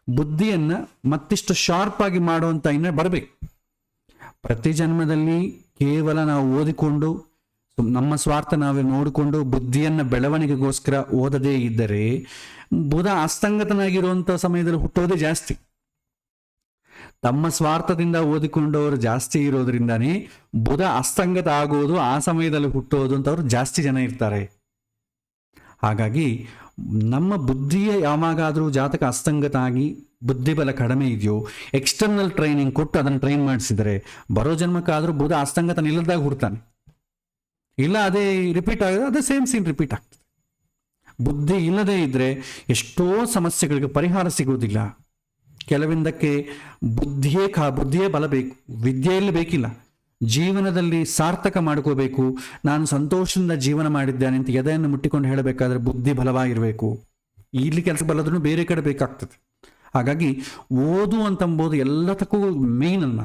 ಬುದ್ಧಿಯನ್ನು ಮತ್ತಿಷ್ಟು ಶಾರ್ಪ್ ಆಗಿ ಮಾಡುವಂಥ ಇನ್ನ ಬರಬೇಕು. ಪ್ರತಿ ಜನ್ಮದಲ್ಲಿ ಕೇವಲ ನಾವು ಓದಿಕೊಂಡು ನಮ್ಮ ಸ್ವಾರ್ಥ ನಾವೇ ನೋಡಿಕೊಂಡು ಬುದ್ಧಿಯನ್ನು ಬೆಳವಣಿಗೆಗೋಸ್ಕರ ಓದದೇ ಇದ್ದರೆ ಬುಧ ಅಸ್ತಂಗತನಾಗಿರುವಂಥ ಸಮಯದಲ್ಲಿ ಹುಟ್ಟೋದೇ ಜಾಸ್ತಿ. ತಮ್ಮ ಸ್ವಾರ್ಥದಿಂದ ಓದಿಕೊಂಡವರು ಜಾಸ್ತಿ ಇರೋದ್ರಿಂದಾನೇ ಬುಧ ಅಸ್ತಂಗತ ಆಗೋದು, ಆ ಸಮಯದಲ್ಲಿ ಹುಟ್ಟೋದು ಅಂತವ್ರು ಜಾಸ್ತಿ ಜನ ಇರ್ತಾರೆ. ಹಾಗಾಗಿ ನಮ್ಮ ಬುದ್ಧಿಯ ಯಾವಾಗಾದರೂ ಜಾತಕ ಅಸ್ತಂಗತ ಆಗಿ ಬುದ್ಧಿಬಲ ಕಡಿಮೆ ಇದೆಯೋ ಎಕ್ಸ್ಟರ್ನಲ್ ಟ್ರೈನಿಂಗ್ ಕೊಟ್ಟು ಅದನ್ನು ಟ್ರೈನ್ ಮಾಡಿಸಿದರೆ ಬರೋ ಜನ್ಮಕ್ಕಾದರೂ ಬುಧ ಅಸ್ತಂಗತ ನಿಲ್ಲದಾಗ ಹುಡ್ತಾನೆ. ಇಲ್ಲ ಅದೇ ರಿಪೀಟ್ ಆಗಿದೆ, ಅದೇ ಸೇಮ್ ಸೀನ್ ರಿಪೀಟ್ ಆಗ್ತದೆ. ಬುದ್ಧಿ ಇಲ್ಲದೇ ಇದ್ದರೆ ಎಷ್ಟೋ ಸಮಸ್ಯೆಗಳಿಗೆ ಪರಿಹಾರ ಸಿಗುವುದಿಲ್ಲ. ಕೆಲವಿಂದಕ್ಕೆ ಬುದ್ಧಿಯೇ ಬಲ ಬೇಕು, ವಿದ್ಯೆಯಲ್ಲಿ ಬೇಕಿಲ್ಲ. ಜೀವನದಲ್ಲಿ ಸಾರ್ಥಕ ಮಾಡ್ಕೋಬೇಕು, ನಾನು ಸಂತೋಷದಿಂದ ಜೀವನ ಮಾಡಿದ್ದೇನೆ ಅಂತ ಎದೆಯನ್ನು ಮುಟ್ಟಿಕೊಂಡು ಹೇಳಬೇಕಾದ್ರೆ ಬುದ್ಧಿ ಬಲವಾಗಿರಬೇಕು. ಇಲ್ಲಿ ಕೆಲಸ ಬಲ್ಲದ್ರೂ ಬೇರೆ ಕಡೆ ಬೇಕಾಗ್ತದೆ. ಹಾಗಾಗಿ ಓದು ಅಂತಂಬೋದು ಎಲ್ಲದಕ್ಕೂ ಮೇನ್ ಅನ್ನ.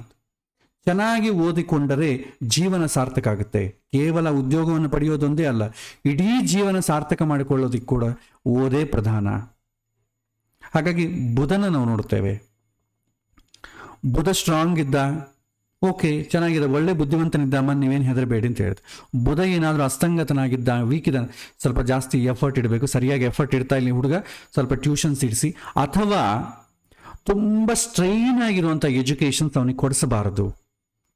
ಚೆನ್ನಾಗಿ ಓದಿಕೊಂಡರೆ ಜೀವನ ಸಾರ್ಥಕ ಆಗುತ್ತೆ. ಕೇವಲ ಉದ್ಯೋಗವನ್ನು ಪಡೆಯೋದೊಂದೇ ಅಲ್ಲ, ಇಡೀ ಜೀವನ ಸಾರ್ಥಕ ಮಾಡಿಕೊಳ್ಳೋದಕ್ಕೆ ಕೂಡ ಓದೇ ಪ್ರಧಾನ. ಹಾಗಾಗಿ ಬುಧನ ನಾವು ನೋಡ್ತೇವೆ. ಬುಧ ಸ್ಟ್ರಾಂಗ್ ಇದ್ದ, ಓಕೆ ಚೆನ್ನಾಗಿದೆ, ಒಳ್ಳೆ ಬುದ್ಧಿವಂತನಿದ್ದ, ನೀವೇನು ಹೆದರಬೇಡಿ ಅಂತ ಹೇಳಿದೆ. ಬುಧ ಏನಾದರೂ ಅಸ್ತಂಗತನಾಗಿದ್ದ, ವೀಕ್ ಇದ್ದ, ಸ್ವಲ್ಪ ಜಾಸ್ತಿ ಎಫರ್ಟ್ ಇಡಬೇಕು. ಸರಿಯಾಗಿ ಎಫರ್ಟ್ ಇಡ್ತಾ ಇಲ್ಲಿ ಹುಡುಗ, ಸ್ವಲ್ಪ ಟ್ಯೂಷನ್ಸ್ ಇಡಿಸಿ, ಅಥವಾ ತುಂಬ ಸ್ಟ್ರೈನ್ ಆಗಿರುವಂಥ ಎಜುಕೇಷನ್ಸ್ ಅವನಿಗೆ ಕೊಡಿಸಬಾರದು.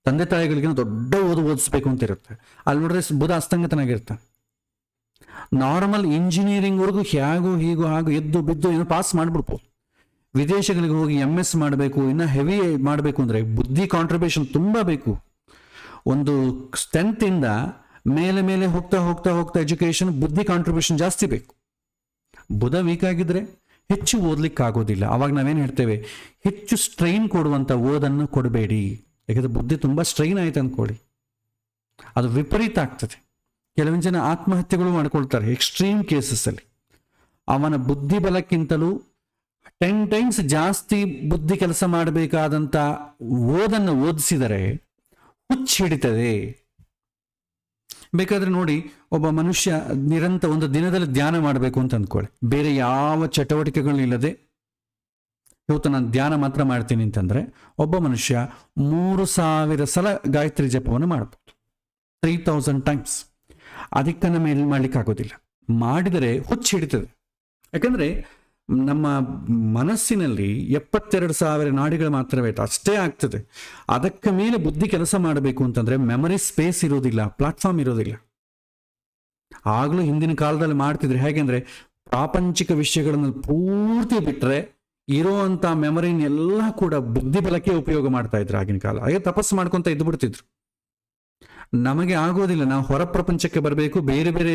ತಂದೆ ತಾಯಿಗಳಿಗೆ ದೊಡ್ಡ ಓದಿಸ್ಬೇಕು ಅಂತ ಇರುತ್ತೆ. ಅಲ್ಲಿ ನೋಡಿದ್ರೆ ಬುಧ ಅಸ್ತಂಗತನಾಗಿರ್ತಾನೆ. ನಾರ್ಮಲ್ ಇಂಜಿನಿಯರಿಂಗ್ವರೆಗೂ ಹೇಗೂ ಹೀಗೂ ಹಾಗೂ ಎದ್ದು ಬಿದ್ದು ಏನೋ ಪಾಸ್ ಮಾಡಿಬಿಡ್ಬೋದು. ವಿದೇಶಗಳಿಗೆ ಹೋಗಿ MS ಮಾಡಬೇಕು, ಇನ್ನೂ ಹೆವಿ ಮಾಡಬೇಕು ಅಂದರೆ ಬುದ್ಧಿ ಕಾಂಟ್ರಿಬ್ಯೂಷನ್ ತುಂಬ ಬೇಕು. ಒಂದು ಸ್ಟ್ರೆಂತಿಂದ ಮೇಲೆ ಮೇಲೆ ಹೋಗ್ತಾ ಹೋಗ್ತಾ ಹೋಗ್ತಾ ಎಜುಕೇಷನ್ ಬುದ್ಧಿ ಕಾಂಟ್ರಿಬ್ಯೂಷನ್ ಜಾಸ್ತಿ ಬೇಕು. ಬುಧ ವೀಕ್ ಆಗಿದ್ರೆ ಹೆಚ್ಚು ಓದ್ಲಿಕ್ಕೆ ಆಗೋದಿಲ್ಲ. ಅವಾಗ ನಾವೇನು ಹೇಳ್ತೇವೆ, ಹೆಚ್ಚು ಸ್ಟ್ರೈನ್ ಕೊಡುವಂಥ ಓದನ್ನು ಕೊಡಬೇಡಿ. ಯಾಕಂದರೆ ಬುದ್ಧಿ ತುಂಬ ಸ್ಟ್ರೈನ್ ಆಯ್ತು ಅಂದ್ಕೊಳ್ಳಿ, ಅದು ವಿಪರೀತ ಆಗ್ತದೆ. ಕೆಲವೊಂದು ಜನ ಆತ್ಮಹತ್ಯೆಗಳು ಮಾಡ್ಕೊಳ್ತಾರೆ ಎಕ್ಸ್ಟ್ರೀಮ್ ಕೇಸಸ್ಸಲ್ಲಿ. ಅವನ ಬುದ್ಧಿ ಬಲಕ್ಕಿಂತಲೂ 10 ಟೈಮ್ಸ್ ಜಾಸ್ತಿ ಬುದ್ಧಿ ಕೆಲಸ ಮಾಡಬೇಕಾದಂಥ ಓದನ್ನು ಓದಿಸಿದರೆ ಹುಚ್ಚು ಹಿಡಿತದೆ. ಬೇಕಾದ್ರೆ ನೋಡಿ, ಒಬ್ಬ ಮನುಷ್ಯ ನಿರಂತರ ಒಂದು ದಿನದಲ್ಲಿ ಧ್ಯಾನ ಮಾಡಬೇಕು ಅಂತ ಅಂದ್ಕೊಳ್ಳಿ, ಬೇರೆ ಯಾವ ಚಟುವಟಿಕೆಗಳಿಲ್ಲದೆ ಇವತ್ತು ನಾನು ಧ್ಯಾನ ಮಾತ್ರ ಮಾಡ್ತೀನಿ ಅಂತಂದರೆ ಒಬ್ಬ ಮನುಷ್ಯ 3000 ಸಲ ಗಾಯತ್ರಿ ಜಪವನ್ನು ಮಾಡ್ಬೋದು, 3000 ಟೈಮ್ಸ್. ಅದಕ್ಕನ್ನು ಮೇಲೆ ಮಾಡ್ಲಿಕ್ಕೆ ಆಗೋದಿಲ್ಲ. ಮಾಡಿದರೆ ಹುಚ್ಚು ಹಿಡಿತದೆ. ಯಾಕಂದರೆ ನಮ್ಮ ಮನಸ್ಸಿನಲ್ಲಿ 72,000 ನಾಡಿಗಳು ಮಾತ್ರವೇ ಅಷ್ಟೇ ಆಗ್ತದೆ. ಅದಕ್ಕೆ ಮೇಲೆ ಬುದ್ಧಿ ಕೆಲಸ ಮಾಡಬೇಕು ಅಂತಂದರೆ ಮೆಮರಿ ಸ್ಪೇಸ್ ಇರೋದಿಲ್ಲ, ಪ್ಲಾಟ್ಫಾರ್ಮ್ ಇರೋದಿಲ್ಲ. ಆಗಲೂ ಹಿಂದಿನ ಕಾಲದಲ್ಲಿ ಮಾಡ್ತಿದ್ರೆ ಹೇಗೆಂದರೆ, ಪ್ರಾಪಂಚಿಕ ವಿಷಯಗಳನ್ನು ಪೂರ್ತಿ ಬಿಟ್ಟರೆ ಇರೋವಂಥ ಮೆಮರಿನೆಲ್ಲ ಕೂಡ ಬುದ್ಧಿ ಬಲಕ್ಕೆ ಉಪಯೋಗ ಮಾಡ್ತಾ ಇದ್ರು ಆಗಿನ ಕಾಲ. ಹಾಗೆ ತಪಸ್ಸು ಮಾಡ್ಕೊತ ಇದ್ದು ಬಿಡ್ತಿದ್ರು. ನಮಗೆ ಆಗೋದಿಲ್ಲ, ನಾವು ಹೊರ ಪ್ರಪಂಚಕ್ಕೆ ಬರಬೇಕು, ಬೇರೆ ಬೇರೆ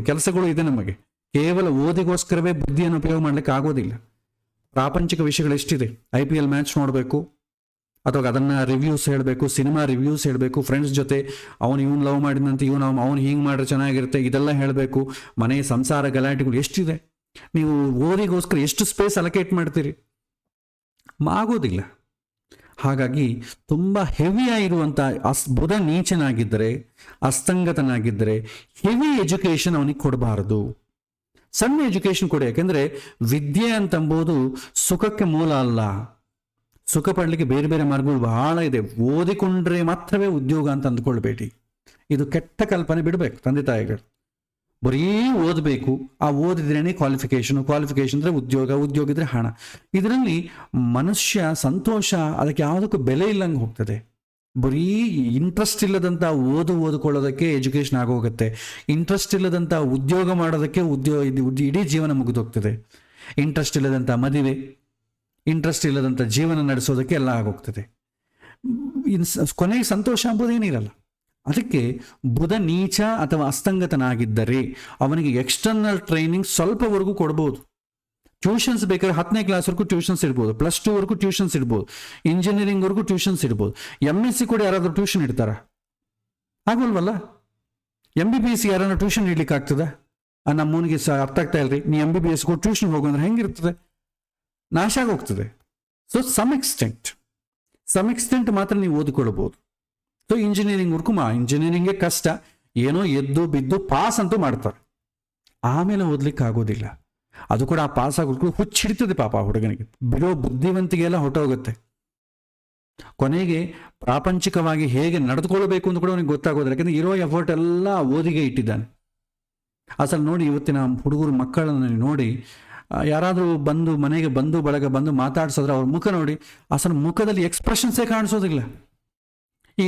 ಕೆಲಸಗಳು ಇದೆ ನಮಗೆ. ಕೇವಲ ಓದಿಗೋಸ್ಕರವೇ ಬುದ್ಧಿಯನ್ನು ಉಪಯೋಗ ಮಾಡ್ಲಿಕ್ಕೆ ಆಗೋದಿಲ್ಲ. ಪ್ರಾಪಂಚಿಕ ವಿಷಯಗಳು ಎಷ್ಟಿದೆ. IPL ಮ್ಯಾಚ್ ನೋಡಬೇಕು, ಅಥವಾ ಅದನ್ನು ರಿವ್ಯೂಸ್ ಹೇಳಬೇಕು, ಸಿನಿಮಾ ರಿವ್ಯೂಸ್ ಹೇಳಬೇಕು, ಫ್ರೆಂಡ್ಸ್ ಜೊತೆ ಇವನು ಲವ್ ಮಾಡಿದಂತೆ ಅವನು ಹಿಂಗೆ ಮಾಡಿದ್ರೆ ಚೆನ್ನಾಗಿರುತ್ತೆ, ಇದೆಲ್ಲ ಹೇಳಬೇಕು. ಮನೆ ಸಂಸಾರ ಗಲಾಟೆಗಳು ಎಷ್ಟಿದೆ. ನೀವು ಓದಿಗೋಸ್ಕರ ಎಷ್ಟು ಸ್ಪೇಸ್ ಅಲೋಕೇಟ್ ಮಾಡ್ತೀರಿ? ಆಗೋದಿಲ್ಲ. ಹಾಗಾಗಿ ತುಂಬ ಹೆವಿಯಾಗಿರುವಂಥ ಬುಧ ನೀಚನಾಗಿದ್ದರೆ, ಅಸ್ತಂಗತನಾಗಿದ್ದರೆ ಹೆವಿ ಎಜುಕೇಷನ್ ಅವನಿಗೆ ಕೊಡಬಾರದು. ಸಣ್ಣ ಎಜುಕೇಷನ್ ಕೊಡಿ. ಯಾಕೆಂದರೆ ವಿದ್ಯೆ ಅಂತಂಬೋದು ಸುಖಕ್ಕೆ ಮೂಲ ಅಲ್ಲ. ಸುಖ ಪಡಲಿಕ್ಕೆ ಬೇರೆ ಬೇರೆ ಮಾರ್ಗಗಳು ಬಹಳ ಇದೆ. ಓದಿಕೊಂಡ್ರೆ ಮಾತ್ರವೇ ಉದ್ಯೋಗ ಅಂತ ಅಂದ್ಕೊಳ್ಬೇಡಿ. ಇದು ಕೆಟ್ಟ ಕಲ್ಪನೆ ಬಿಡಬೇಕು ತಂದೆ ತಾಯಿಗಳು. ಬರೀ ಓದಬೇಕು, ಆ ಓದಿದ್ರೇ ಕ್ವಾಲಿಫಿಕೇಶನ್ ಅಂದರೆ ಉದ್ಯೋಗ ಇದ್ರೆ ಹಣ. ಇದರಲ್ಲಿ ಮನುಷ್ಯ ಸಂತೋಷ ಅದಕ್ಕೆ ಯಾವುದಕ್ಕೂ ಬೆಲೆ ಇಲ್ಲಂಗೆ ಹೋಗ್ತದೆ. ಬರೀ ಇಂಟ್ರೆಸ್ಟ್ ಇಲ್ಲದಂಥ ಓದ್ಕೊಳ್ಳೋದಕ್ಕೆ ಎಜುಕೇಷನ್ ಆಗೋಗುತ್ತೆ. ಇಂಟ್ರೆಸ್ಟ್ ಇಲ್ಲದಂಥ ಉದ್ಯೋಗ ಮಾಡೋದಕ್ಕೆ ಇಡೀ ಜೀವನ ಮುಗಿದೋಗ್ತದೆ. ಇಂಟ್ರೆಸ್ಟ್ ಇಲ್ಲದಂಥ ಮದುವೆ, ಇಂಟ್ರೆಸ್ಟ್ ಇಲ್ಲದಂಥ ಜೀವನ ನಡೆಸೋದಕ್ಕೆ ಎಲ್ಲ ಆಗೋಗ್ತದೆ. ಕೊನೆಗೆ ಸಂತೋಷ ಎಂಬುದೇನಿರಲ್ಲ. ಅದಕ್ಕೆ ಬುಧ ನೀಚ ಅಥವಾ ಅಸ್ತಂಗತನಾಗಿದ್ದರೆ ಅವನಿಗೆ ಎಕ್ಸ್ಟರ್ನಲ್ ಟ್ರೈನಿಂಗ್ ಸ್ವಲ್ಪವರೆಗೂ ಕೊಡ್ಬೋದು. ಟ್ಯೂಷನ್ಸ್ ಬೇಕಾದ್ರೆ 10ನೇ ಕ್ಲಾಸ್ವರೆಗೂ ಟ್ಯೂಷನ್ಸ್ ಇಡ್ಬೋದು, +2ವರೆಗೂ ಟ್ಯೂಷನ್ಸ್ ಇಡ್ಬೋದು, ಇಂಜಿನಿಯರಿಂಗ್ವರೆಗೂ ಟ್ಯೂಷನ್ಸ್ ಇಡ್ಬೋದು. MSc ಕೂಡ ಯಾರಾದರೂ ಟ್ಯೂಷನ್ ಇಡ್ತಾರ? ಆಗೋಲ್ವಲ್ಲ. MBBS ಯಾರನ್ನ ಟ್ಯೂಷನ್ ಇಡ್ಲಿಕ್ಕೆ ಆಗ್ತದ? ನಮ್ಮನಿಗೆ ಅರ್ಥ ಆಗ್ತಾ ಇಲ್ರಿ, ನೀ MBBS ಕೂಡ ಟ್ಯೂಷನ್ ಹೋಗಂದ್ರೆ ಹೆಂಗಿರ್ತದೆ? ನಾಶ ಆಗೋಗ್ತದೆ. ಸೊ ಸಮ್ ಎಕ್ಸ್ಟೆಂಟ್ ಮಾತ್ರ ನೀವು ಓದಿಕೊಳ್ಳಬಹುದು. ಸೊ ಇಂಜಿನಿಯರಿಂಗೇ ಕಷ್ಟ, ಏನೋ ಎದ್ದು ಬಿದ್ದು ಪಾಸ್ ಅಂತೂ ಮಾಡ್ತಾರೆ, ಆಮೇಲೆ ಓದ್ಲಿಕ್ಕೆ ಆಗೋದಿಲ್ಲ. ಅದು ಕೂಡ ಆ ಪಾಸ್ ಆಗೋದು ಹುಚ್ಚಿಡ್ತದೆ ಪಾಪ ಹುಡುಗನಿಗೆ. ಬಿಡೋ ಬುದ್ಧಿವಂತಿಗೆ ಎಲ್ಲ ಹೊಟ್ಟೋಗುತ್ತೆ. ಕೊನೆಗೆ ಪ್ರಾಪಂಚಿಕವಾಗಿ ಹೇಗೆ ನಡೆದುಕೊಳ್ಬೇಕು ಅಂತ ಕೂಡ ಅವನಿಗೆ ಗೊತ್ತಾಗೋದಿಲ್ಲ. ಯಾಕಂದ್ರೆ ಇರೋ ಎಫರ್ಟ್ ಎಲ್ಲ ಓದಿಗೆ ಇಟ್ಟಿದ್ದಾನೆ. ಅಸಲು ನೋಡಿ, ಇವತ್ತಿನ ಹುಡುಗರು ಮಕ್ಕಳನ್ನು ನೋಡಿ, ಯಾರಾದರೂ ಮನೆಗೆ ಬಂದು ಮಾತಾಡ್ಸಿದ್ರೆ ಅವ್ರ ಮುಖ ನೋಡಿ, ಅಸಲು ಮುಖದಲ್ಲಿ ಎಕ್ಸ್ಪ್ರೆಷನ್ಸೇ ಕಾಣಿಸೋದಿಲ್ಲ. ಈ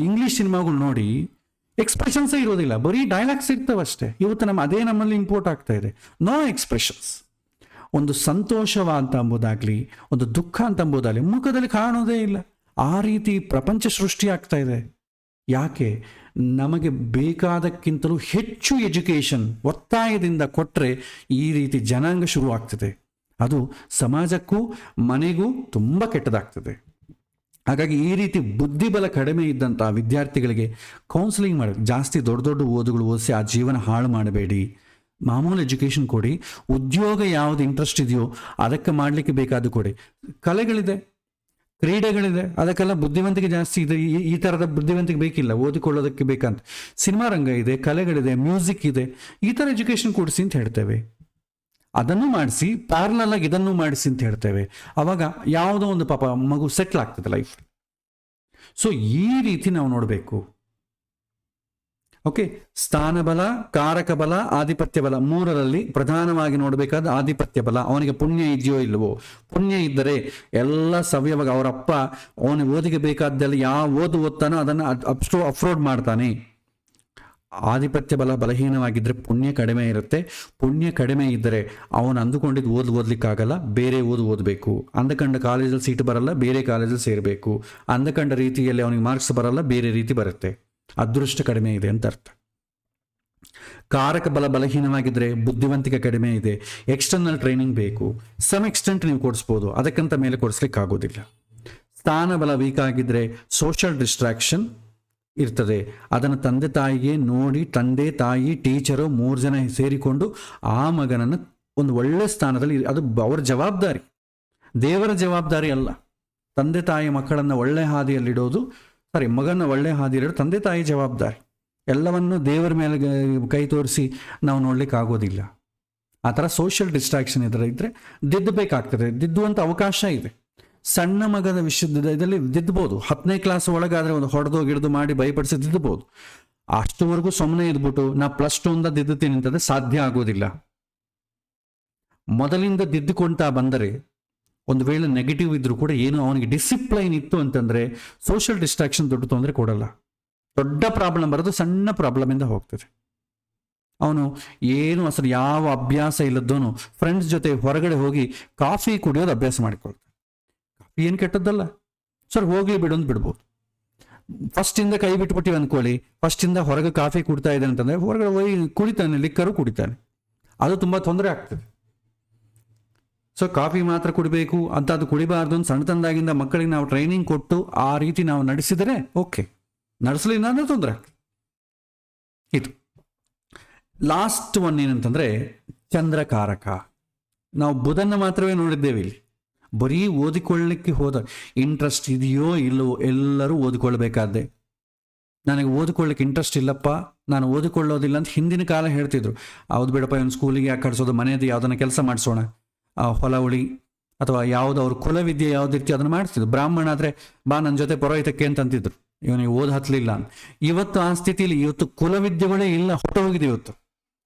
ಇಂಗ್ಲೀಷ್ ಸಿನಿಮಾಗಳು ನೋಡಿ, ಎಕ್ಸ್ಪ್ರೆಷನ್ಸೇ ಇರೋದಿಲ್ಲ, ಬರೀ ಡೈಲಾಗ್ಸ್ ಇರ್ತವಷ್ಟೇ. ಇವತ್ತು ನಮ್ಮಲ್ಲಿ ಇಂಪೋರ್ಟ್ ಆಗ್ತಾ ಇದೆ. No expressions. ಒಂದು ಸಂತೋಷವ ಅಂತ ಅಂಬೋದಾಗ್ಲಿ, ಒಂದು ದುಃಖ ಅಂತ ಅಂಬೋದಾಗಲಿ ಮುಖದಲ್ಲಿ ಕಾಣೋದೇ ಇಲ್ಲ. ಆ ರೀತಿ ಪ್ರಪಂಚ ಸೃಷ್ಟಿ ಆಗ್ತಾ ಇದೆ. ಯಾಕೆ? ನಮಗೆ ಬೇಕಾದಕ್ಕಿಂತಲೂ ಹೆಚ್ಚು ಎಜುಕೇಷನ್ ಒತ್ತಾಯದಿಂದ ಕೊಟ್ಟರೆ ಈ ರೀತಿ ಜನಾಂಗ ಶುರು ಆಗ್ತದೆ. ಅದು ಸಮಾಜಕ್ಕೂ ಮನೆಗೂ ತುಂಬ ಕೆಟ್ಟದಾಗ್ತದೆ. ಹಾಗಾಗಿ ಈ ರೀತಿ ಬುದ್ಧಿಬಲ ಕಡಿಮೆ ಇದ್ದಂಥ ವಿದ್ಯಾರ್ಥಿಗಳಿಗೆ ಕೌನ್ಸಿಲಿಂಗ್ ಮಾಡಿ, ಜಾಸ್ತಿ ದೊಡ್ಡ ಓದುಗಳು ಓದಿಸಿ ಆ ಜೀವನ ಹಾಳು ಮಾಡಬೇಡಿ. ಮಾಮೂಲು ಎಜುಕೇಷನ್ ಕೊಡಿ. ಉದ್ಯೋಗ ಯಾವುದು ಇಂಟ್ರೆಸ್ಟ್ ಇದೆಯೋ ಅದಕ್ಕೆ ಮಾಡಲಿಕ್ಕೆ ಬೇಕಾದ ಕೊಡಿ. ಕಲೆಗಳಿದೆ, ಕ್ರೀಡೆಗಳಿದೆ, ಅದಕ್ಕೆಲ್ಲ ಬುದ್ಧಿವಂತಿಕೆ ಜಾಸ್ತಿ ಇದೆ. ಈ ಥರದ ಬುದ್ಧಿವಂತಿಕೆ ಬೇಕಿಲ್ಲ ಓದಿಕೊಳ್ಳೋದಕ್ಕೆ ಬೇಕಂತ. ಸಿನಿಮಾ ರಂಗ ಇದೆ, ಕಲೆಗಳಿದೆ, ಮ್ಯೂಸಿಕ್ ಇದೆ. ಈ ಥರ ಎಜುಕೇಷನ್ ಕೊಡಿಸಿ ಅಂತ ಹೇಳ್ತೇವೆ. ಅದನ್ನು ಮಾಡಿಸಿ, ಪ್ಯಾರಲಲ್ ಆಗಿ ಇದನ್ನು ಮಾಡಿಸಿ ಅಂತ ಹೇಳ್ತೇವೆ. ಅವಾಗ ಯಾವುದೋ ಒಂದು ಪಾಪ ಮಗು ಸೆಟ್ಲ್ ಆಗ್ತದೆ ಲೈಫ್. ಸೊ ಈ ರೀತಿ ನಾವು ನೋಡಬೇಕು. ಓಕೆ, ಸ್ಥಾನಬಲ, ಕಾರಕ ಬಲ, ಆಧಿಪತ್ಯ ಬಲ, ಮೂರರಲ್ಲಿ ಪ್ರಧಾನವಾಗಿ ನೋಡಬೇಕಾದ ಆಧಿಪತ್ಯ ಬಲ. ಅವನಿಗೆ ಪುಣ್ಯ ಇದೆಯೋ ಇಲ್ಲವೋ? ಪುಣ್ಯ ಇದ್ದರೆ ಎಲ್ಲ ಸವ್ಯವಾಗಿ ಅವರಪ್ಪ ಅವನಿಗೆ ಓದಿಗೆ ಬೇಕಾದ್ದೆಲ್ಲ ಯಾವ ಓದ್ತಾನೋ ಅದನ್ನು ಅಫ್ರೋಡ್ ಮಾಡ್ತಾನೆ. ಆಧಿಪತ್ಯ ಬಲ ಬಲಹೀನವಾಗಿದ್ದರೆ ಪುಣ್ಯ ಕಡಿಮೆ ಇರುತ್ತೆ. ಪುಣ್ಯ ಕಡಿಮೆ ಇದ್ದರೆ ಅವನು ಅಂದುಕೊಂಡಿದ್ದು ಓದಲಿಕ್ಕಾಗಲ್ಲ, ಬೇರೆ ಓದಬೇಕು. ಅಂದಕಂಡ ಕಾಲೇಜಲ್ಲಿ ಸೀಟ್ ಬರಲ್ಲ, ಬೇರೆ ಕಾಲೇಜಲ್ಲಿ ಸೇರಬೇಕು. ಅಂದಕಂಡ ರೀತಿಯಲ್ಲಿ ಅವನಿಗೆ ಮಾರ್ಕ್ಸ್ ಬರಲ್ಲ, ಬೇರೆ ರೀತಿ ಬರುತ್ತೆ. ಅದೃಷ್ಟ ಕಡಿಮೆ ಇದೆ ಅಂತ ಅರ್ಥ. ಕಾರಕ ಬಲ ಬಲಹೀನವಾಗಿದ್ದರೆ ಬುದ್ಧಿವಂತಿಕೆ ಕಡಿಮೆ ಇದೆ, ಎಕ್ಸ್ಟರ್ನಲ್ ಟ್ರೈನಿಂಗ್ ಬೇಕು. ಸಮ್ ಎಕ್ಸ್ಟೆಂಟ್ ನೀವು ಕೊಡಿಸ್ಬೋದು, ಅದಕ್ಕಂತ ಮೇಲೆ ಕೊಡಿಸ್ಲಿಕ್ಕೆ ಆಗೋದಿಲ್ಲ. ಸ್ಥಾನ ಬಲ ವೀಕ್ ಆಗಿದ್ದರೆ ಸೋಷಿಯಲ್ ಡಿಸ್ಟ್ರಾಕ್ಷನ್ ಇರ್ತದೆ. ಅದನ್ನು ತಂದೆ ತಾಯಿಗೆ ನೋಡಿ, ತಂದೆ ತಾಯಿ ಟೀಚರು 3 ಜನ ಸೇರಿಕೊಂಡು ಆ ಮಗನನ್ನು ಒಂದು ಒಳ್ಳೆ ಸ್ಥಾನದಲ್ಲಿ, ಅದು ಅವರ ಜವಾಬ್ದಾರಿ, ದೇವರ ಜವಾಬ್ದಾರಿ ಅಲ್ಲ. ತಂದೆ ತಾಯಿ ಮಕ್ಕಳನ್ನು ಒಳ್ಳೆ ಹಾದಿಯಲ್ಲಿಡೋದು, ಮಗನ ಒಳ್ಳೆ ಹಾದಿಯಲ್ಲಿಡೋದು ತಂದೆ ತಾಯಿ ಜವಾಬ್ದಾರಿ. ಎಲ್ಲವನ್ನು ದೇವರ ಮೇಲೆ ಕೈ ತೋರಿಸಿ ನಾವು ನೋಡ್ಲಿಕ್ಕೆ ಆಗೋದಿಲ್ಲ. ಆ ಥರ ಸೋಷಿಯಲ್ ಡಿಸ್ಟ್ರಾಕ್ಷನ್ ಇದ್ದರೆ ದಿದ್ದಬೇಕಾಗ್ತದೆ, ದಿದ್ದುವಂಥ ಅವಕಾಶ ಇದೆ. ಸಣ್ಣ ಮಗದ ವಿಷಯದ ಇದರಲ್ಲಿ ದಿದ್ದಬಹುದು. 10ನೇ ಕ್ಲಾಸ್ ಒಳಗಾದರೆ ಒಂದು ಹೊಡೆದು ಗಿಡ್ದು ಮಾಡಿ ಭಯಪಡಿಸಿ ದಿದ್ದಬಹುದು. ಅಷ್ಟುವರೆಗೂ ಸುಮ್ಮನೆ ಇದ್ಬಿಟ್ಟು ನಾ +2 ಇಂದ ದಿದ್ದುತ್ತೀನಿ ಅಂತಂದರೆ ಸಾಧ್ಯ ಆಗೋದಿಲ್ಲ. ಮೊದಲಿಂದ ದಿದ್ದುಕೊಂತಾ ಬಂದರೆ, ಒಂದು ವೇಳೆ ನೆಗೆಟಿವ್ ಇದ್ರೂ ಕೂಡ ಏನು ಅವನಿಗೆ ಡಿಸಿಪ್ಲೈನ್ ಇತ್ತು ಅಂತಂದರೆ ಸೋಷಿಯಲ್ ಡಿಸ್ಟ್ರಾಕ್ಷನ್ ದೊಡ್ಡ ತೊಂದರೆ ಕೊಡಲ್ಲ. ದೊಡ್ಡ ಪ್ರಾಬ್ಲಮ್ ಬರೋದು ಸಣ್ಣ ಪ್ರಾಬ್ಲಮಿಂದ ಹೋಗ್ತದೆ. ಅವನು ಏನು ಅಸಲು ಯಾವ ಅಭ್ಯಾಸ ಇಲ್ಲದವನು ಫ್ರೆಂಡ್ಸ್ ಜೊತೆ ಹೊರಗಡೆ ಹೋಗಿ ಕಾಫಿ ಕುಡಿಯೋದು ಅಭ್ಯಾಸ ಮಾಡಿಕೊಳ್ತಾನೆ. ಕಾಫಿ ಏನು ಕೆಟ್ಟದ್ದಲ್ಲ, ಹೋಗ್ಲಿ ಬಿಡು ಅಂತ ಬಿಡ್ಬೋದು. ಫಸ್ಟಿಂದ ಕೈ ಬಿಟ್ಬಿಟ್ಟಿವಿ ಅಂದ್ಕೊಳ್ಳಿ, ಫಸ್ಟಿಂದ ಹೊರಗೆ ಕಾಫಿ ಕುಡ್ತಾ ಇದ್ದಾನೆ ಅಂತಂದರೆ ಹೊರಗಡೆ ಹೋಗಿ ಕುಡಿತಾನೆ, ಲಿಕ್ಕರು ಕುಡಿತಾನೆ, ಅದು ತುಂಬ ತೊಂದರೆ ಆಗ್ತದೆ. ಕಾಫಿ ಮಾತ್ರ ಕುಡಿಬೇಕು ಅಂತ ಅದು ಕುಡಿಬಾರ್ದು ಅಂತ ಸಣ್ಣತನದಾಗಿಂದ ಮಕ್ಕಳಿಗೆ ನಾವು ಟ್ರೈನಿಂಗ್ ಕೊಟ್ಟು ಆ ರೀತಿ ನಾವು ನಡೆಸಿದರೆ ಓಕೆ, ನಡೆಸಲಿಲ್ಲ ಅಂದರೆ ತೊಂದರೆ ಆಗ್ತದೆ. ಇದು ಲಾಸ್ಟ್ ಒನ್ ಏನಂತಂದರೆ ಚಂದ್ರಕಾರಕ. ನಾವು ಬುಧನ ಮಾತ್ರವೇ ನೋಡಿದ್ದೇವೆ ಇಲ್ಲಿ. ಬರೀ ಓದಿಕೊಳ್ಳಲಿಕ್ಕೆ ಹೋದ ಇಂಟ್ರೆಸ್ಟ್ ಇದೆಯೋ ಇಲ್ಲವೋ, ಎಲ್ಲರೂ ಓದಿಕೊಳ್ಬೇಕಾದ್ದೆ. ನನಗೆ ಓದಿಕೊಳ್ಳಿಕ್ಕೆ ಇಂಟ್ರೆಸ್ಟ್ ಇಲ್ಲಪ್ಪ, ನಾನು ಓದಿಕೊಳ್ಳೋದಿಲ್ಲ ಅಂತ ಹಿಂದಿನ ಕಾಲ ಹೇಳ್ತಿದ್ರು. ಹೌದು ಬಿಡಪ್ಪ, ಇವನು ಸ್ಕೂಲಿಗೆ ಯಾಕೆ ಕಳಿಸೋದು, ಮನೆಯದು ಯಾವುದನ್ನ ಕೆಲಸ ಮಾಡಿಸೋಣ, ಹೊಲ ಉಳಿ ಅಥವಾ ಯಾವುದು ಅವ್ರ ಕುಲವಿದ್ಯೆ ಯಾವುದಿರ್ತಿ ಅದನ್ನು ಮಾಡಿಸ್ತಿದ್ರು. ಬ್ರಾಹ್ಮಣ ಆದರೆ ಬಾ ನನ್ನ ಜೊತೆ ಪುರೋಹಿತಕ್ಕೆ ಅಂತಂತಿದ್ರು, ಇವನಿಗೆ ಓದ್ ಹತ್ತಲಿಲ್ಲ ಅಂತ. ಇವತ್ತು ಆ ಸ್ಥಿತಿಯಲ್ಲಿ ಇವತ್ತು ಕುಲವಿದ್ಯೆಗಳೇ ಇಲ್ಲ, ಹೊಟ್ಟು ಹೋಗಿದೆ ಇವತ್ತು.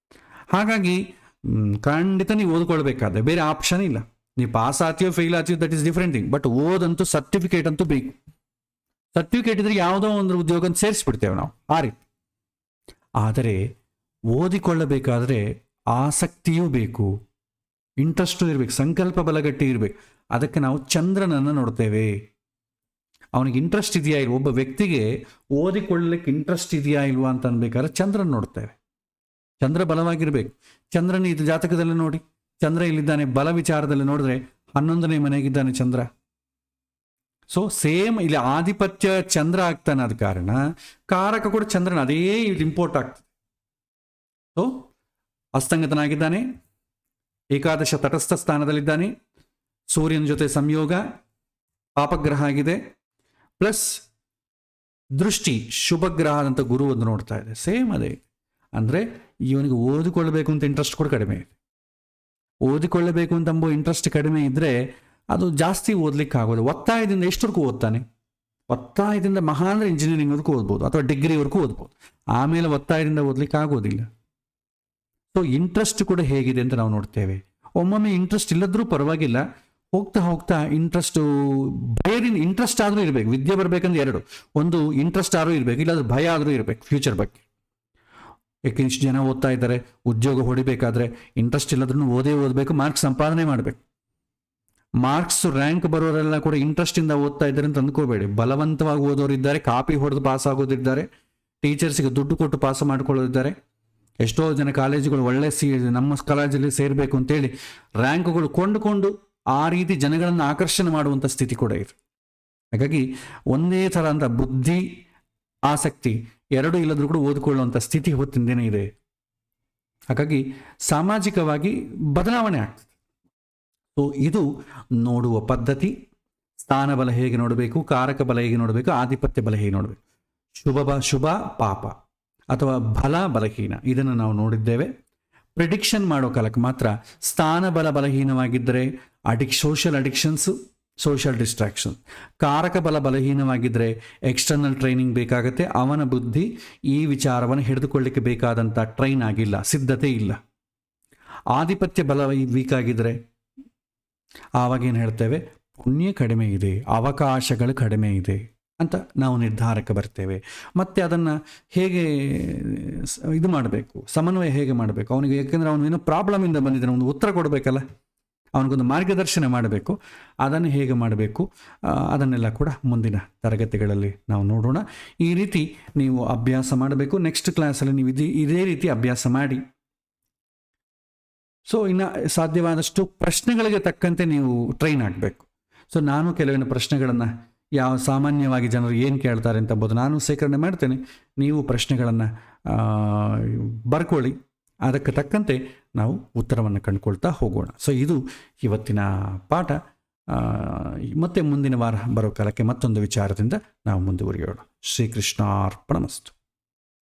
ಹಾಗಾಗಿ ಖಂಡಿತ ನೀವು ಓದ್ಕೊಳ್ಬೇಕಾದ್ರೆ ಬೇರೆ ಆಪ್ಷನ್ ಇಲ್ಲ. ನೀವು ಪಾಸ್ ಆತೀಯೋ ಫೇಲ್ ಆತೀಯೋ that is different thing, but ಓದಂತೂ ಸರ್ಟಿಫಿಕೇಟ್ ಅಂತೂ ಬೇಕು. ಸರ್ಟಿಫಿಕೇಟ್ ಇದ್ರೆ ಯಾವುದೋ ಒಂದು ಉದ್ಯೋಗ ಸೇರಿಸ್ಬಿಡ್ತೇವೆ ನಾವು ಆ ರೀತಿ. ಆದರೆ ಓದಿಕೊಳ್ಳಬೇಕಾದ್ರೆ ಆಸಕ್ತಿಯೂ ಬೇಕು, ಇಂಟ್ರೆಸ್ಟು ಇರಬೇಕು, ಸಂಕಲ್ಪ ಬಲಗಟ್ಟಿ ಇರಬೇಕು. ಅದಕ್ಕೆ ನಾವು ಚಂದ್ರನನ್ನು ನೋಡ್ತೇವೆ. ಅವನಿಗೆ ಇಂಟ್ರೆಸ್ಟ್ ಇದೆಯಾ ಇಲ್ವ, ಒಬ್ಬ ವ್ಯಕ್ತಿಗೆ ಓದಿಕೊಳ್ಳಲಿಕ್ಕೆ ಇಂಟ್ರೆಸ್ಟ್ ಇದೆಯಾ ಇಲ್ವಾ ಅಂತ ಅನ್ಬೇಕಾದ್ರೆ ಚಂದ್ರನ ನೋಡ್ತೇವೆ. ಚಂದ್ರ ಬಲವಾಗಿರ್ಬೇಕು. ಚಂದ್ರನ ಇದು ಜಾತಕದಲ್ಲಿ ನೋಡಿ, ಚಂದ್ರ ಇಲ್ಲಿದ್ದಾನೆ. ಬಲ ವಿಚಾರದಲ್ಲಿ ನೋಡಿದ್ರೆ 11ನೇ ಮನೆಗಿದ್ದಾನೆ ಚಂದ್ರ. ಸೇಮ್ ಇಲ್ಲಿ ಆಧಿಪತ್ಯ ಚಂದ್ರ ಆಗ್ತಾನೆ, ಆದ ಕಾರಣ ಕಾರಕ ಕೂಡ ಚಂದ್ರನ ಅದೇ ಇಂಪೋರ್ಟ್ ಆಗ್ತದೆ. ಅಸ್ತಂಗತನಾಗಿದ್ದಾನೆ, ಏಕಾದಶ ತಟಸ್ಥ ಸ್ಥಾನದಲ್ಲಿದ್ದಾನೆ, ಸೂರ್ಯನ ಜೊತೆ ಸಂಯೋಗ, ಪಾಪಗ್ರಹ ಆಗಿದೆ, ಪ್ಲಸ್ ದೃಷ್ಟಿ ಶುಭಗ್ರಹದಂತ ಗುರು ಒಂದು ನೋಡ್ತಾ ಇದೆ. ಸೇಮ್ ಅದೇ. ಅಂದರೆ ಇವನಿಗೆ ಓದಿಕೊಳ್ಳಬೇಕು ಅಂತ ಇಂಟ್ರೆಸ್ಟ್ ಕೂಡ ಕಡಿಮೆ ಇದೆ. ಓದಿಕೊಳ್ಳಬೇಕು ಅಂತಂಬೋ ಇಂಟ್ರೆಸ್ಟ್ ಕಡಿಮೆ ಇದ್ದರೆ ಅದು ಜಾಸ್ತಿ ಓದಲಿಕ್ಕೆ ಆಗೋದು. ಒತ್ತಾಯದಿಂದ ಎಷ್ಟವರೆಗೂ ಓದ್ತಾನೆ? ಒತ್ತಾಯದಿಂದ ಮಹಾ ಅಂದರೆ ಇಂಜಿನಿಯರಿಂಗ್ವರೆಗೂ ಓದ್ಬೋದು ಅಥವಾ ಡಿಗ್ರಿವರೆಗೂ ಓದ್ಬೋದು. ಆಮೇಲೆ ಒತ್ತಾಯದಿಂದ ಓದಲಿಕ್ಕೆ ಆಗೋದಿಲ್ಲ. ಇಂಟ್ರೆಸ್ಟ್ ಕೂಡ ಹೇಗಿದೆ ಅಂತ ನಾವು ನೋಡ್ತೇವೆ. ಒಮ್ಮೊಮ್ಮೆ ಇಂಟ್ರೆಸ್ಟ್ ಇಲ್ಲದ್ರೂ ಪರವಾಗಿಲ್ಲ, ಹೋಗ್ತಾ ಹೋಗ್ತಾ ಇಂಟ್ರೆಸ್ಟು ಭಯದಿಂದ ಇಂಟ್ರೆಸ್ಟ್ ಆದರೂ ಇರಬೇಕು. ವಿದ್ಯೆ ಬರಬೇಕಂದ್ರೆ ಎರಡು, ಒಂದು ಇಂಟ್ರೆಸ್ಟ್ ಆದರೂ ಇರಬೇಕು, ಇಲ್ಲಾಂದ್ರೆ ಭಯ ಆದರೂ ಇರಬೇಕು ಫ್ಯೂಚರ್ ಬಗ್ಗೆ. ಯಾಕೆ ಇಷ್ಟು ಜನ ಓದ್ತಾ ಇದ್ದಾರೆ, ಉದ್ಯೋಗ ಹೊಡಿಬೇಕಾದ್ರೆ ಇಂಟ್ರೆಸ್ಟ್ ಇಲ್ಲದ್ರೂ ಓದಬೇಕು, ಮಾರ್ಕ್ಸ್ ಸಂಪಾದನೆ ಮಾಡಬೇಕು. ಮಾರ್ಕ್ಸ್ ರ್ಯಾಂಕ್ ಬರೋರೆಲ್ಲ ಕೂಡ ಇಂಟ್ರೆಸ್ಟಿಂದ ಓದ್ತಾ ಇದ್ದಾರೆ ಅಂತ ಅಂದ್ಕೋಬೇಡಿ. ಬಲವಂತವಾಗಿ ಓದೋರಿದ್ದಾರೆ, ಕಾಪಿ ಹೊಡೆದು ಪಾಸ್ ಆಗೋದಿದ್ದಾರೆ, ಟೀಚರ್ಸ್ಗೆ ದುಡ್ಡು ಕೊಟ್ಟು ಪಾಸ್ ಮಾಡ್ಕೊಳ್ಳೋದಿದ್ದಾರೆ. ಎಷ್ಟೋ ಜನ ಕಾಲೇಜುಗಳು ಒಳ್ಳೆ ನಮ್ಮ ಕಾಲೇಜಲ್ಲಿ ಸೇರಬೇಕು ಅಂತೇಳಿ ರ್ಯಾಂಕ್ಗಳು ಕೊಂಡುಕೊಂಡು ಆ ರೀತಿ ಜನಗಳನ್ನು ಆಕರ್ಷಣೆ ಮಾಡುವಂಥ ಸ್ಥಿತಿ ಕೂಡ ಇದೆ. ಹಾಗಾಗಿ ಒಂದೇ ಥರ ಅಂತ ಬುದ್ಧಿ ಆಸಕ್ತಿ ಎರಡೂ ಇಲ್ಲದ್ರೂ ಕೂಡ ಓದಿಕೊಳ್ಳುವಂಥ ಸ್ಥಿತಿ ಹೊತ್ತಿನ ದಿನ ಇದೆ. ಹಾಗಾಗಿ ಸಾಮಾಜಿಕವಾಗಿ ಬದಲಾವಣೆ ಆಗ್ತದೆ. ಇದು ನೋಡುವ ಪದ್ಧತಿ. ಸ್ಥಾನ ಬಲ ಹೇಗೆ ನೋಡಬೇಕು, ಕಾರಕ ಬಲ ಹೇಗೆ ನೋಡಬೇಕು, ಆಧಿಪತ್ಯ ಬಲ ಹೇಗೆ ನೋಡಬೇಕು, ಶುಭ ಪಾಪ ಅಥವಾ ಬಲ ಬಲಹೀನ, ಇದನ್ನು ನಾವು ನೋಡಿದ್ದೇವೆ. ಪ್ರಿಡಿಕ್ಷನ್ ಮಾಡೋ ಕಾಲಕ್ಕೆ ಮಾತ್ರ ಸ್ಥಾನ ಬಲ ಬಲಹೀನವಾಗಿದ್ದರೆ ಸೋಷಿಯಲ್ ಅಡಿಕ್ಷನ್ಸು, ಸೋಷಿಯಲ್ ಡಿಸ್ಟ್ರಾಕ್ಷನ್. ಕಾರಕ ಬಲ ಬಲಹೀನವಾಗಿದ್ದರೆ ಎಕ್ಸ್ಟರ್ನಲ್ ಟ್ರೈನಿಂಗ್ ಬೇಕಾಗತ್ತೆ. ಅವನ ಬುದ್ಧಿ ಈ ವಿಚಾರವನ್ನು ಹಿಡಿದುಕೊಳ್ಳಿಕ್ಕೆ ಬೇಕಾದಂಥ ಟ್ರೈನ್ ಆಗಿಲ್ಲ, ಸಿದ್ಧತೆ ಇಲ್ಲ. ಆಧಿಪತ್ಯ ಬಲ ವೀಕ್ ಆಗಿದ್ದರೆ ಆವಾಗೇನು ಹೇಳ್ತೇವೆ, ಪುಣ್ಯ ಕಡಿಮೆ ಇದೆ, ಅವಕಾಶಗಳು ಕಡಿಮೆ ಇದೆ ಅಂತ ನಾವು ನಿರ್ಧಾರಕ್ಕೆ ಬರ್ತೇವೆ. ಮತ್ತು ಅದನ್ನು ಹೇಗೆ ಇದು ಮಾಡಬೇಕು, ಸಮನ್ವಯ ಹೇಗೆ ಮಾಡಬೇಕು ಅವನಿಗೆ, ಯಾಕೆಂದರೆ ಅವನು ಏನೋ ಪ್ರಾಬ್ಲಮಿಂದ ಬಂದಿದ್ದಾನೆ, ಒಂದು ಉತ್ತರ ಕೊಡಬೇಕಲ್ಲ, ಅವನಿಗೊಂದು ಮಾರ್ಗದರ್ಶನ ಮಾಡಬೇಕು. ಅದನ್ನು ಹೇಗೆ ಮಾಡಬೇಕು ಅದನ್ನೆಲ್ಲ ಕೂಡ ಮುಂದಿನ ತರಗತಿಗಳಲ್ಲಿ ನಾವು ನೋಡೋಣ. ಈ ರೀತಿ ನೀವು ಅಭ್ಯಾಸ ಮಾಡಬೇಕು. ನೆಕ್ಸ್ಟ್ ಕ್ಲಾಸಲ್ಲಿ ನೀವು ಇದೇ ರೀತಿ ಅಭ್ಯಾಸ ಮಾಡಿ. ಸೊ ಇನ್ನು ಸಾಧ್ಯವಾದಷ್ಟು ಪ್ರಶ್ನೆಗಳಿಗೆ ತಕ್ಕಂತೆ ನೀವು ಟ್ರೈನ್ ಆಗಬೇಕು. ಸೊ ನಾನು ಕೆಲವಿನ ಪ್ರಶ್ನೆಗಳನ್ನು ಯಾವ ಸಾಮಾನ್ಯವಾಗಿ ಜನರು ಏನು ಕೇಳ್ತಾರೆ ಅಂತ ಅಂಬೋದು ನಾನು ಸೇಕರಣೆ ಮಾಡ್ತೇನೆ. ನೀವು ಪ್ರಶ್ನೆಗಳನ್ನು ಬರ್ಕೊಳ್ಳಿ, ಅದಕ್ಕೆ ತಕ್ಕಂತೆ ನಾವು ಉತ್ತರವನ್ನು ಕಂಡುಕೊಳ್ತಾ ಹೋಗೋಣ. ಸೊ ಇದು ಇವತ್ತಿನ ಪಾಠ. ಮತ್ತೆ ಮುಂದಿನ ವಾರ ಬರೋ ಕಾಲಕ್ಕೆ ಮತ್ತೊಂದು ವಿಚಾರದಿಂದ ನಾವು ಮುಂದುವರಿಯೋಣ. ಶ್ರೀಕೃಷ್ಣಾರ್ಪಣಮಸ್ತು.